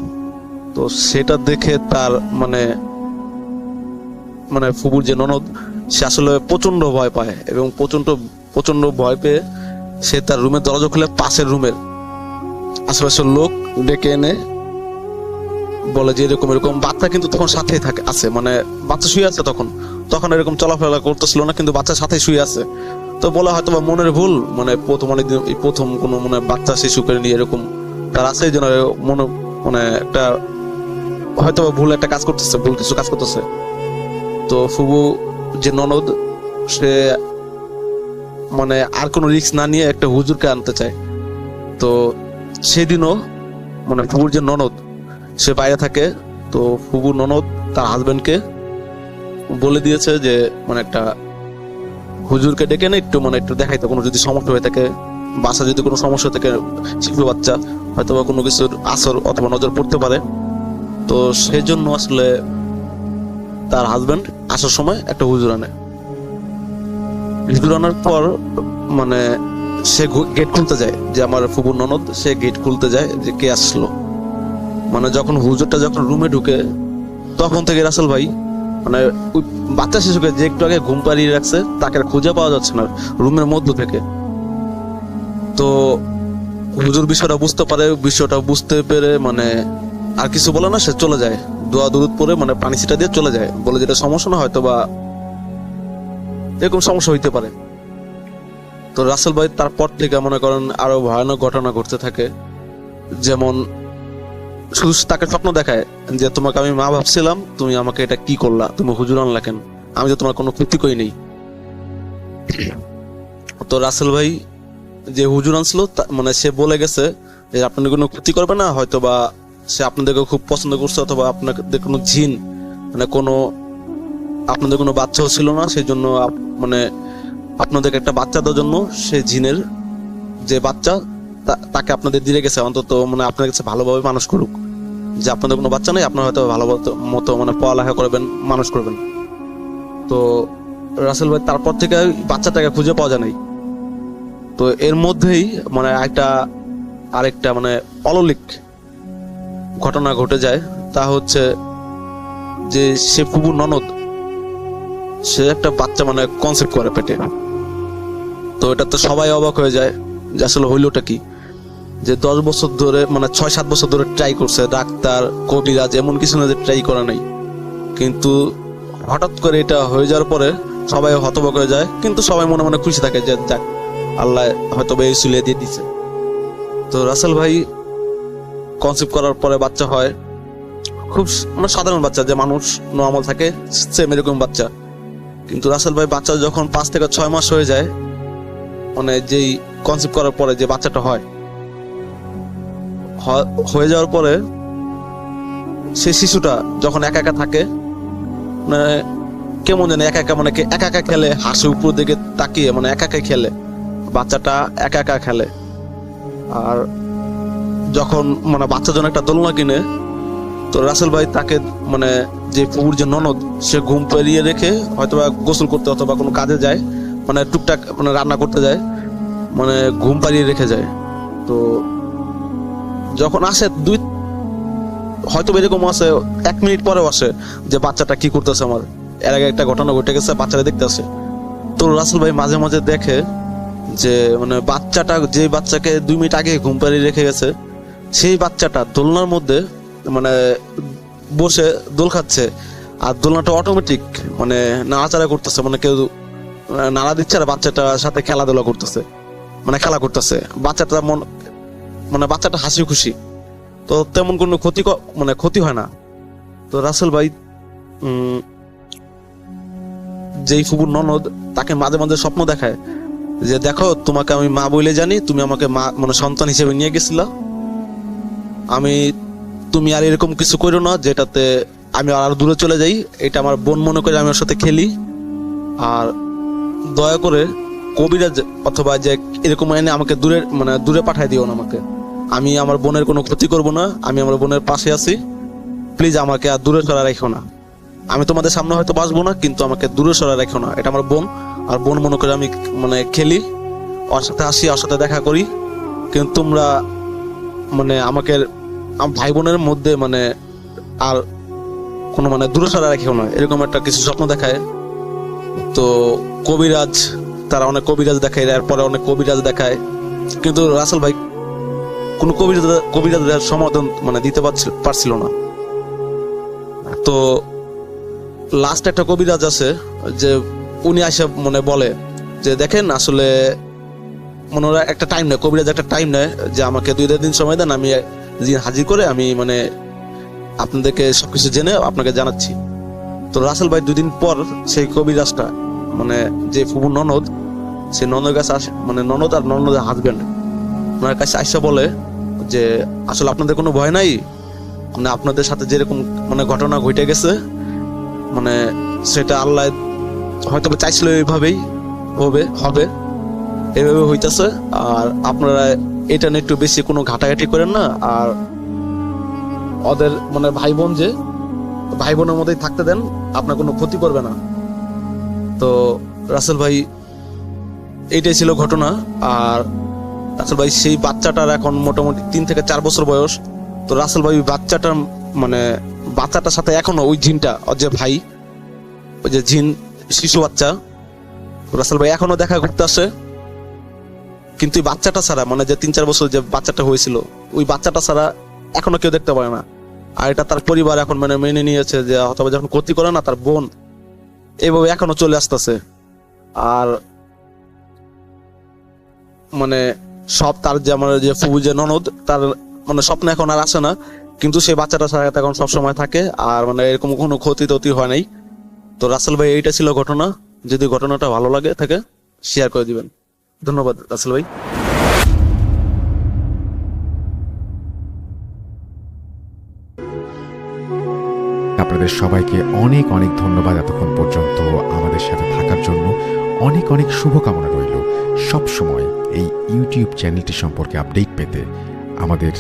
তো সেটা দেখে তার মানে ফুবুর যে ননদ সে আসলে প্রচন্ড ভয় পায় এবং প্রচন্ড ভয় পেয়ে সে তার রুমের দরজা খুলে পাশের রুমের আশেপাশের লোক ডেকে এনে বলে যে এরকম বাচ্চা কিন্তু তখন সাথেই আছে, মানে বাচ্চা শুয়ে আছে, তখন এরকম চলাফেরা করতেছিল না, কিন্তু বাচ্চার সাথে শুয়ে আছে। তো বলা হয়তো বা মনের ভুল, মানে প্রথম কোনো মানে বাচ্চা শিশুকে নিয়ে এরকম তার আছে, এই জন্য মনে মানে একটা হয়তো বা ভুল কিছু কাজ করতেছে। তো ফুবু যে ননদ সে মানে আর কোনো রিস্ক না নিয়ে একটা হুজুরকে আনতে চায়। তো সেদিনও মানে ফুবুর যে ননদ সে বাইরে থাকে। তো ফুবুর ননদ তার হাজবেন্ডকে বলে দিয়েছে যে মানে একটা হুজুরকে ডেকে না একটু দেখাইতে, কোনো যদি সমস্যা হয়ে থাকে, বাসা যদি কোনো সমস্যা থাকে, শিশু বাচ্চা হয়তো বা কোনো কিছুর আসর অথবা নজর পড়তে পারে। তো সেই জন্য আসলে তার হাজবেন্ড আসার সময় একটা হুজুর আনে। হুজুর আনার পর মানে সে গেট খুলতে যায়, যে আমার ফুবুর ননদ, সে গেট খুলতে যায় যে কে আসলো। মানে যখন হুজুরটা যখন রুমে ঢুকে তখন থেকে রাসেল ভাই মানে ওই বাচ্চা শিশুকে যে একটু আগে ঘুম পাড়িয়ে রাখছে তাকে আর খুঁজে পাওয়া যাচ্ছে না রুমের মধ্য থেকে। তো হুজুর বিষয়টা বুঝতে পেরে মানে আর কিছু বলে না, সে চলে যায় দোয়া দুরুদ পরে মানে পানি ছিটা দিয়ে চলে যায়, বলে যেটা সমস্যা না, হয়তো বা এরকম সমস্যা হইতে পারে। তো রাসেল ভাই তারপর থেকে মনে করেন আরো ভয়ানক ঘটনা ঘটতে থাকে। যেমন শুধু তাকে স্বপ্ন দেখায় যে তোমাকে আমি মা ভাবছিলাম, তুমি আমাকে এটা কি করলা, তুমি হুজুর আনলা কেন, আমি তো তোমার কোনো ক্ষতি করি নেই। তো রাসেল ভাই যে হুজুর আনছিল মানে সে বলে গেছে যে আপনাদের কোনো ক্ষতি করবে না, হয়তো বা সে আপনাদেরকে খুব পছন্দ করছে, অথবা আপনাদের কোনো জিন মানে কোনো আপনাদের কোনো বাচ্চাও ছিল না, সেই জন্য মানে আপনাদেরকে একটা বাচ্চা দেওয়ার জন্য সে জিনের যে বাচ্চা তাকে আপনাদের দিয়ে গেছে, অন্তত মানে আপনাদের কাছে ভালোভাবে মানুষ করুক, যে আপনাদের কোনো বাচ্চা নেই, আপনারা হয়তো ভালো মতো মানে পড়ালেখা করবেন, মানুষ করবেন। তো রাসেল ভাই তারপর থেকে বাচ্চাটাকে খুঁজে পাওয়া যায় নাই। তো এর মধ্যেই মানে আরেকটা মানে অলৌকিক ঘটনা ঘটে যায়, তা হচ্ছে যে সে ফুবুর ননদ সে একটা বাচ্চা মানে কনসেপ্ট করে পেটে। তো এটা তো সবাই অবাক হয়ে যায় যে আসলে হইলোটা কি, যে 10 বছর ধরে মানে 6-7 বছর ধরে ট্রাই করছে, ডাক্তার কবিরাজ এমন কিছু না যে ট্রাই করা নাই, কিন্তু হঠাৎ করে এটা হয়ে যাওয়ার পরে সবাই হতবাক হয়ে যায়, কিন্তু সবাই মনে মনে খুশি থাকে যে যাক আল্লাহ হয়তো এই সুলে দিয়ে দিচ্ছে। তো রাসেল ভাই কনসেপ্ট করার পরে বাচ্চা হয়, খুব মানে সাধারণ বাচ্চা, যে মানুষ নর্মাল থাকে সেম এরকম বাচ্চা। কিন্তু রাসেল ভাই বাচ্চা যখন 5 থেকে 6 মাস হয়ে যায়, মানে যেই কনসেপ্ট করার পরে যে বাচ্চাটা হয়ে যাওয়ার পরে সেই শিশুটা যখন একা একা থাকে, মানে কেমন জানে একা একা খেলে, হাসি উপর দিকে তাকিয়ে মানে একা একা খেলে, বাচ্চাটা একা একা খেলে। আর যখন মানে বাচ্চার জন্য একটা দোলনা কিনে, তো রাসেল ভাই তাকে মানে যে ফুবুর যে ননদ সে ঘুম পাড়িয়ে রেখে হয়তোবা গোসল করতে অথবা কোনো কাজে যায়, মানে টুকটাক মানে রান্না করতে যায়, মানে ঘুম পাড়িয়ে রেখে যায়। তো যখন আসে হয়তো এরকম আসে 1 মিনিট পরেও আসে যে বাচ্চাটা কি করতেছে আমার, এর আগে একটা ঘটনা ঘটে গেছে, বাচ্চাটা দেখতে আসে। তো রাসেল ভাই মাঝে মাঝে দেখে যে মানে বাচ্চাটা যে বাচ্চাকে 2 মিনিট আগে ঘুম পাড়িয়ে রেখে গেছে, সেই বাচ্চাটা দোলনার মধ্যে মানে বসে দোল খাচ্ছে, আর দোলনাটা অটোমেটিক মানে নাড়াচাড়া করতেছে, মানে কেউ নাড়া দিচ্ছে আর বাচ্চাটার সাথে খেলাধুলা করতেছে, মানে খেলা করতেছে। বাচ্চাটা মানে বাচ্চাটা হাসি খুশি, তো তেমন কোনো ক্ষতি হয় না। তো রাসেল ভাই যেই ফুবুর ননদ তাকে মাঝে মাঝে স্বপ্ন দেখায় যে দেখো তোমাকে আমি মা বলে জানি, তুমি আমাকে মা মানে সন্তান হিসেবে নিয়ে গেছিলা, তুমি আর এরকম কিছু করো না যেটাতে আমি আর দূরে চলে যাই, এটা আমার বোন মনে করে আমি ওর সাথে খেলি, আর দয়া করে কবিরাজ অথবা যে এরকম এনে আমাকে দূরে পাঠায় দিও না, আমাকে আমি আমার বোনের কোনো ক্ষতি করব না, আমি আমার বোনের পাশে আছি, প্লিজ আমাকে আর দূরে সরা রাখো না, আমি তোমাদের সামনে হয়তো বাসবো না, কিন্তু আমাকে দূরে সরা রাখো না, এটা আমার বোন, আর বোন মনে করে আমি মানে খেলি, ওর সাথে আসি, ওর সাথে দেখা করি, কিন্তু তোমরা মানে আমাকে ভাই বোনের মধ্যে মানে আর কোনো মানে দূরে সরা রাখিও না, এরকম একটা কিছু স্বপ্ন দেখায়। তো কবিরাজ তারা অনেক কবিরাজ দেখায়, এরপরে অনেক কবিরাজ দেখায়, কিন্তু রাসেল ভাই কোনো কবিরাজের সমাধান মানে দিতে পারছিল না। তো লাস্ট একটা কবিরাজ আছে যে উনি আসে মানে বলে যে দেখেন আসলে মনে হয় একটা টাইম নেয়, কবিরাজ একটা টাইম নেয় যে আমাকে 2 দিন সময় দেন, আমি হাজির করে আমি মানে আপনাদেরকে সবকিছু জেনে আপনাকে জানাচ্ছি। তো রাসেল ভাই 2 দিন পর সেই কবিরাজটা মানে যে ফুবুর ননদ, সেই ননদের কাছে আসে, মানে ননদ আর ননদের হাজবেন্ড ওনার কাছে আইসা বলে যে আসলে আপনাদের কোনো ভয় নাই, মানে আপনাদের সাথে যেরকম মানে ঘটনা ঘটে গেছে মানে সেটা আল্লাহ হয়তো চাইছিল এইভাবেই হবে এইভাবে হইতেছে, আর আপনারা এটা নিয়ে একটু বেশি কোনো ঘাটাঘাটি করেন না, আর ওদের মানে ভাই বোনের মধ্যেই থাকতে দেন, আপনার কোনো ক্ষতি করবে না। তো রাসেল ভাই এইটাই ছিল ঘটনা। আর রাসেল ভাই সেই বাচ্চাটার এখন মোটামুটি 3 থেকে 4 বছর বয়স। তো রাসেল ভাই বাচ্চাটার মানে বাচ্চাটার সাথে এখনো ওই জিনটা, ওর যে ভাই, ওই যে জিন শিশু বাচ্চা, রাসেল ভাই এখনো দেখা করতে আসে। কিন্তু এই বাচ্চাটা ছাড়া, মানে যে 3-4 বছর যে বাচ্চাটা হয়েছিল, ওই বাচ্চাটা ছাড়া এখনো কেউ দেখতে পারে না। আর এটা তার পরিবার এখন মানে মেনে নিয়েছে যে হয়তো যখন ক্ষতি করে না তার বোন, এইভাবে এখনো চলে আসতেছে। আর মানে সব তার যে আমার যে ফুবু যে ননদ, তার মানে স্বপ্ন এখন আর আসে না, কিন্তু সেই বাচ্চাটা ছাড়া এখন সবসময় থাকে। আর মানে এরকম কোনো ক্ষতি টতি হয় নাই। তো রাসেল ভাই এইটা ছিল ঘটনা। যদি ঘটনাটা ভালো লাগে থাকে শেয়ার করে দিবেন। ধন্যবাদ রাসেল ভাই। আপনাদের সবাইকে অনেক অনেক ধন্যবাদ এতক্ষণ পর্যন্ত আমাদের সাথে থাকার জন্য। অনেক অনেক শুভকামনা রইল। সব সময় এই ইউটিউব চ্যানেলটি সম্পর্কে আপডেট পেতে আমাদের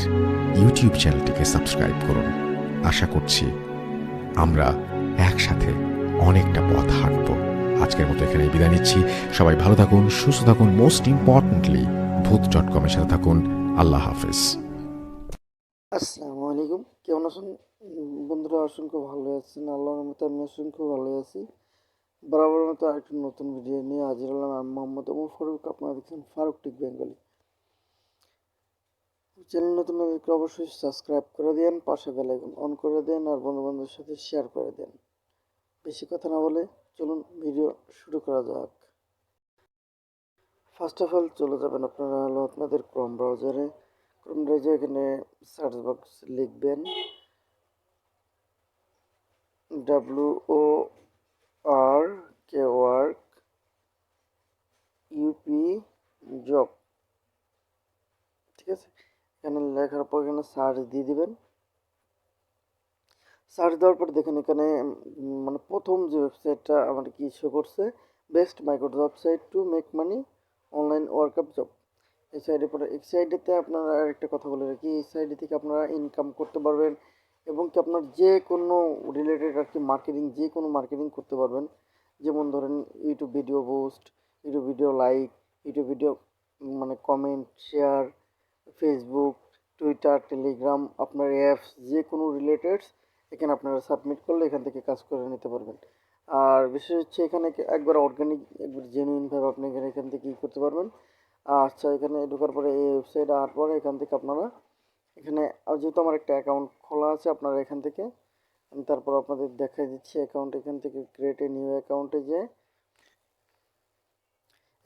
ইউটিউব চ্যানেলটিকে সাবস্ক্রাইব করুন। আশা করছি আমরা একসাথে অনেকটা পথ হাঁটব। আজকের মতো এখানে বিদায় নিচ্ছি। সবাই ভালো থাকুন, সুস্থ থাকুন, মোস্ট ইম্পর্টেন্টলি ভূত.com এর সাথে থাকুন। আল্লাহ হাফেজ। আসসালামু আলাইকুম, কেমন আছেন বন্ধুরা? অসংখ্য ভালো আছেন, আল্লাহর মতো আমি অসংখ্য ভালো আছি। বরাবর মতো আরেকটি নতুন ভিডিও নিয়ে হাজির হলাম। আমি মোহাম্মদ ওমর ফারুক, আপনারা দেখছেন ফারুক টেক বেঙ্গলি। চ্যানেল নতুন হলে অবশ্যই সাবস্ক্রাইব করে দেন, পাশে বেল আইকন অন করে দেন, আর বন্ধু বান্ধবের সাথে শেয়ার করে দেন। বেশি কথা না বলে চলুন ভিডিও শুরু করা যাক। ফার্স্ট অফ অল চলে যাবেন আপনারা হলো আপনাদের ক্রোম ব্রাউজারে। ক্রোম ব্রাউজারে এখানে সার্চ বক্স লিখবেন WORK UP জব, ঠিক আছে? এখানে লেখার পর এখানে সার্চ দিয়ে দিবেন। সার্চ দেওয়ার পর দেখেন এখানে মানে প্রথম যে ওয়েবসাইটটা আমার কি শো করছে, best Microsoft site to make money online work up job. এই সাইডে পরে এই সাইডেতে আপনারা একটা কথা বলে রাখি, এই সাইডে থেকে আপনারা ইনকাম করতে পারবেন এবং কি আপনার যে কোনো রিলেটেড আর কি মার্কেটিং, যে কোনো মার্কেটিং করতে পারবেন। যেমন ধরেন YouTube video boost, YouTube video like, YouTube video মানে comment, share, Facebook, Twitter, Telegram, আপনার অ্যাপস যে কোনো রিলেটেডস এখানে আপনারা সাবমিট করলে এখান থেকে কাজ করে নিতে পারবেন। আর বিশেষ হচ্ছে এখানে একবার অর্গানিক, একবার জেনুইনভাবে আপনি এখান থেকে কী করতে পারবেন। আচ্ছা, এখানে ঢোকার পরে এই ওয়েবসাইটে আসার পরে এখান থেকে আপনারা এখানে যেহেতু আমার একটা অ্যাকাউন্ট খোলা আছে, আপনারা এখান থেকে আমি তারপর আপনাদের দেখাই দিচ্ছি অ্যাকাউন্ট। এখান থেকে ক্রিয়েট এ নিউ অ্যাকাউন্টে যে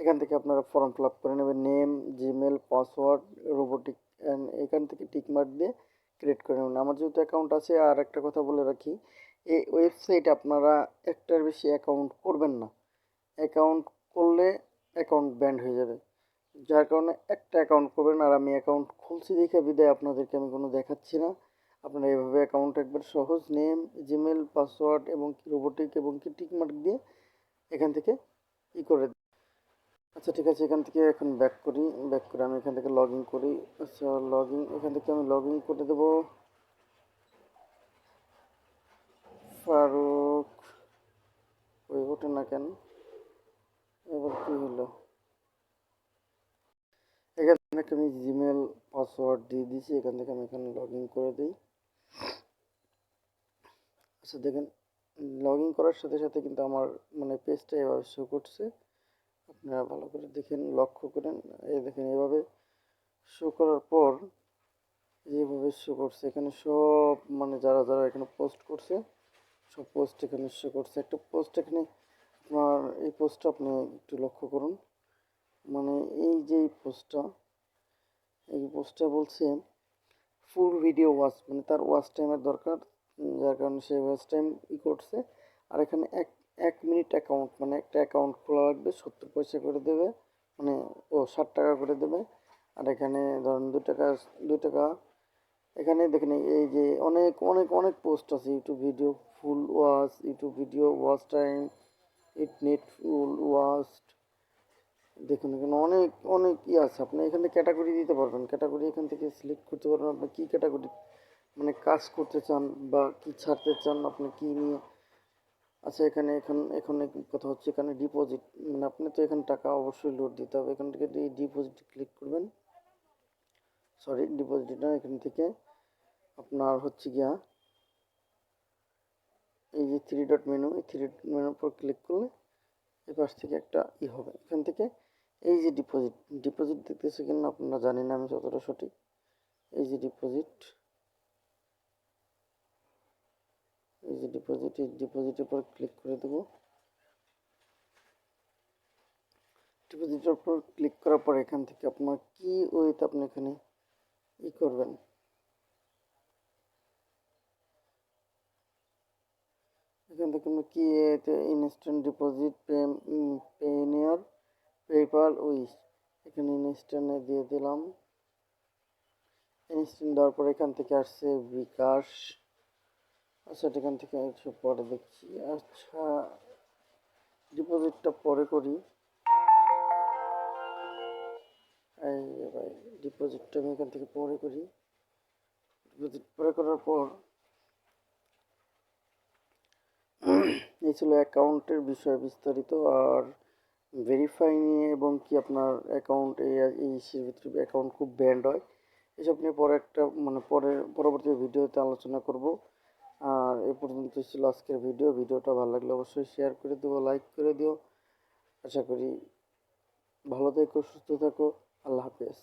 এখান থেকে আপনারা ফর্ম ফিল আপ করে নেবেন, name, Gmail, password, robotic, and এখান থেকে টিকমার্ক দিয়ে ক্রিয়েট করে নেবেন। আমার যেহেতু অ্যাকাউন্ট আছে, আর একটা কথা বলে রাখি, এই ওয়েবসাইটে আপনারা একটার বেশি অ্যাকাউন্ট করবেন না। অ্যাকাউন্ট করলে অ্যাকাউন্ট ব্যান্ড হয়ে যাবে, যার কারণে একটা অ্যাকাউন্ট করবেন। আর আমি অ্যাকাউন্ট খুলছি দেখে বিদায় আপনাদেরকে আমি কোনো দেখাচ্ছি না। আপনারা এইভাবে অ্যাকাউন্ট একবার সহজ নেম, জিমেল, পাসওয়ার্ড এবং কি রোবোটিক এবং কি টিকমার্ক দিয়ে এখান থেকে ই করে। আচ্ছা ঠিক আছে, এখান থেকে এখন ব্যাক করি। ব্যাক করে আমি এখান থেকে লগ ইন করি। আচ্ছা এখান থেকে আমি লগ ইন করে দেবো ফারুক। ওই ওঠে না কেন, এবার কি হলো? এখান থেকে আমি জিমেল পাসওয়ার্ড দিয়ে দিয়েছি, এখান থেকে আমি এখানে লগ ইন করে দিই। আচ্ছা দেখেন, লগ ইন করার সাথে সাথে কিন্তু আমার মানে পেজটা এভাবে শো করছে। আপনারা ভালো করে দেখেন, লক্ষ্য করেন। এই দেখেন এভাবে শো করার পর যেভাবে শো করছে এখানে সব মানে যারা যারা এখানে পোস্ট করছে সব পোস্ট এখানে শো করছে। একটা পোস্ট এখানে আপনার এই পোস্টটা আপনি একটু লক্ষ্য করুন। মানে এই যে এই পোস্টটা বলছে ফুল ভিডিও ওয়াচ, মানে তার ওয়াচ টাইমের দরকার, যার কারণে সে ওয়াচ টাইম করছে। আর এখানে এক মিনিট অ্যাকাউন্ট, মানে একটা অ্যাকাউন্ট খোলা লাগবে, 70 পয়সা করে দেবে, মানে 60 টাকা করে দেবে। আর এখানে ধরেন 2 টাকা। এখানে দেখেন এই যে অনেক অনেক অনেক পোস্ট আছে, YouTube video full watch, YouTube video watch time, ইট নেট ফুল ওয়াচ। দেখুন এখানে অনেক অনেক আছে। আপনি এখানে ক্যাটাগরি দিতে পারবেন, ক্যাটাগরি এখান থেকে সিলেক্ট করতে পারবেন আপনি কী ক্যাটাগরি মানে কাজ করতে চান বা কি ছাড়তে চান, আপনি কি নিয়ে আচ্ছা, এখানে এখন এখন কথা হচ্ছে এখানে ডিপোজিট, মানে আপনি তো এখানে টাকা অবশ্যই লোড দিতে হবে। এখান থেকে ডিপোজিট ক্লিক করবেন, সরি ডিপোজিট না, এখান থেকে আপনার হচ্ছে গিয়া এই যে থ্রি ডট মেনু, এই থ্রি ডট মেনুর উপর ক্লিক করলে এই পাশ থেকে একটা হবে, এখান থেকে এই যে ডিপোজিট ডিপোজিট দেখতেছে কিনা আপনারা জানি না, আমি যতটা সঠিক। এই যে ডিপোজিট, এই যে ডিপোজিট, এই ডিপোজিটের উপর ক্লিক করে দেবো। ডিপোজিটের উপর ক্লিক করার পর এখান থেকে আপনার কি ওয়েতে আপনি এখানে করবেন, এখান থেকে আমরা কি এতে ইনস্ট্যান্ট ডিপোজিট, পেনিয়ার, পেপাল, উইশ, এখানে ইনস্ট্যান্টে দিয়ে দিলাম। ইনস্ট্যান্ট দেওয়ার পর এখান থেকে আসছে বিকাশ। আচ্ছা, এখান থেকে একটু পরে দেখছি। আচ্ছা, ডিপোজিটটা পরে করি। এই ভাই, ডিপোজিটটা আমি এখান থেকে পরে করি। ডিপোজিট পরে করার পর এই ছিল অ্যাকাউন্টের বিষয় বিস্তারিত, আর ভেরিফাই নিয়ে এবং কি আপনার অ্যাকাউন্ট এই ভিতরে অ্যাকাউন্ট খুব ব্যান্ড হয়, এসব নিয়ে পরে একটা মানে পরবর্তী ভিডিওতে আলোচনা করব। আর এ পর্যন্ত ছিল আজকের ভিডিওটা ভালো লাগলে অবশ্যই শেয়ার করে দেবো, লাইক করে দিও। আশা করি ভালো থেকো, সুস্থ থাকো, আল্লাহ হাফেজ।